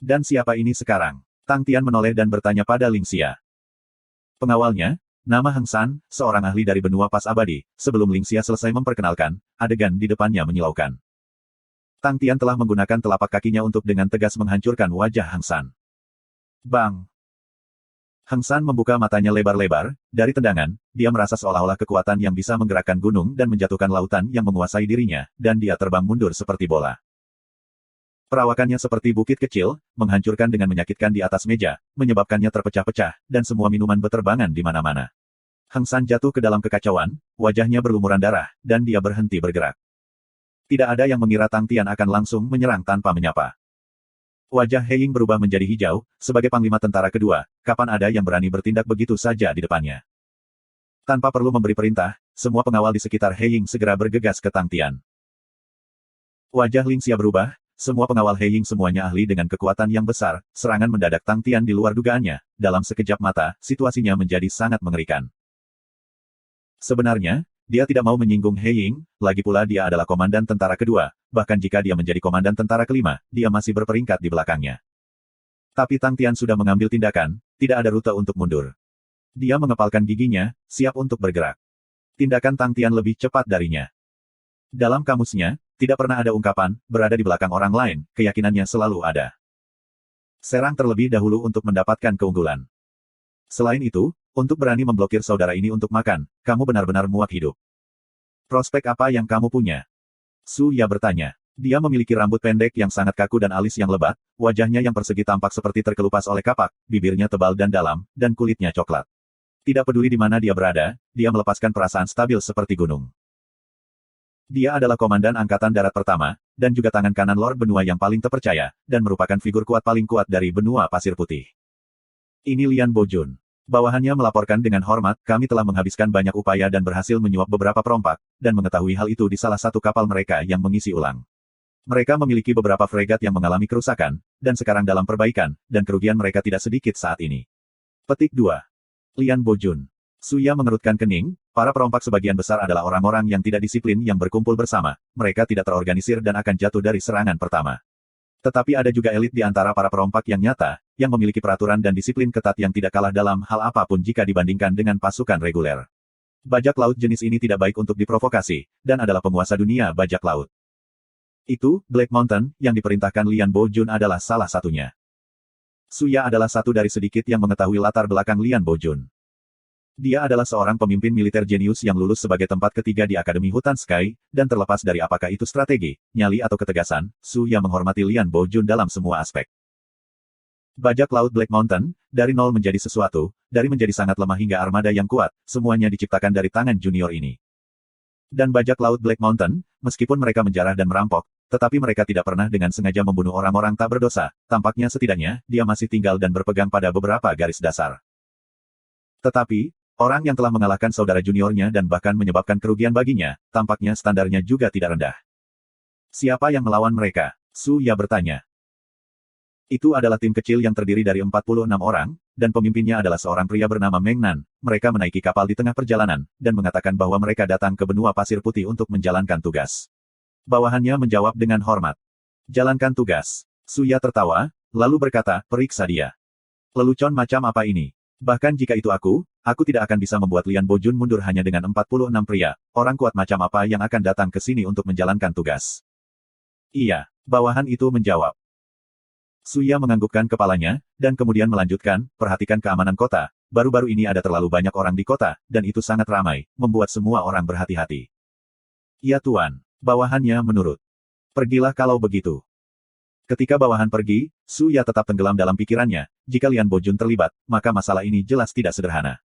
Speaker 1: Dan siapa ini sekarang? Tang Tian menoleh dan bertanya pada Lingxia. Pengawalnya, nama Heng San, seorang ahli dari benua pas abadi. Sebelum Lingxia selesai memperkenalkan, adegan di depannya menyilaukan. Tang Tian telah menggunakan telapak kakinya untuk dengan tegas menghancurkan wajah Heng San. Bang! Heng San membuka matanya lebar-lebar, dari tendangan, dia merasa seolah-olah kekuatan yang bisa menggerakkan gunung dan menjatuhkan lautan yang menguasai dirinya, dan dia terbang mundur seperti bola. Perawakannya seperti bukit kecil, menghancurkan dengan menyakitkan di atas meja, menyebabkannya terpecah-pecah, dan semua minuman beterbangan di mana-mana. Heng San jatuh ke dalam kekacauan, wajahnya berlumuran darah, dan dia berhenti bergerak. Tidak ada yang mengira Tang Tian akan langsung menyerang tanpa menyapa. Wajah He Ying berubah menjadi hijau, sebagai panglima tentara kedua, kapan ada yang berani bertindak begitu saja di depannya. Tanpa perlu memberi perintah, semua pengawal di sekitar He Ying segera bergegas ke Tang Tian. Wajah Lingxia berubah, semua pengawal He Ying semuanya ahli dengan kekuatan yang besar, serangan mendadak Tang Tian di luar dugaannya, dalam sekejap mata, situasinya menjadi sangat mengerikan. Sebenarnya, dia tidak mau menyinggung He Ying, lagi pula dia adalah komandan tentara kedua, bahkan jika dia menjadi komandan tentara kelima, dia masih berperingkat di belakangnya. Tapi Tang Tian sudah mengambil tindakan, tidak ada rute untuk mundur. Dia mengepalkan giginya, siap untuk bergerak. Tindakan Tang Tian lebih cepat darinya. Dalam kamusnya, tidak pernah ada ungkapan, berada di belakang orang lain, keyakinannya selalu ada. Serang terlebih dahulu untuk mendapatkan keunggulan. Selain itu, untuk berani memblokir saudara ini untuk makan, kamu benar-benar muak hidup. Prospek apa yang kamu punya? Su Ya bertanya. Dia memiliki rambut pendek yang sangat kaku dan alis yang lebat, wajahnya yang persegi tampak seperti terkelupas oleh kapak, bibirnya tebal dan dalam, dan kulitnya coklat. Tidak peduli di mana dia berada, dia melepaskan perasaan stabil seperti gunung. Dia adalah komandan Angkatan Darat Pertama, dan juga tangan kanan Lord Benua yang paling terpercaya, dan merupakan figur kuat paling kuat dari benua pasir putih. Ini Lian Bojun. Bawahannya melaporkan dengan hormat, kami telah menghabiskan banyak upaya dan berhasil menyuap beberapa perompak, dan mengetahui hal itu di salah satu kapal mereka yang mengisi ulang. Mereka memiliki beberapa fregat yang mengalami kerusakan, dan sekarang dalam perbaikan, dan kerugian mereka tidak sedikit saat ini. Petik 2. Lian Bojun. Suya mengerutkan kening, para perompak sebagian besar adalah orang-orang yang tidak disiplin yang berkumpul bersama, mereka tidak terorganisir dan akan jatuh dari serangan pertama. Tetapi ada juga elit di antara para perompak yang nyata, yang memiliki peraturan dan disiplin ketat yang tidak kalah dalam hal apapun jika dibandingkan dengan pasukan reguler. Bajak laut jenis ini tidak baik untuk diprovokasi, dan adalah penguasa dunia bajak laut. Itu, Black Mountain, yang diperintahkan Lian Bojun adalah salah satunya. Suya adalah satu dari sedikit yang mengetahui latar belakang Lian Bojun. Dia adalah seorang pemimpin militer jenius yang lulus sebagai tempat ketiga di Akademi Hutan Sky, dan terlepas dari apakah itu strategi, nyali atau ketegasan, Su Ya menghormati Lian Bojun dalam semua aspek. Bajak laut Black Mountain, dari nol menjadi sesuatu, dari menjadi sangat lemah hingga armada yang kuat, semuanya diciptakan dari tangan junior ini. Dan bajak laut Black Mountain, meskipun mereka menjarah dan merampok, tetapi mereka tidak pernah dengan sengaja membunuh orang-orang tak berdosa, tampaknya setidaknya, dia masih tinggal dan berpegang pada beberapa garis dasar. Tetapi, Orang yang telah mengalahkan saudara juniornya dan bahkan menyebabkan kerugian baginya, tampaknya standarnya juga tidak rendah. Siapa yang melawan mereka? Su Ya bertanya. Itu adalah tim kecil yang terdiri dari 46 orang, dan pemimpinnya adalah seorang pria bernama Meng Nan. Mereka menaiki kapal di tengah perjalanan, dan mengatakan bahwa mereka datang ke benua pasir putih untuk menjalankan tugas. Bawahannya menjawab dengan hormat. Jalankan tugas. Su Ya tertawa, lalu berkata, periksa dia. Lelucon macam apa ini? Bahkan jika itu aku tidak akan bisa membuat Lian Bojun mundur hanya dengan 46 pria. Orang kuat macam apa yang akan datang ke sini untuk menjalankan tugas? Iya, bawahan itu menjawab. Su Ya menganggukkan kepalanya, dan kemudian melanjutkan, perhatikan keamanan kota. Baru-baru ini ada terlalu banyak orang di kota, dan itu sangat ramai, membuat semua orang berhati-hati. Ya Tuan, bawahannya menurut. Pergilah kalau begitu. Ketika bawahan pergi, Su Ya tetap tenggelam dalam pikirannya, jika Lian Bojun terlibat, maka masalah ini jelas tidak sederhana.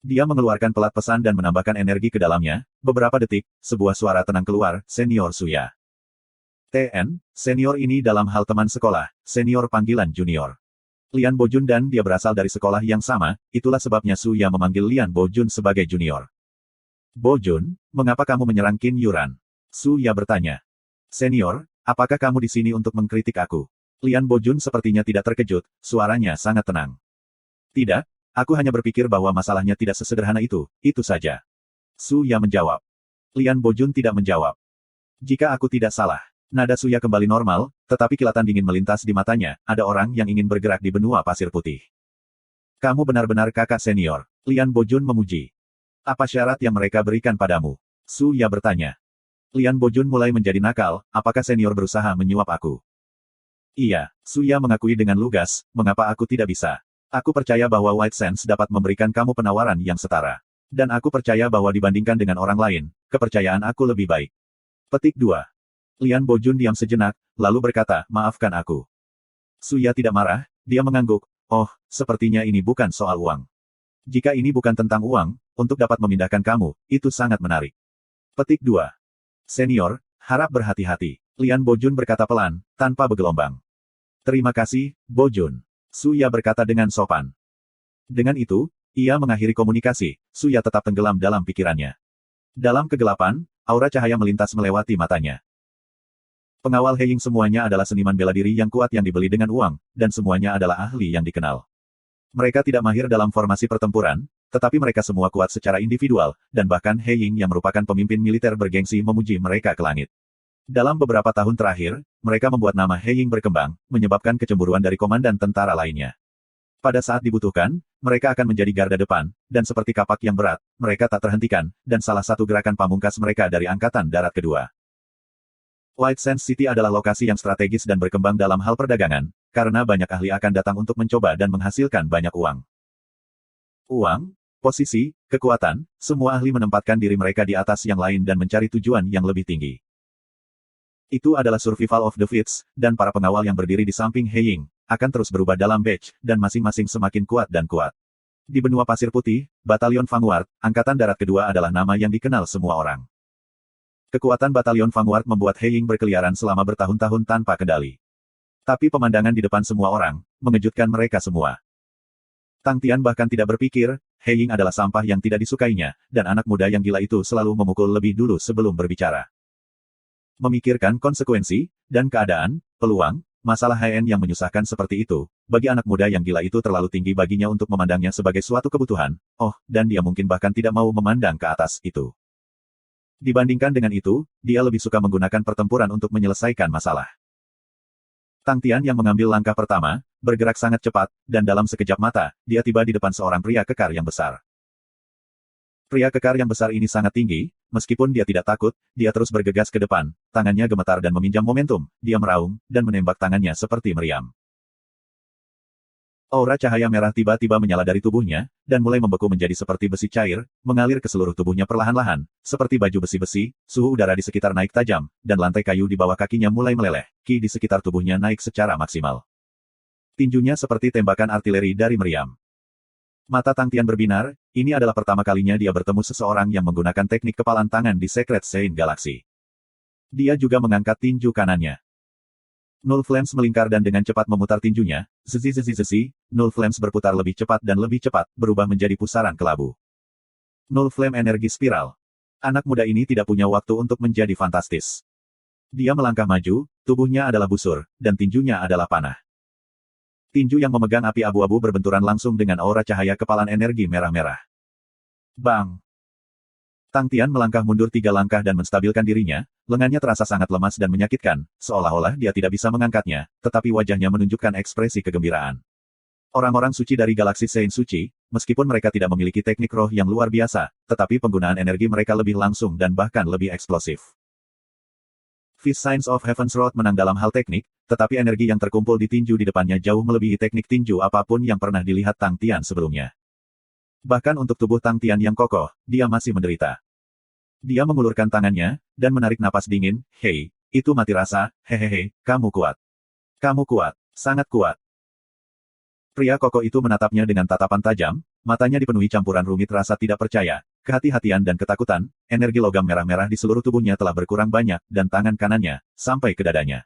Speaker 1: Dia mengeluarkan pelat pesan dan menambahkan energi ke dalamnya, beberapa detik, sebuah suara tenang keluar, Senior Su Ya. TN, senior ini dalam hal teman sekolah, senior panggilan junior. Lian Bojun dan dia berasal dari sekolah yang sama, itulah sebabnya Su Ya memanggil Lian Bojun sebagai junior. Bojun, mengapa kamu menyerang Qin Yuran? Su Ya bertanya. Senior, apakah kamu di sini untuk mengkritik aku? Lian Bojun sepertinya tidak terkejut, suaranya sangat tenang. Tidak, aku hanya berpikir bahwa masalahnya tidak sesederhana itu saja. Su Ya menjawab. Lian Bojun tidak menjawab. Jika aku tidak salah, nada Su Ya kembali normal, tetapi kilatan dingin melintas di matanya, ada orang yang ingin bergerak di benua pasir putih. Kamu benar-benar kakak senior, Lian Bojun memuji. Apa syarat yang mereka berikan padamu? Su Ya bertanya. Lian Bojun mulai menjadi nakal, apakah senior berusaha menyuap aku? Iya, Su Ya mengakui dengan lugas, mengapa aku tidak bisa? Aku percaya bahwa White Sands dapat memberikan kamu penawaran yang setara. Dan aku percaya bahwa dibandingkan dengan orang lain, kepercayaan aku lebih baik. Petik 2. Lian Bojun diam sejenak, lalu berkata, maafkan aku. Su Ya tidak marah, dia mengangguk, oh, sepertinya ini bukan soal uang. Jika ini bukan tentang uang, untuk dapat memindahkan kamu, itu sangat menarik. Petik 2. Senior, harap berhati-hati. Lian Bojun berkata pelan, tanpa bergelombang. Terima kasih, Bojun. Su Ya berkata dengan sopan. Dengan itu, ia mengakhiri komunikasi, Su Ya tetap tenggelam dalam pikirannya. Dalam kegelapan, aura cahaya melintas melewati matanya. Pengawal He Ying semuanya adalah seniman bela diri yang kuat yang dibeli dengan uang, dan semuanya adalah ahli yang dikenal. Mereka tidak mahir dalam formasi pertempuran, tetapi mereka semua kuat secara individual, dan bahkan He Ying yang merupakan pemimpin militer bergengsi memuji mereka ke langit. Dalam beberapa tahun terakhir, mereka membuat nama He Ying berkembang, menyebabkan kecemburuan dari komandan tentara lainnya. Pada saat dibutuhkan, mereka akan menjadi garda depan, dan seperti kapak yang berat, mereka tak terhentikan, dan salah satu gerakan pamungkas mereka dari Angkatan Darat Kedua. White Sands City adalah lokasi yang strategis dan berkembang dalam hal perdagangan, karena banyak ahli akan datang untuk mencoba dan menghasilkan banyak uang. Uang, posisi, kekuatan, semua ahli menempatkan diri mereka di atas yang lain dan mencari tujuan yang lebih tinggi. Itu adalah survival of the fittest, dan para pengawal yang berdiri di samping He Ying, akan terus berubah dalam batch, dan masing-masing semakin kuat dan kuat. Di benua pasir putih, Batalion Vanguard, Angkatan Darat Kedua adalah nama yang dikenal semua orang. Kekuatan Batalion Vanguard membuat He Ying berkeliaran selama bertahun-tahun tanpa kendali. Tapi pemandangan di depan semua orang, mengejutkan mereka semua. Tang Tian bahkan tidak berpikir, He Ying adalah sampah yang tidak disukainya, dan anak muda yang gila itu selalu memukul lebih dulu sebelum berbicara. Memikirkan konsekuensi, dan keadaan, peluang, masalah HN yang menyusahkan seperti itu, bagi anak muda yang gila itu terlalu tinggi baginya untuk memandangnya sebagai suatu kebutuhan, dan dia mungkin bahkan tidak mau memandang ke atas itu. Dibandingkan dengan itu, dia lebih suka menggunakan pertempuran untuk menyelesaikan masalah. Tang Tian yang mengambil langkah pertama, bergerak sangat cepat, dan dalam sekejap mata, dia tiba di depan seorang pria kekar yang besar. Pria kekar yang besar ini sangat tinggi, meskipun dia tidak takut, dia terus bergegas ke depan, tangannya gemetar dan meminjam momentum, dia meraung, dan menembak tangannya seperti meriam. Aura cahaya merah tiba-tiba menyala dari tubuhnya, dan mulai membeku menjadi seperti besi cair, mengalir ke seluruh tubuhnya perlahan-lahan, seperti baju besi-besi, suhu udara di sekitar naik tajam, dan lantai kayu di bawah kakinya mulai meleleh, ki di sekitar tubuhnya naik secara maksimal. Tinjunya seperti tembakan artileri dari meriam. Mata Tang Tian berbinar, ini adalah pertama kalinya dia bertemu seseorang yang menggunakan teknik kepalan tangan di Secret Saint Galaxy. Dia juga mengangkat tinju kanannya. Null Flames melingkar dan dengan cepat memutar tinjunya, zezi, Null Flames berputar lebih cepat dan lebih cepat, berubah menjadi pusaran kelabu. Null Flame Energi Spiral. Anak muda ini tidak punya waktu untuk menjadi fantastis. Dia melangkah maju, tubuhnya adalah busur, dan tinjunya adalah panah. Tinju yang memegang api abu-abu berbenturan langsung dengan aura cahaya kepalan energi merah-merah. Bang! Tang Tian melangkah mundur 3 langkah dan menstabilkan dirinya, lengannya terasa sangat lemas dan menyakitkan, seolah-olah dia tidak bisa mengangkatnya, tetapi wajahnya menunjukkan ekspresi kegembiraan. Orang-orang suci dari galaksi Sein Suci, meskipun mereka tidak memiliki teknik roh yang luar biasa, tetapi penggunaan energi mereka lebih langsung dan bahkan lebih eksplosif. Fist Signs of Heaven's Road menang dalam hal teknik, tetapi energi yang terkumpul di tinju di depannya jauh melebihi teknik tinju apapun yang pernah dilihat Tang Tian sebelumnya. Bahkan untuk tubuh Tang Tian yang kokoh, dia masih menderita. Dia mengulurkan tangannya, dan menarik napas dingin, "Hei, itu mati rasa, hehehe, kamu kuat. Kamu kuat, sangat kuat." Pria kokoh itu menatapnya dengan tatapan tajam, matanya dipenuhi campuran rumit rasa tidak percaya, kehati-hatian dan ketakutan, energi logam merah-merah di seluruh tubuhnya telah berkurang banyak, dan tangan kanannya, sampai ke dadanya.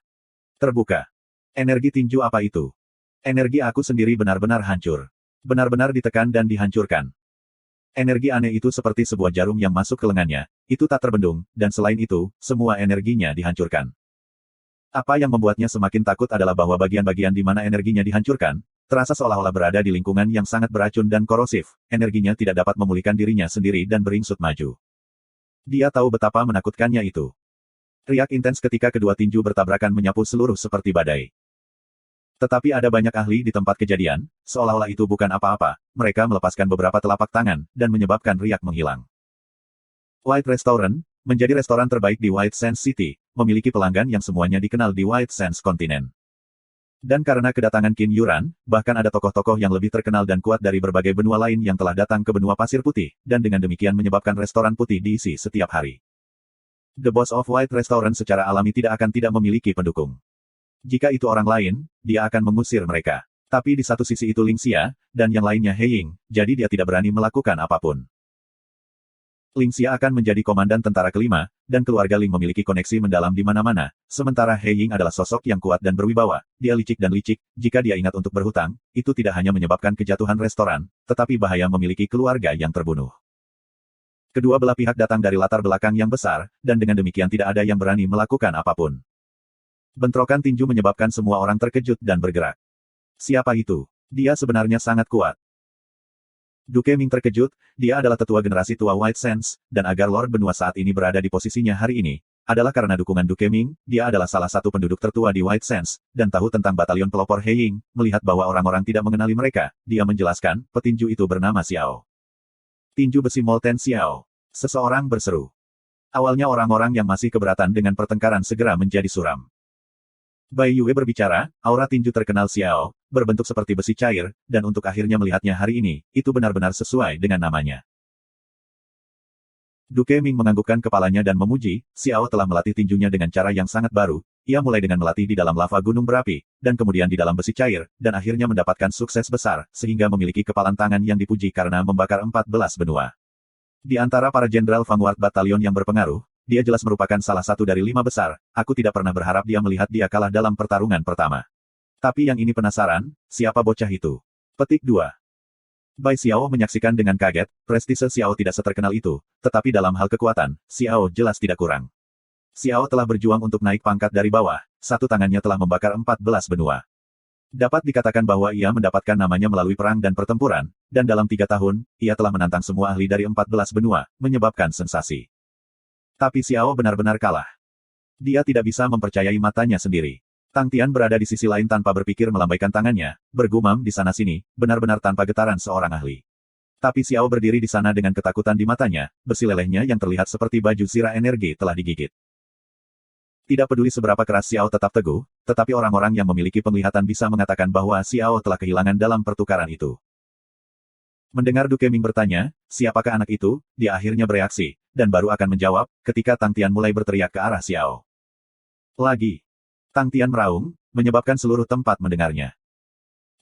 Speaker 1: Terbuka. Energi tinju apa itu? Energi aku sendiri benar-benar hancur. Benar-benar ditekan dan dihancurkan. Energi aneh itu seperti sebuah jarum yang masuk ke lengannya, itu tak terbendung, dan selain itu, semua energinya dihancurkan. Apa yang membuatnya semakin takut adalah bahwa bagian-bagian di mana energinya dihancurkan, terasa seolah-olah berada di lingkungan yang sangat beracun dan korosif, energinya tidak dapat memulihkan dirinya sendiri dan beringsut maju. Dia tahu betapa menakutkannya itu. Riak intens ketika kedua tinju bertabrakan menyapu seluruh seperti badai. Tetapi ada banyak ahli di tempat kejadian, seolah-olah itu bukan apa-apa, mereka melepaskan beberapa telapak tangan, dan menyebabkan riak menghilang. White Restaurant, menjadi restoran terbaik di White Sands City, memiliki pelanggan yang semuanya dikenal di White Sands Continent. Dan karena kedatangan Qin Yuran, bahkan ada tokoh-tokoh yang lebih terkenal dan kuat dari berbagai benua lain yang telah datang ke benua pasir putih, dan dengan demikian menyebabkan restoran putih diisi setiap hari. The Boss of White Restaurant secara alami tidak memiliki pendukung. Jika itu orang lain, dia akan mengusir mereka. Tapi di satu sisi itu Ling Xia, dan yang lainnya He Ying, jadi dia tidak berani melakukan apapun. Ling Xia akan menjadi komandan tentara kelima, dan keluarga Ling memiliki koneksi mendalam di mana-mana, sementara He Ying adalah sosok yang kuat dan berwibawa, dia licik dan licik, jika dia ingat untuk berhutang, itu tidak hanya menyebabkan kejatuhan restoran, tetapi bahaya memiliki keluarga yang terbunuh. Kedua belah pihak datang dari latar belakang yang besar, dan dengan demikian tidak ada yang berani melakukan apapun. Bentrokan tinju menyebabkan semua orang terkejut dan bergerak. Siapa itu? Dia sebenarnya sangat kuat. Duke Ming terkejut, dia adalah tetua generasi tua White Sands, dan agar Lord Benua saat ini berada di posisinya hari ini, adalah karena dukungan Duke Ming, dia adalah salah satu penduduk tertua di White Sands, dan tahu tentang batalion pelopor He Ying, melihat bahwa orang-orang tidak mengenali mereka, dia menjelaskan, petinju itu bernama Xiao. Tinju besi Molten Xiao. Seseorang berseru. Awalnya orang-orang yang masih keberatan dengan pertengkaran segera menjadi suram. Bai Yue berbicara, aura tinju terkenal Xiao, berbentuk seperti besi cair, dan untuk akhirnya melihatnya hari ini, itu benar-benar sesuai dengan namanya. Duke Ming menganggukkan kepalanya dan memuji, Xiao telah melatih tinjunya dengan cara yang sangat baru, ia mulai dengan melatih di dalam lava gunung berapi, dan kemudian di dalam besi cair, dan akhirnya mendapatkan sukses besar, sehingga memiliki kepalan tangan yang dipuji karena membakar 14 benua. Di antara para jenderal Vanguard Batalion yang berpengaruh, dia jelas merupakan salah satu dari 5 besar, aku tidak pernah berharap dia melihat dia kalah dalam pertarungan pertama. Tapi yang ini penasaran, siapa bocah itu? Petik 2. Bai Xiao menyaksikan dengan kaget, prestise Xiao tidak seterkenal itu, tetapi dalam hal kekuatan, Xiao jelas tidak kurang. Xiao telah berjuang untuk naik pangkat dari bawah, satu tangannya telah membakar 14 benua. Dapat dikatakan bahwa ia mendapatkan namanya melalui perang dan pertempuran, dan dalam 3 tahun, ia telah menantang semua ahli dari 14 benua, menyebabkan sensasi. Tapi Xiao benar-benar kalah. Dia tidak bisa mempercayai matanya sendiri. Tang Tian berada di sisi lain tanpa berpikir melambaikan tangannya, bergumam di sana-sini, benar-benar tanpa getaran seorang ahli. Tapi Xiao berdiri di sana dengan ketakutan di matanya, besi lelehnya yang terlihat seperti baju zirah energi telah digigit. Tidak peduli seberapa keras Xiao tetap teguh, tetapi orang-orang yang memiliki penglihatan bisa mengatakan bahwa Xiao telah kehilangan dalam pertukaran itu. Mendengar Duke Ming bertanya, siapakah anak itu, dia akhirnya bereaksi, dan baru akan menjawab, ketika Tang Tian mulai berteriak ke arah Xiao. Lagi. Tang Tian meraung, menyebabkan seluruh tempat mendengarnya.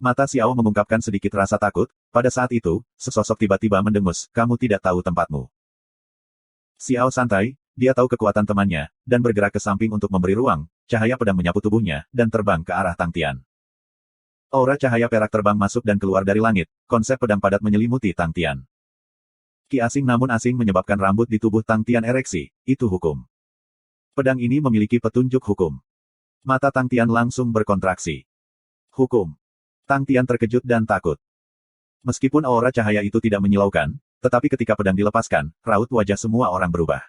Speaker 1: Mata Xiao mengungkapkan sedikit rasa takut, pada saat itu, sesosok tiba-tiba mendengus, kamu tidak tahu tempatmu. Xiao santai, dia tahu kekuatan temannya, dan bergerak ke samping untuk memberi ruang, cahaya pedang menyapu tubuhnya, dan terbang ke arah Tang Tian. Aura cahaya perak terbang masuk dan keluar dari langit, konsep pedang padat menyelimuti Tang Tian. Ki asing namun asing menyebabkan rambut di tubuh Tang Tian ereksi, itu hukum. Pedang ini memiliki petunjuk hukum. Mata Tang Tian langsung berkontraksi. Hukum. Tang Tian terkejut dan takut. Meskipun aura cahaya itu tidak menyilaukan, tetapi ketika pedang dilepaskan, raut wajah semua orang berubah.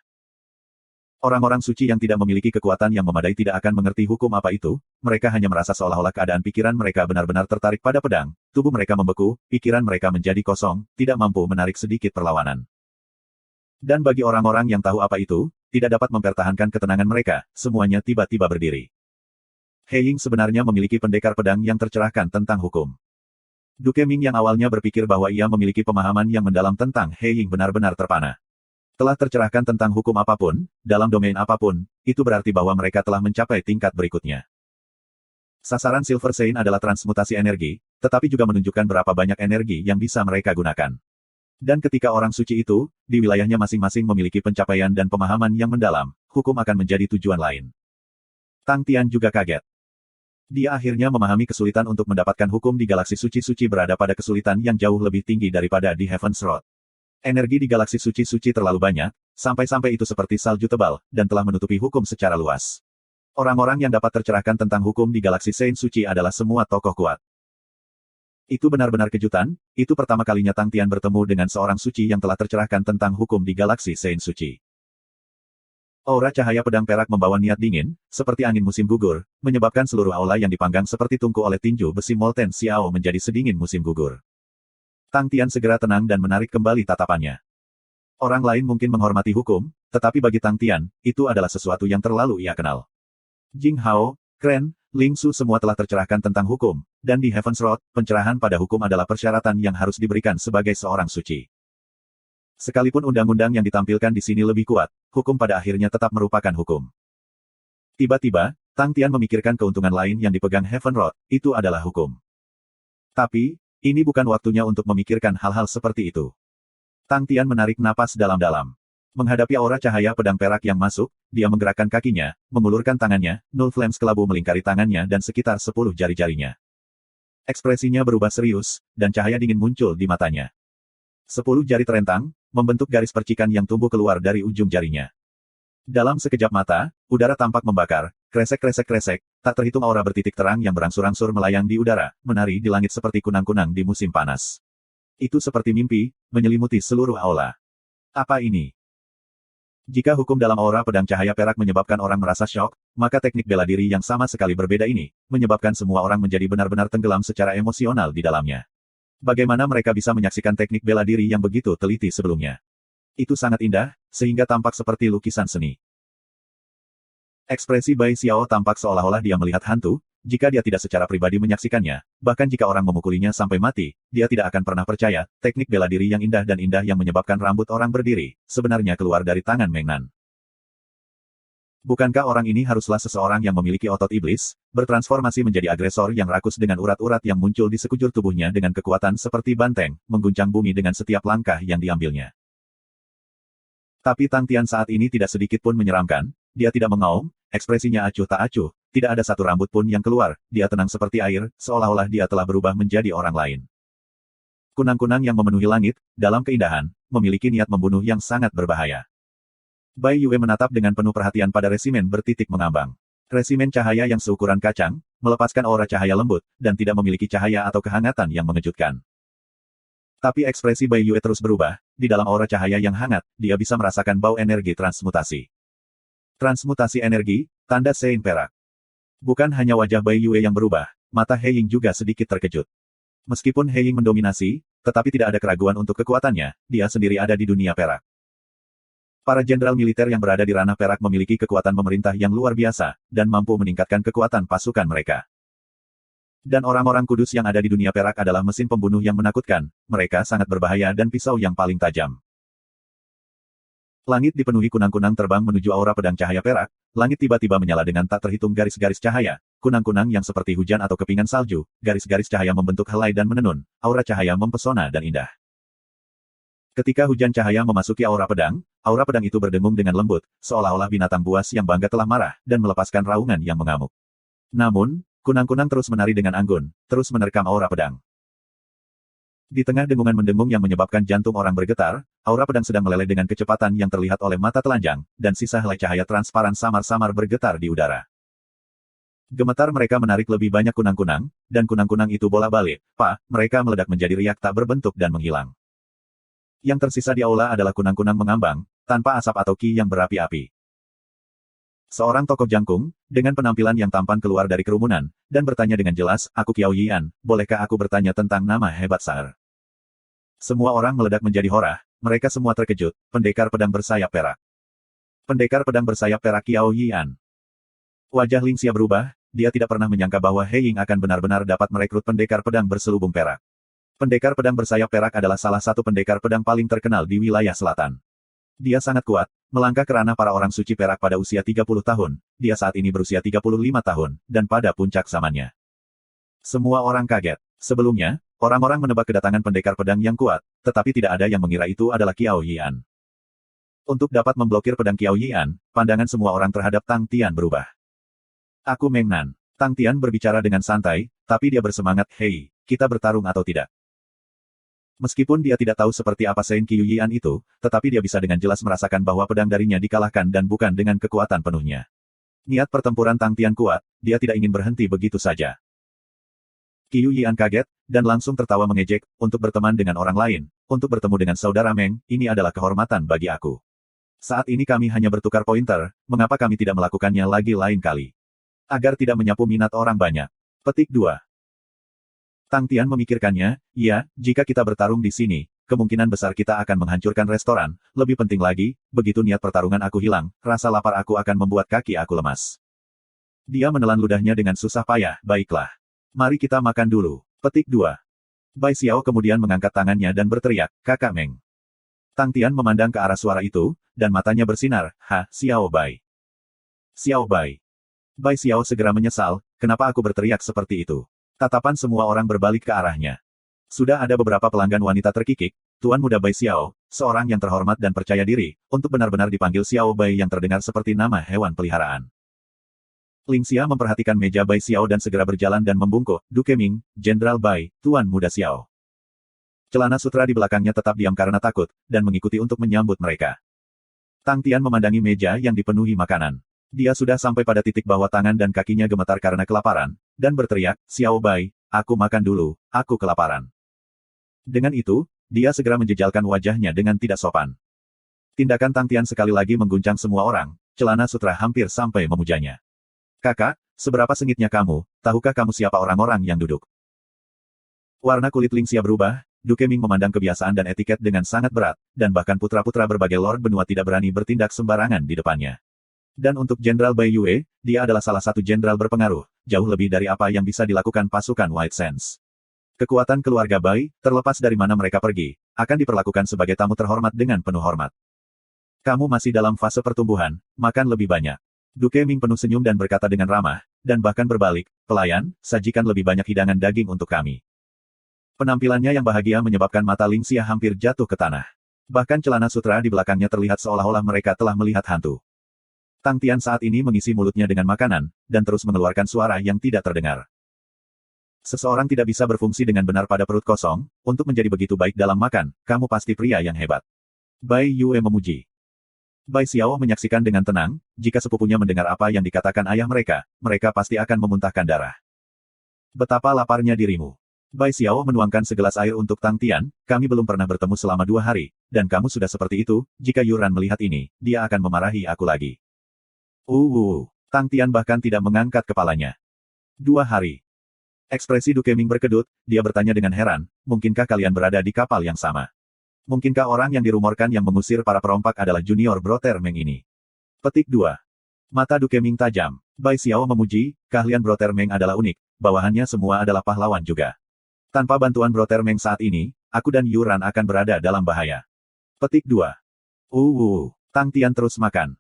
Speaker 1: Orang-orang suci yang tidak memiliki kekuatan yang memadai tidak akan mengerti hukum apa itu, mereka hanya merasa seolah-olah keadaan pikiran mereka benar-benar tertarik pada pedang, tubuh mereka membeku, pikiran mereka menjadi kosong, tidak mampu menarik sedikit perlawanan. Dan bagi orang-orang yang tahu apa itu, tidak dapat mempertahankan ketenangan mereka, semuanya tiba-tiba berdiri. He Ying sebenarnya memiliki pendekar pedang yang tercerahkan tentang hukum. Duke Ming yang awalnya berpikir bahwa ia memiliki pemahaman yang mendalam tentang He Ying benar-benar terpana. Telah tercerahkan tentang hukum apapun, dalam domain apapun, itu berarti bahwa mereka telah mencapai tingkat berikutnya. Sasaran Silver Sein adalah transmutasi energi, tetapi juga menunjukkan berapa banyak energi yang bisa mereka gunakan. Dan ketika orang suci itu, di wilayahnya masing-masing memiliki pencapaian dan pemahaman yang mendalam, hukum akan menjadi tujuan lain. Tang Tian juga kaget. Dia akhirnya memahami kesulitan untuk mendapatkan hukum di galaksi suci-suci berada pada kesulitan yang jauh lebih tinggi daripada di Heaven's Road. Energi di galaksi suci-suci terlalu banyak, sampai-sampai itu seperti salju tebal, dan telah menutupi hukum secara luas. Orang-orang yang dapat tercerahkan tentang hukum di galaksi Sein suci adalah semua tokoh kuat. Itu benar-benar kejutan, itu pertama kalinya Tang Tian bertemu dengan seorang suci yang telah tercerahkan tentang hukum di galaksi Sein suci. Aura cahaya pedang perak membawa niat dingin, seperti angin musim gugur, menyebabkan seluruh aula yang dipanggang seperti tungku oleh tinju besi Molten Xiao menjadi sedingin musim gugur. Tang Tian segera tenang dan menarik kembali tatapannya. Orang lain mungkin menghormati hukum, tetapi bagi Tang Tian, itu adalah sesuatu yang terlalu ia kenal. Jing Hao, Kren, Ling Su semua telah tercerahkan tentang hukum, dan di Heaven's Road, pencerahan pada hukum adalah persyaratan yang harus diberikan sebagai seorang suci. Sekalipun undang-undang yang ditampilkan di sini lebih kuat, hukum pada akhirnya tetap merupakan hukum. Tiba-tiba, Tang Tian memikirkan keuntungan lain yang dipegang Heaven Road, itu adalah hukum. Tapi, ini bukan waktunya untuk memikirkan hal-hal seperti itu. Tang Tian menarik napas dalam-dalam. Menghadapi aura cahaya pedang perak yang masuk, dia menggerakkan kakinya, mengulurkan tangannya, Null Flames kelabu melingkari tangannya dan sekitar 10 jari-jarinya. Ekspresinya berubah serius, dan cahaya dingin muncul di matanya. 10 jari terentang, membentuk garis percikan yang tumbuh keluar dari ujung jarinya. Dalam sekejap mata, udara tampak membakar, kresek-kresek-kresek, tak terhitung aura bertitik terang yang berangsur-angsur melayang di udara, menari di langit seperti kunang-kunang di musim panas. Itu seperti mimpi, menyelimuti seluruh aula. Apa ini? Jika hukum dalam aura pedang cahaya perak menyebabkan orang merasa syok, maka teknik bela diri yang sama sekali berbeda ini, menyebabkan semua orang menjadi benar-benar tenggelam secara emosional di dalamnya. Bagaimana mereka bisa menyaksikan teknik bela diri yang begitu teliti sebelumnya? Itu sangat indah, sehingga tampak seperti lukisan seni. Ekspresi Bai Xiao tampak seolah-olah dia melihat hantu, jika dia tidak secara pribadi menyaksikannya, bahkan jika orang memukulinya sampai mati, dia tidak akan pernah percaya, teknik bela diri yang indah dan indah yang menyebabkan rambut orang berdiri, sebenarnya keluar dari tangan Meng Nan. Bukankah orang ini haruslah seseorang yang memiliki otot iblis, bertransformasi menjadi agresor yang rakus dengan urat-urat yang muncul di sekujur tubuhnya dengan kekuatan seperti banteng, mengguncang bumi dengan setiap langkah yang diambilnya. Tapi Tang Tian saat ini tidak sedikit pun menyeramkan, dia tidak mengaum, ekspresinya acuh tak acuh, tidak ada satu rambut pun yang keluar, dia tenang seperti air, seolah-olah dia telah berubah menjadi orang lain. Kunang-kunang yang memenuhi langit, dalam keindahan, memiliki niat membunuh yang sangat berbahaya. Bai Yue menatap dengan penuh perhatian pada resimen bertitik mengambang. Resimen cahaya yang seukuran kacang, melepaskan aura cahaya lembut, dan tidak memiliki cahaya atau kehangatan yang mengejutkan. Tapi ekspresi Bai Yue terus berubah, di dalam aura cahaya yang hangat, dia bisa merasakan bau energi transmutasi. Transmutasi energi, tanda Sein perak. Bukan hanya wajah Bai Yue yang berubah, mata He Ying juga sedikit terkejut. Meskipun He Ying mendominasi, tetapi tidak ada keraguan untuk kekuatannya, dia sendiri ada di dunia perak. Para jenderal militer yang berada di ranah perak memiliki kekuatan memerintah yang luar biasa, dan mampu meningkatkan kekuatan pasukan mereka. Dan orang-orang kudus yang ada di dunia perak adalah mesin pembunuh yang menakutkan, mereka sangat berbahaya dan pisau yang paling tajam. Langit dipenuhi kunang-kunang terbang menuju aura pedang cahaya perak, langit tiba-tiba menyala dengan tak terhitung garis-garis cahaya, kunang-kunang yang seperti hujan atau kepingan salju, garis-garis cahaya membentuk helai dan menenun, aura cahaya mempesona dan indah. Ketika hujan cahaya memasuki aura pedang itu berdengung dengan lembut, seolah-olah binatang buas yang bangga telah marah, dan melepaskan raungan yang mengamuk. Namun, kunang-kunang terus menari dengan anggun, terus menerkam aura pedang. Di tengah dengungan mendengung yang menyebabkan jantung orang bergetar, aura pedang sedang meleleh dengan kecepatan yang terlihat oleh mata telanjang, dan sisa helai cahaya transparan samar-samar bergetar di udara. Gemetar mereka menarik lebih banyak kunang-kunang, dan kunang-kunang itu bola-balik, mereka meledak menjadi riak tak berbentuk dan menghilang. Yang tersisa di aula adalah kunang-kunang mengambang, tanpa asap atau ki yang berapi-api. Seorang tokoh jangkung, dengan penampilan yang tampan keluar dari kerumunan, dan bertanya dengan jelas, "Aku Qiao Yian, bolehkah aku bertanya tentang nama hebat Saer?" Semua orang meledak menjadi horah, mereka semua terkejut, pendekar pedang bersayap perak. Pendekar pedang bersayap perak Qiao Yian. Wajah Lingxia berubah, dia tidak pernah menyangka bahwa He Ying akan benar-benar dapat merekrut pendekar pedang berselubung perak. Pendekar pedang bersayap perak adalah salah satu pendekar pedang paling terkenal di wilayah selatan. Dia sangat kuat, melangkah ke ranah para orang suci perak pada usia 30 tahun, dia saat ini berusia 35 tahun, dan pada puncak zamannya. Semua orang kaget. Sebelumnya, orang-orang menebak kedatangan pendekar pedang yang kuat, tetapi tidak ada yang mengira itu adalah Qiao Yian. Untuk dapat memblokir pedang Qiao Yian, pandangan semua orang terhadap Tang Tian berubah. "Aku Meng Nan." Tang Tian berbicara dengan santai, tapi dia bersemangat, "Hei, kita bertarung atau tidak?" Meskipun dia tidak tahu seperti apa Shen Qiuyian itu, tetapi dia bisa dengan jelas merasakan bahwa pedang darinya dikalahkan dan bukan dengan kekuatan penuhnya. Niat pertempuran Tang Tian kuat, dia tidak ingin berhenti begitu saja. Qiuyian kaget, dan langsung tertawa mengejek, "Untuk berteman dengan orang lain, untuk bertemu dengan saudara Meng, ini adalah kehormatan bagi aku. Saat ini kami hanya bertukar pointer, mengapa kami tidak melakukannya lagi lain kali? Agar tidak menyapu minat orang banyak." Petik 2. Tang Tian memikirkannya, "Ya, jika kita bertarung di sini, kemungkinan besar kita akan menghancurkan restoran, lebih penting lagi, begitu niat pertarungan aku hilang, rasa lapar aku akan membuat kaki aku lemas." Dia menelan ludahnya dengan susah payah, "Baiklah. Mari kita makan dulu." Petik 2. Bai Xiao kemudian mengangkat tangannya dan berteriak, "Kakak Meng." Tang Tian memandang ke arah suara itu, dan matanya bersinar, Xiao Bai. Xiao Bai. Bai Xiao segera menyesal, "Kenapa aku berteriak seperti itu?" Tatapan semua orang berbalik ke arahnya. Sudah ada beberapa pelanggan wanita terkikik, Tuan Muda Bai Xiao, seorang yang terhormat dan percaya diri, untuk benar-benar dipanggil Xiao Bai yang terdengar seperti nama hewan peliharaan. Lingxia memperhatikan meja Bai Xiao dan segera berjalan dan membungkuk, "Duke Ming, Jenderal Bai, Tuan Muda Xiao." Celana sutra di belakangnya tetap diam karena takut, dan mengikuti untuk menyambut mereka. Tang Tian memandangi meja yang dipenuhi makanan. Dia sudah sampai pada titik bahwa tangan dan kakinya gemetar karena kelaparan, dan berteriak, "Xiao Bai, aku makan dulu, aku kelaparan." Dengan itu, dia segera menjejalkan wajahnya dengan tidak sopan. Tindakan Tang Tian sekali lagi mengguncang semua orang, celana sutra hampir sampai memujanya. "Kakak, seberapa sengitnya kamu, tahukah kamu siapa orang-orang yang duduk?" Warna kulit Lingxia berubah, Duke Ming memandang kebiasaan dan etiket dengan sangat berat, dan bahkan putra-putra berbagai lord benua tidak berani bertindak sembarangan di depannya. Dan untuk Jenderal Bai Yue, dia adalah salah satu jenderal berpengaruh, jauh lebih dari apa yang bisa dilakukan pasukan White Sands. Kekuatan keluarga Bai, terlepas dari mana mereka pergi, akan diperlakukan sebagai tamu terhormat dengan penuh hormat. "Kamu masih dalam fase pertumbuhan, makan lebih banyak." Duke Ming penuh senyum dan berkata dengan ramah, dan bahkan berbalik, "Pelayan, sajikan lebih banyak hidangan daging untuk kami." Penampilannya yang bahagia menyebabkan mata Lingxia hampir jatuh ke tanah. Bahkan celana sutra di belakangnya terlihat seolah-olah mereka telah melihat hantu. Tang Tian saat ini mengisi mulutnya dengan makanan, dan terus mengeluarkan suara yang tidak terdengar. "Seseorang tidak bisa berfungsi dengan benar pada perut kosong, untuk menjadi begitu baik dalam makan, kamu pasti pria yang hebat." Bai Yue memuji. Bai Xiao menyaksikan dengan tenang, jika sepupunya mendengar apa yang dikatakan ayah mereka, mereka pasti akan memuntahkan darah. "Betapa laparnya dirimu." Bai Xiao menuangkan segelas air untuk Tang Tian, "Kami belum pernah bertemu selama 2 hari, dan kamu sudah seperti itu, jika Yuran melihat ini, dia akan memarahi aku lagi." Tang Tian bahkan tidak mengangkat kepalanya. 2 hari. Ekspresi Duke Ming berkedut, dia bertanya dengan heran, "Mungkinkah kalian berada di kapal yang sama? Mungkinkah orang yang dirumorkan yang mengusir para perompak adalah junior Broter Meng ini?" Petik 2. Mata Duke Ming tajam. Bai Xiao memuji, "Keahlian Broter Meng adalah unik, bawahannya semua adalah pahlawan juga. Tanpa bantuan Broter Meng saat ini, aku dan Yuran akan berada dalam bahaya." Petik 2. Tang Tian terus makan.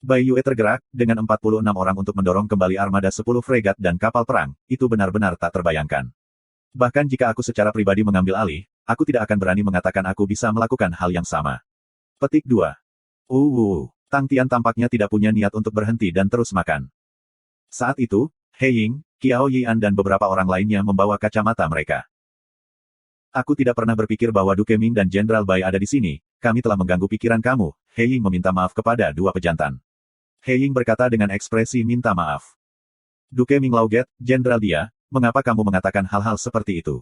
Speaker 1: Bai Yue tergerak, dengan 46 orang untuk mendorong kembali armada 10 fregat dan kapal perang, itu benar-benar tak terbayangkan. Bahkan jika aku secara pribadi mengambil alih, aku tidak akan berani mengatakan aku bisa melakukan hal yang sama. Petik 2. Tang Tian tampaknya tidak punya niat untuk berhenti dan terus makan. Saat itu, He Ying, Qiao Yian dan beberapa orang lainnya membawa kacamata mereka. Aku tidak pernah berpikir bahwa Duke Ming dan Jenderal Bai ada di sini. Kami telah mengganggu pikiran kamu. He Ying meminta maaf kepada dua pejantan. He Ying berkata dengan ekspresi minta maaf. Duke Ming Lauget, Jenderal Dia, mengapa kamu mengatakan hal-hal seperti itu?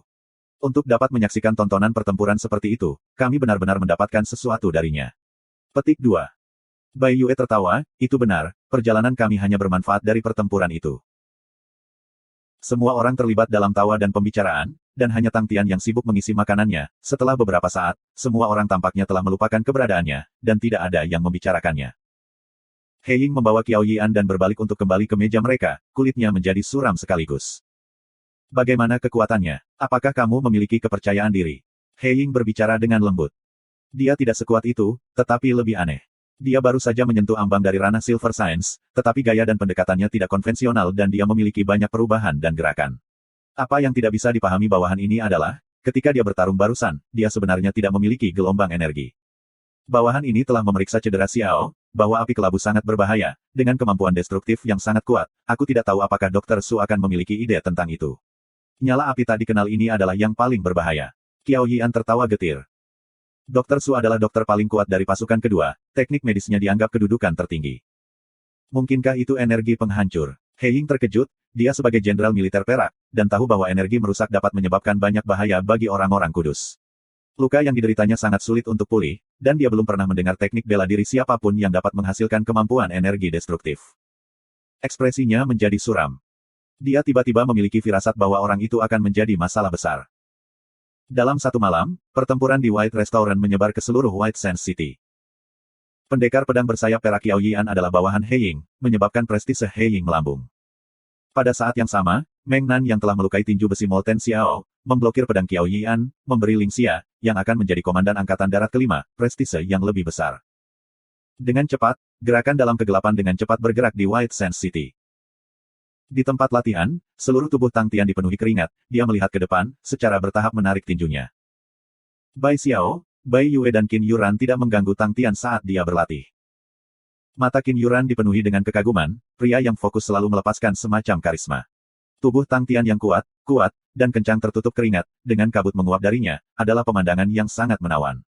Speaker 1: Untuk dapat menyaksikan tontonan pertempuran seperti itu, kami benar-benar mendapatkan sesuatu darinya. Petik 2. Bai Yue tertawa, itu benar, perjalanan kami hanya bermanfaat dari pertempuran itu. Semua orang terlibat dalam tawa dan pembicaraan, dan hanya Tang Tian yang sibuk mengisi makanannya. Setelah beberapa saat, semua orang tampaknya telah melupakan keberadaannya, dan tidak ada yang membicarakannya. He Ying membawa Qiao Yian dan berbalik untuk kembali ke meja mereka, kulitnya menjadi suram sekaligus. Bagaimana kekuatannya? Apakah kamu memiliki kepercayaan diri? He Ying berbicara dengan lembut. Dia tidak sekuat itu, tetapi lebih aneh. Dia baru saja menyentuh ambang dari ranah Silver Science, tetapi gaya dan pendekatannya tidak konvensional dan dia memiliki banyak perubahan dan gerakan. Apa yang tidak bisa dipahami bawahan ini adalah, ketika dia bertarung barusan, dia sebenarnya tidak memiliki gelombang energi. Bawahan ini telah memeriksa cedera Xiao, bahwa api kelabu sangat berbahaya, dengan kemampuan destruktif yang sangat kuat. Aku tidak tahu apakah Dr. Su akan memiliki ide tentang itu. Nyala api tak dikenal ini adalah yang paling berbahaya. Qiao Yian tertawa getir. Dr. Su adalah dokter paling kuat dari pasukan kedua, teknik medisnya dianggap kedudukan tertinggi. Mungkinkah itu energi penghancur? He Ying terkejut, dia sebagai jenderal militer perak, dan tahu bahwa energi merusak dapat menyebabkan banyak bahaya bagi orang-orang kudus. Luka yang dideritanya sangat sulit untuk pulih, dan dia belum pernah mendengar teknik bela diri siapapun yang dapat menghasilkan kemampuan energi destruktif. Ekspresinya menjadi suram. Dia tiba-tiba memiliki firasat bahwa orang itu akan menjadi masalah besar. Dalam satu malam, pertempuran di White Restaurant menyebar ke seluruh White Sands City. Pendekar pedang bersayap perak Qiao Yian adalah bawahan He Ying, menyebabkan prestise He Ying melambung. Pada saat yang sama, Meng Nan yang telah melukai tinju besi Molten Xiao, memblokir pedang Qiao Yian, memberi Ling Xia, yang akan menjadi komandan Angkatan Darat kelima, prestise yang lebih besar. Dengan cepat, gerakan dalam kegelapan dengan cepat bergerak di White Sands City. Di tempat latihan, seluruh tubuh Tang Tian dipenuhi keringat, dia melihat ke depan, secara bertahap menarik tinjunya. Bai Xiao, Bai Yue dan Qin Yuran tidak mengganggu Tang Tian saat dia berlatih. Mata Qin Yuran dipenuhi dengan kekaguman, pria yang fokus selalu melepaskan semacam karisma. Tubuh Tang Tian yang kuat, dan kencang tertutup keringat, dengan kabut menguap darinya, adalah pemandangan yang sangat menawan.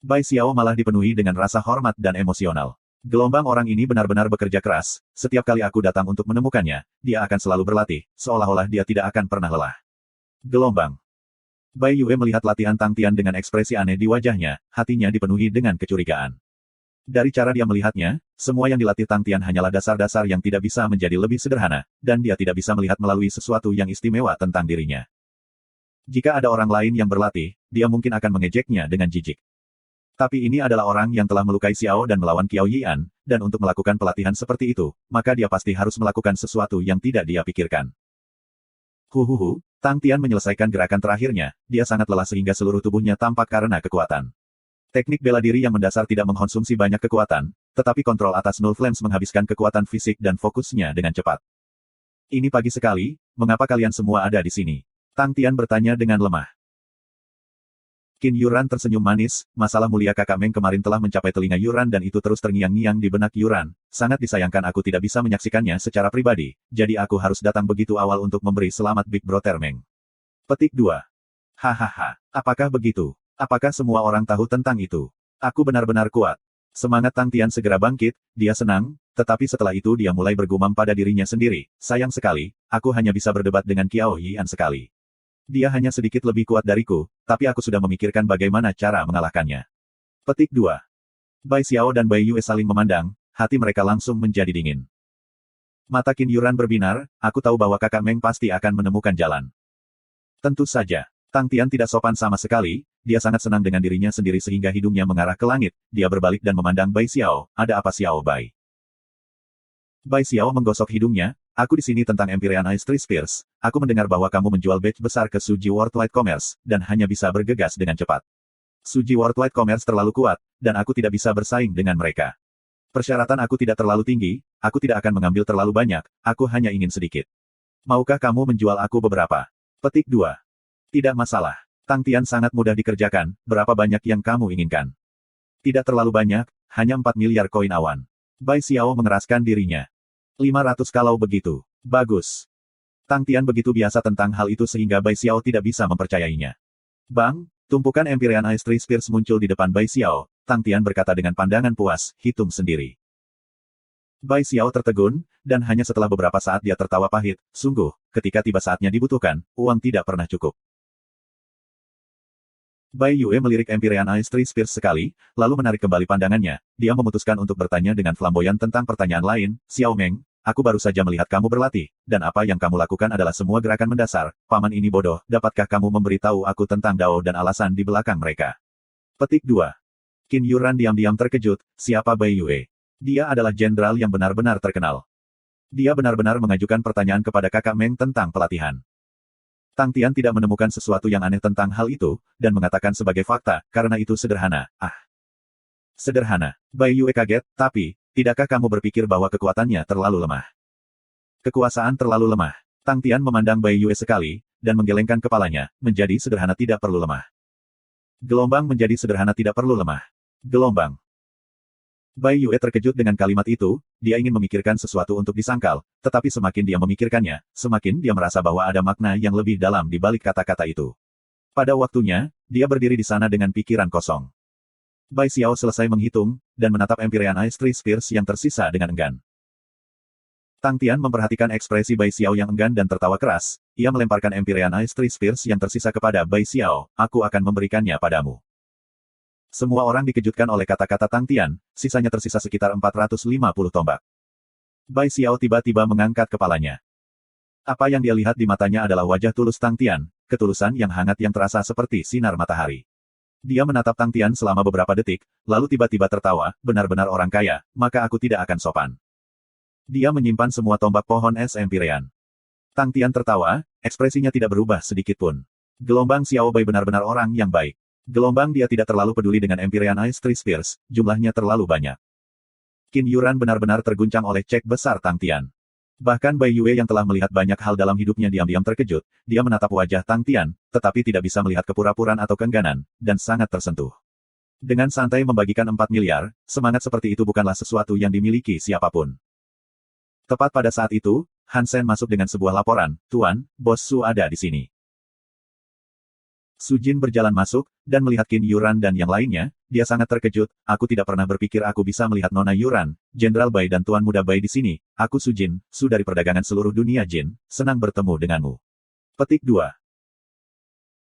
Speaker 1: Bai Xiao malah dipenuhi dengan rasa hormat dan emosional. Gelombang orang ini benar-benar bekerja keras, setiap kali aku datang untuk menemukannya, dia akan selalu berlatih, seolah-olah dia tidak akan pernah lelah. Gelombang. Bai Yue melihat latihan Tang Tian dengan ekspresi aneh di wajahnya, hatinya dipenuhi dengan kecurigaan. Dari cara dia melihatnya, semua yang dilatih Tang Tian hanyalah dasar-dasar yang tidak bisa menjadi lebih sederhana, dan dia tidak bisa melihat melalui sesuatu yang istimewa tentang dirinya. Jika ada orang lain yang berlatih, dia mungkin akan mengejeknya dengan jijik. Tapi ini adalah orang yang telah melukai Xiao dan melawan Qiao Yian, dan untuk melakukan pelatihan seperti itu, maka dia pasti harus melakukan sesuatu yang tidak dia pikirkan. Tang Tian menyelesaikan gerakan terakhirnya, dia sangat lelah sehingga seluruh tubuhnya tampak karena kekuatan. Teknik bela diri yang mendasar tidak mengkonsumsi banyak kekuatan, tetapi kontrol atas Null Flames menghabiskan kekuatan fisik dan fokusnya dengan cepat. Ini pagi sekali, mengapa kalian semua ada di sini? Tang Tian bertanya dengan lemah. Qin Yuran tersenyum manis, masalah mulia kakak Meng kemarin telah mencapai telinga Yuran dan itu terus terngiang-ngiang di benak Yuran. Sangat disayangkan aku tidak bisa menyaksikannya secara pribadi, jadi aku harus datang begitu awal untuk memberi selamat Big Brother Meng. Petik 2. Hahaha, apakah begitu? Apakah semua orang tahu tentang itu? Aku benar-benar kuat. Semangat Tang Tian segera bangkit, dia senang, tetapi setelah itu dia mulai bergumam pada dirinya sendiri. Sayang sekali, aku hanya bisa berdebat dengan Qiao Yian sekali. Dia hanya sedikit lebih kuat dariku, tapi aku sudah memikirkan bagaimana cara mengalahkannya. Petik 2. Bai Xiao dan Bai Yue saling memandang, hati mereka langsung menjadi dingin. Mata Qin Yuran berbinar, aku tahu bahwa kakak Meng pasti akan menemukan jalan. Tentu saja, Tang Tian tidak sopan sama sekali, dia sangat senang dengan dirinya sendiri sehingga hidungnya mengarah ke langit, dia berbalik dan memandang Bai Xiao, ada apa Xiao Bai? Bai Xiao menggosok hidungnya, aku di sini tentang Empyrean Ice Tree Spears, aku mendengar bahwa kamu menjual badge besar ke Suji Worldwide Commerce, dan hanya bisa bergegas dengan cepat. Suji Worldwide Commerce terlalu kuat, dan aku tidak bisa bersaing dengan mereka. Persyaratan aku tidak terlalu tinggi, aku tidak akan mengambil terlalu banyak, aku hanya ingin sedikit. Maukah kamu menjual aku beberapa? Petik 2. Tidak masalah. Tang Tian sangat mudah dikerjakan, berapa banyak yang kamu inginkan? Tidak terlalu banyak, hanya 4 miliar koin awan. Bai Xiao mengeraskan dirinya. 500 kalau begitu. Bagus. Tang Tian begitu biasa tentang hal itu sehingga Bai Xiao tidak bisa mempercayainya. Bang, tumpukan Empyrean Ice Tree Spears muncul di depan Bai Xiao. Tang Tian berkata dengan pandangan puas, hitung sendiri. Bai Xiao tertegun, dan hanya setelah beberapa saat dia tertawa pahit. Sungguh, ketika tiba saatnya dibutuhkan, uang tidak pernah cukup. Bai Yue melirik Empyrean Ice Tree Spears sekali, lalu menarik kembali pandangannya. Dia memutuskan untuk bertanya dengan flamboyan tentang pertanyaan lain. Xiao Meng, aku baru saja melihat kamu berlatih, dan apa yang kamu lakukan adalah semua gerakan mendasar. Paman ini bodoh, dapatkah kamu memberitahu aku tentang Dao dan alasan di belakang mereka? Petik 2. Qin Yuran diam-diam terkejut, siapa Bai Yue? Dia adalah jenderal yang benar-benar terkenal. Dia benar-benar mengajukan pertanyaan kepada kakak Meng tentang pelatihan. Tang Tian tidak menemukan sesuatu yang aneh tentang hal itu, dan mengatakan sebagai fakta, karena itu sederhana. Sederhana. Bai Yue kaget, tapi, tidakkah kamu berpikir bahwa kekuatannya terlalu lemah? Kekuasaan terlalu lemah. Tang Tian memandang Bai Yue sekali, dan menggelengkan kepalanya, menjadi sederhana tidak perlu lemah. Gelombang menjadi sederhana tidak perlu lemah. Gelombang. Bai Yue terkejut dengan kalimat itu, dia ingin memikirkan sesuatu untuk disangkal, tetapi semakin dia memikirkannya, semakin dia merasa bahwa ada makna yang lebih dalam di balik kata-kata itu. Pada waktunya, dia berdiri di sana dengan pikiran kosong. Bai Xiao selesai menghitung, dan menatap Empyrean Ice Tree Spears yang tersisa dengan enggan. Tang Tian memperhatikan ekspresi Bai Xiao yang enggan dan tertawa keras, ia melemparkan Empyrean Ice Tree Spears yang tersisa kepada Bai Xiao, aku akan memberikannya padamu. Semua orang dikejutkan oleh kata-kata Tang Tian, sisanya tersisa sekitar 450 tombak. Bai Xiao tiba-tiba mengangkat kepalanya. Apa yang dia lihat di matanya adalah wajah tulus Tang Tian, ketulusan yang hangat yang terasa seperti sinar matahari. Dia menatap Tang Tian selama beberapa detik, lalu tiba-tiba tertawa, benar-benar orang kaya, maka aku tidak akan sopan. Dia menyimpan semua tombak pohon es Empyrean. Tang Tian tertawa, ekspresinya tidak berubah sedikit pun. Gelombang Xiao Bai benar-benar orang yang baik. Gelombang dia tidak terlalu peduli dengan Empyrean Ice Tree Spears, jumlahnya terlalu banyak. Qin Yuran benar-benar terguncang oleh cek besar Tang Tian. Bahkan Bai Yue yang telah melihat banyak hal dalam hidupnya diam-diam terkejut, dia menatap wajah Tang Tian, tetapi tidak bisa melihat kepura-puraan atau keengganan, dan sangat tersentuh. Dengan santai membagikan 4 miliar, semangat seperti itu bukanlah sesuatu yang dimiliki siapapun. Tepat pada saat itu, Han Sen masuk dengan sebuah laporan, Tuan, Bos Su ada di sini. Su Jin berjalan masuk, dan melihat Qin Yuran dan yang lainnya, dia sangat terkejut, aku tidak pernah berpikir aku bisa melihat Nona Yuran, Jenderal Bai dan Tuan Muda Bai di sini, aku Su Jin, Su dari perdagangan seluruh dunia Jin, senang bertemu denganmu. Petik 2.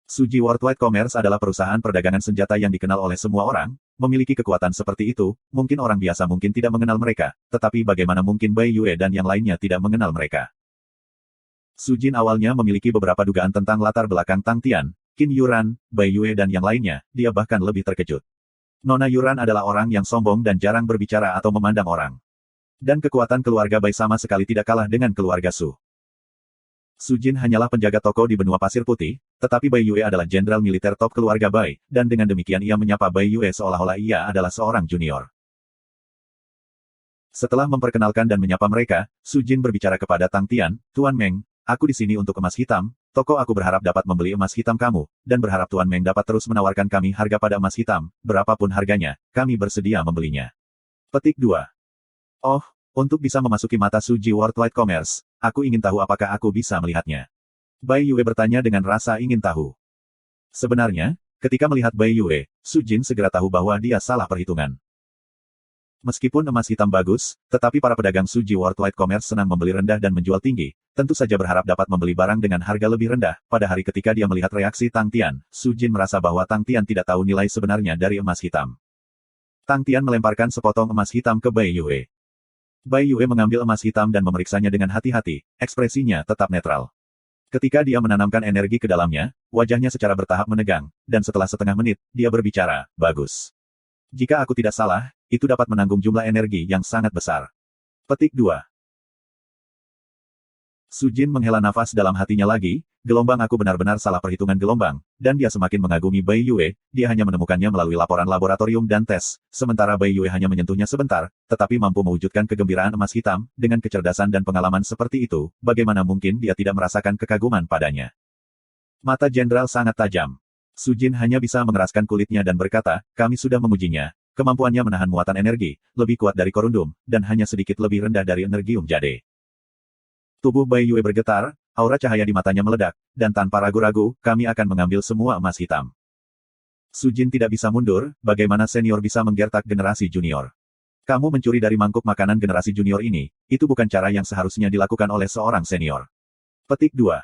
Speaker 1: Suji Worldwide Commerce adalah perusahaan perdagangan senjata yang dikenal oleh semua orang, memiliki kekuatan seperti itu, mungkin orang biasa mungkin tidak mengenal mereka, tetapi bagaimana mungkin Bai Yue dan yang lainnya tidak mengenal mereka. Su Jin awalnya memiliki beberapa dugaan tentang latar belakang Tang Tian, Qin Yuran, Bai Yue dan yang lainnya, dia bahkan lebih terkejut. Nona Yuran adalah orang yang sombong dan jarang berbicara atau memandang orang. Dan kekuatan keluarga Bai sama sekali tidak kalah dengan keluarga Su. Su Jin hanyalah penjaga toko di benua pasir putih, tetapi Bai Yue adalah jenderal militer top keluarga Bai, dan dengan demikian ia menyapa Bai Yue seolah-olah ia adalah seorang junior. Setelah memperkenalkan dan menyapa mereka, Su Jin berbicara kepada Tang Tian, Tuan Meng, aku di sini untuk emas hitam, toko aku berharap dapat membeli emas hitam kamu, dan berharap Tuan Meng dapat terus menawarkan kami harga pada emas hitam, berapapun harganya, kami bersedia membelinya. Petik 2. Oh, untuk bisa memasuki mata Suji Worldwide Commerce, aku ingin tahu apakah aku bisa melihatnya. Bai Yue bertanya dengan rasa ingin tahu. Sebenarnya, ketika melihat Bai Yue, Su Jin segera tahu bahwa dia salah perhitungan. Meskipun emas hitam bagus, tetapi para pedagang Suji Worldwide Commerce senang membeli rendah dan menjual tinggi, tentu saja berharap dapat membeli barang dengan harga lebih rendah. Pada hari ketika dia melihat reaksi Tang Tian, Su Jin merasa bahwa Tang Tian tidak tahu nilai sebenarnya dari emas hitam. Tang Tian melemparkan sepotong emas hitam ke Bai Yue. Bai Yue mengambil emas hitam dan memeriksanya dengan hati-hati, ekspresinya tetap netral. Ketika dia menanamkan energi ke dalamnya, wajahnya secara bertahap menegang, dan setelah setengah menit, dia berbicara, bagus. Jika aku tidak salah, itu dapat menanggung jumlah energi yang sangat besar. Petik 2. Su Jin menghela nafas dalam hatinya lagi, gelombang aku benar-benar salah perhitungan gelombang, dan dia semakin mengagumi Bai Yue, dia hanya menemukannya melalui laporan laboratorium dan tes, sementara Bai Yue hanya menyentuhnya sebentar, tetapi mampu mewujudkan kegembiraan emas hitam, dengan kecerdasan dan pengalaman seperti itu, bagaimana mungkin dia tidak merasakan kekaguman padanya. Mata jenderal sangat tajam. Su Jin hanya bisa mengeraskan kulitnya dan berkata, kami sudah mengujinya, kemampuannya menahan muatan energi, lebih kuat dari korundum, dan hanya sedikit lebih rendah dari energium jade. Tubuh Bai Yue bergetar, aura cahaya di matanya meledak, dan tanpa ragu-ragu, kami akan mengambil semua emas hitam. Su Jin tidak bisa mundur, bagaimana senior bisa menggertak generasi junior? Kamu mencuri dari mangkuk makanan generasi junior ini, itu bukan cara yang seharusnya dilakukan oleh seorang senior. Petik 2.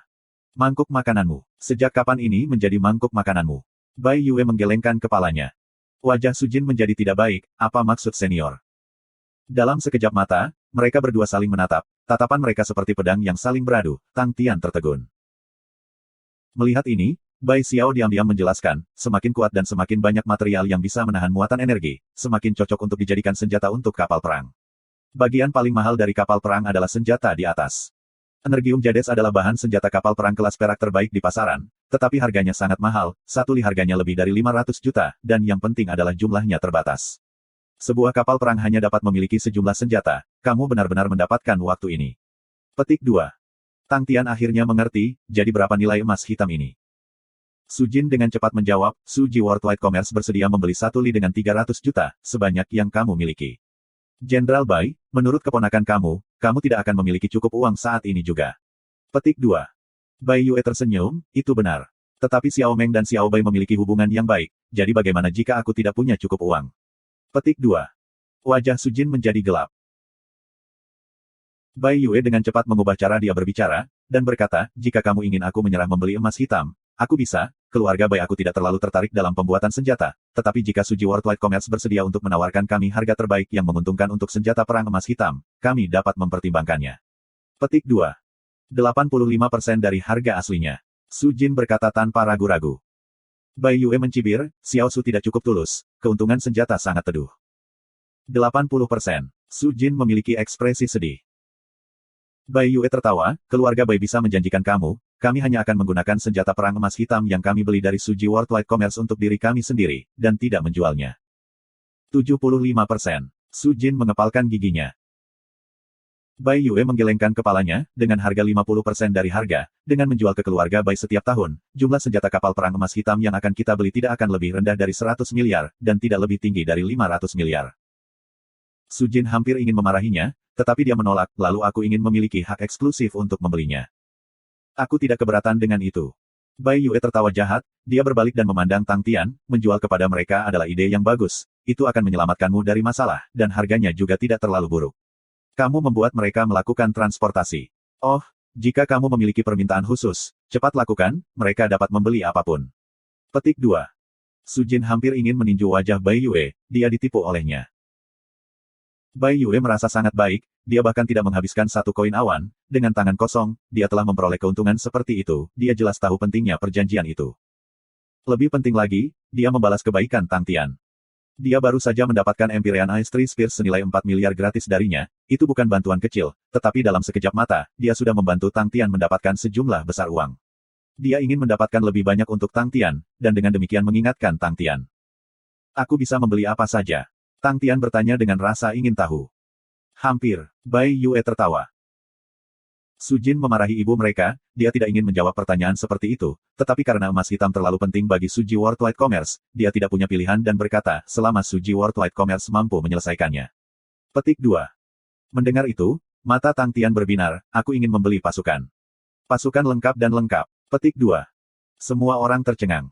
Speaker 1: Mangkuk makananmu. Sejak kapan ini menjadi mangkuk makananmu? Bai Yue menggelengkan kepalanya. Wajah Su Jin menjadi tidak baik, apa maksud senior? Dalam sekejap mata, mereka berdua saling menatap, tatapan mereka seperti pedang yang saling beradu. Tang Tian tertegun. Melihat ini, Bai Xiao diam-diam menjelaskan, semakin kuat dan semakin banyak material yang bisa menahan muatan energi, semakin cocok untuk dijadikan senjata untuk kapal perang. Bagian paling mahal dari kapal perang adalah senjata di atas. Energium Jades adalah bahan senjata kapal perang kelas perak terbaik di pasaran, tetapi harganya sangat mahal, satu li harganya lebih dari 500 juta, dan yang penting adalah jumlahnya terbatas. Sebuah kapal perang hanya dapat memiliki sejumlah senjata, kamu benar-benar mendapatkan waktu ini. Petik 2. Tang Tian akhirnya mengerti, jadi berapa nilai emas hitam ini? Su Jin dengan cepat menjawab, Su Ji Worldwide Commerce bersedia membeli satu li dengan 300 juta, sebanyak yang kamu miliki. Jenderal Bai, menurut keponakan kamu tidak akan memiliki cukup uang saat ini juga. Petik 2. Bai Yue tersenyum, itu benar. Tetapi Xiao Meng dan Xiao Bai memiliki hubungan yang baik, jadi bagaimana jika aku tidak punya cukup uang? Petik 2. Wajah Su Jin menjadi gelap. Bai Yue dengan cepat mengubah cara dia berbicara, dan berkata, jika kamu ingin aku menyerah membeli emas hitam, aku bisa, keluarga Bai aku tidak terlalu tertarik dalam pembuatan senjata, tetapi jika Su Ji Worldwide Commerce bersedia untuk menawarkan kami harga terbaik yang menguntungkan untuk senjata perang emas hitam, kami dapat mempertimbangkannya. Petik 2. 85% dari harga aslinya. Su Jin berkata tanpa ragu-ragu. Bai Yue mencibir, Xiao Su tidak cukup tulus, keuntungan senjata sangat teduh. 80%. Su Jin memiliki ekspresi sedih. Bai Yue tertawa, keluarga Bai bisa menjanjikan kami hanya akan menggunakan senjata perang emas hitam yang kami beli dari Su Ji Worldwide Commerce untuk diri kami sendiri, dan tidak menjualnya. 75%. Su Jin mengepalkan giginya. Bai Yue menggelengkan kepalanya, dengan harga 50% dari harga, dengan menjual ke keluarga Bai setiap tahun, jumlah senjata kapal perang emas hitam yang akan kita beli tidak akan lebih rendah dari 100 miliar, dan tidak lebih tinggi dari 500 miliar. Su Jin hampir ingin memarahinya, tetapi dia menolak, lalu aku ingin memiliki hak eksklusif untuk membelinya. Aku tidak keberatan dengan itu. Bai Yue tertawa jahat, dia berbalik dan memandang Tang Tian, menjual kepada mereka adalah ide yang bagus, itu akan menyelamatkanmu dari masalah, dan harganya juga tidak terlalu buruk. Kamu membuat mereka melakukan transportasi. Oh, jika kamu memiliki permintaan khusus, cepat lakukan, mereka dapat membeli apapun. Petik 2. Su Jin hampir ingin meninju wajah Bai Yue, dia ditipu olehnya. Bai Yue merasa sangat baik, dia bahkan tidak menghabiskan satu koin awan, dengan tangan kosong, dia telah memperoleh keuntungan seperti itu, dia jelas tahu pentingnya perjanjian itu. Lebih penting lagi, dia membalas kebaikan Tang Tian. Dia baru saja mendapatkan Empyrean Ice Tree Spears senilai 4 miliar gratis darinya, itu bukan bantuan kecil, tetapi dalam sekejap mata, dia sudah membantu Tang Tian mendapatkan sejumlah besar uang. Dia ingin mendapatkan lebih banyak untuk Tang Tian, dan dengan demikian mengingatkan Tang Tian. Aku bisa membeli apa saja? Tang Tian bertanya dengan rasa ingin tahu. Hampir. Bai Yue tertawa. Su Jin memarahi ibu mereka, dia tidak ingin menjawab pertanyaan seperti itu, tetapi karena emas hitam terlalu penting bagi Su Ji Worldwide Commerce, dia tidak punya pilihan dan berkata, selama Su Ji Worldwide Commerce mampu menyelesaikannya. Petik 2. Mendengar itu, mata Tang Tian berbinar, aku ingin membeli pasukan. Pasukan lengkap dan lengkap. Petik 2. Semua orang tercengang.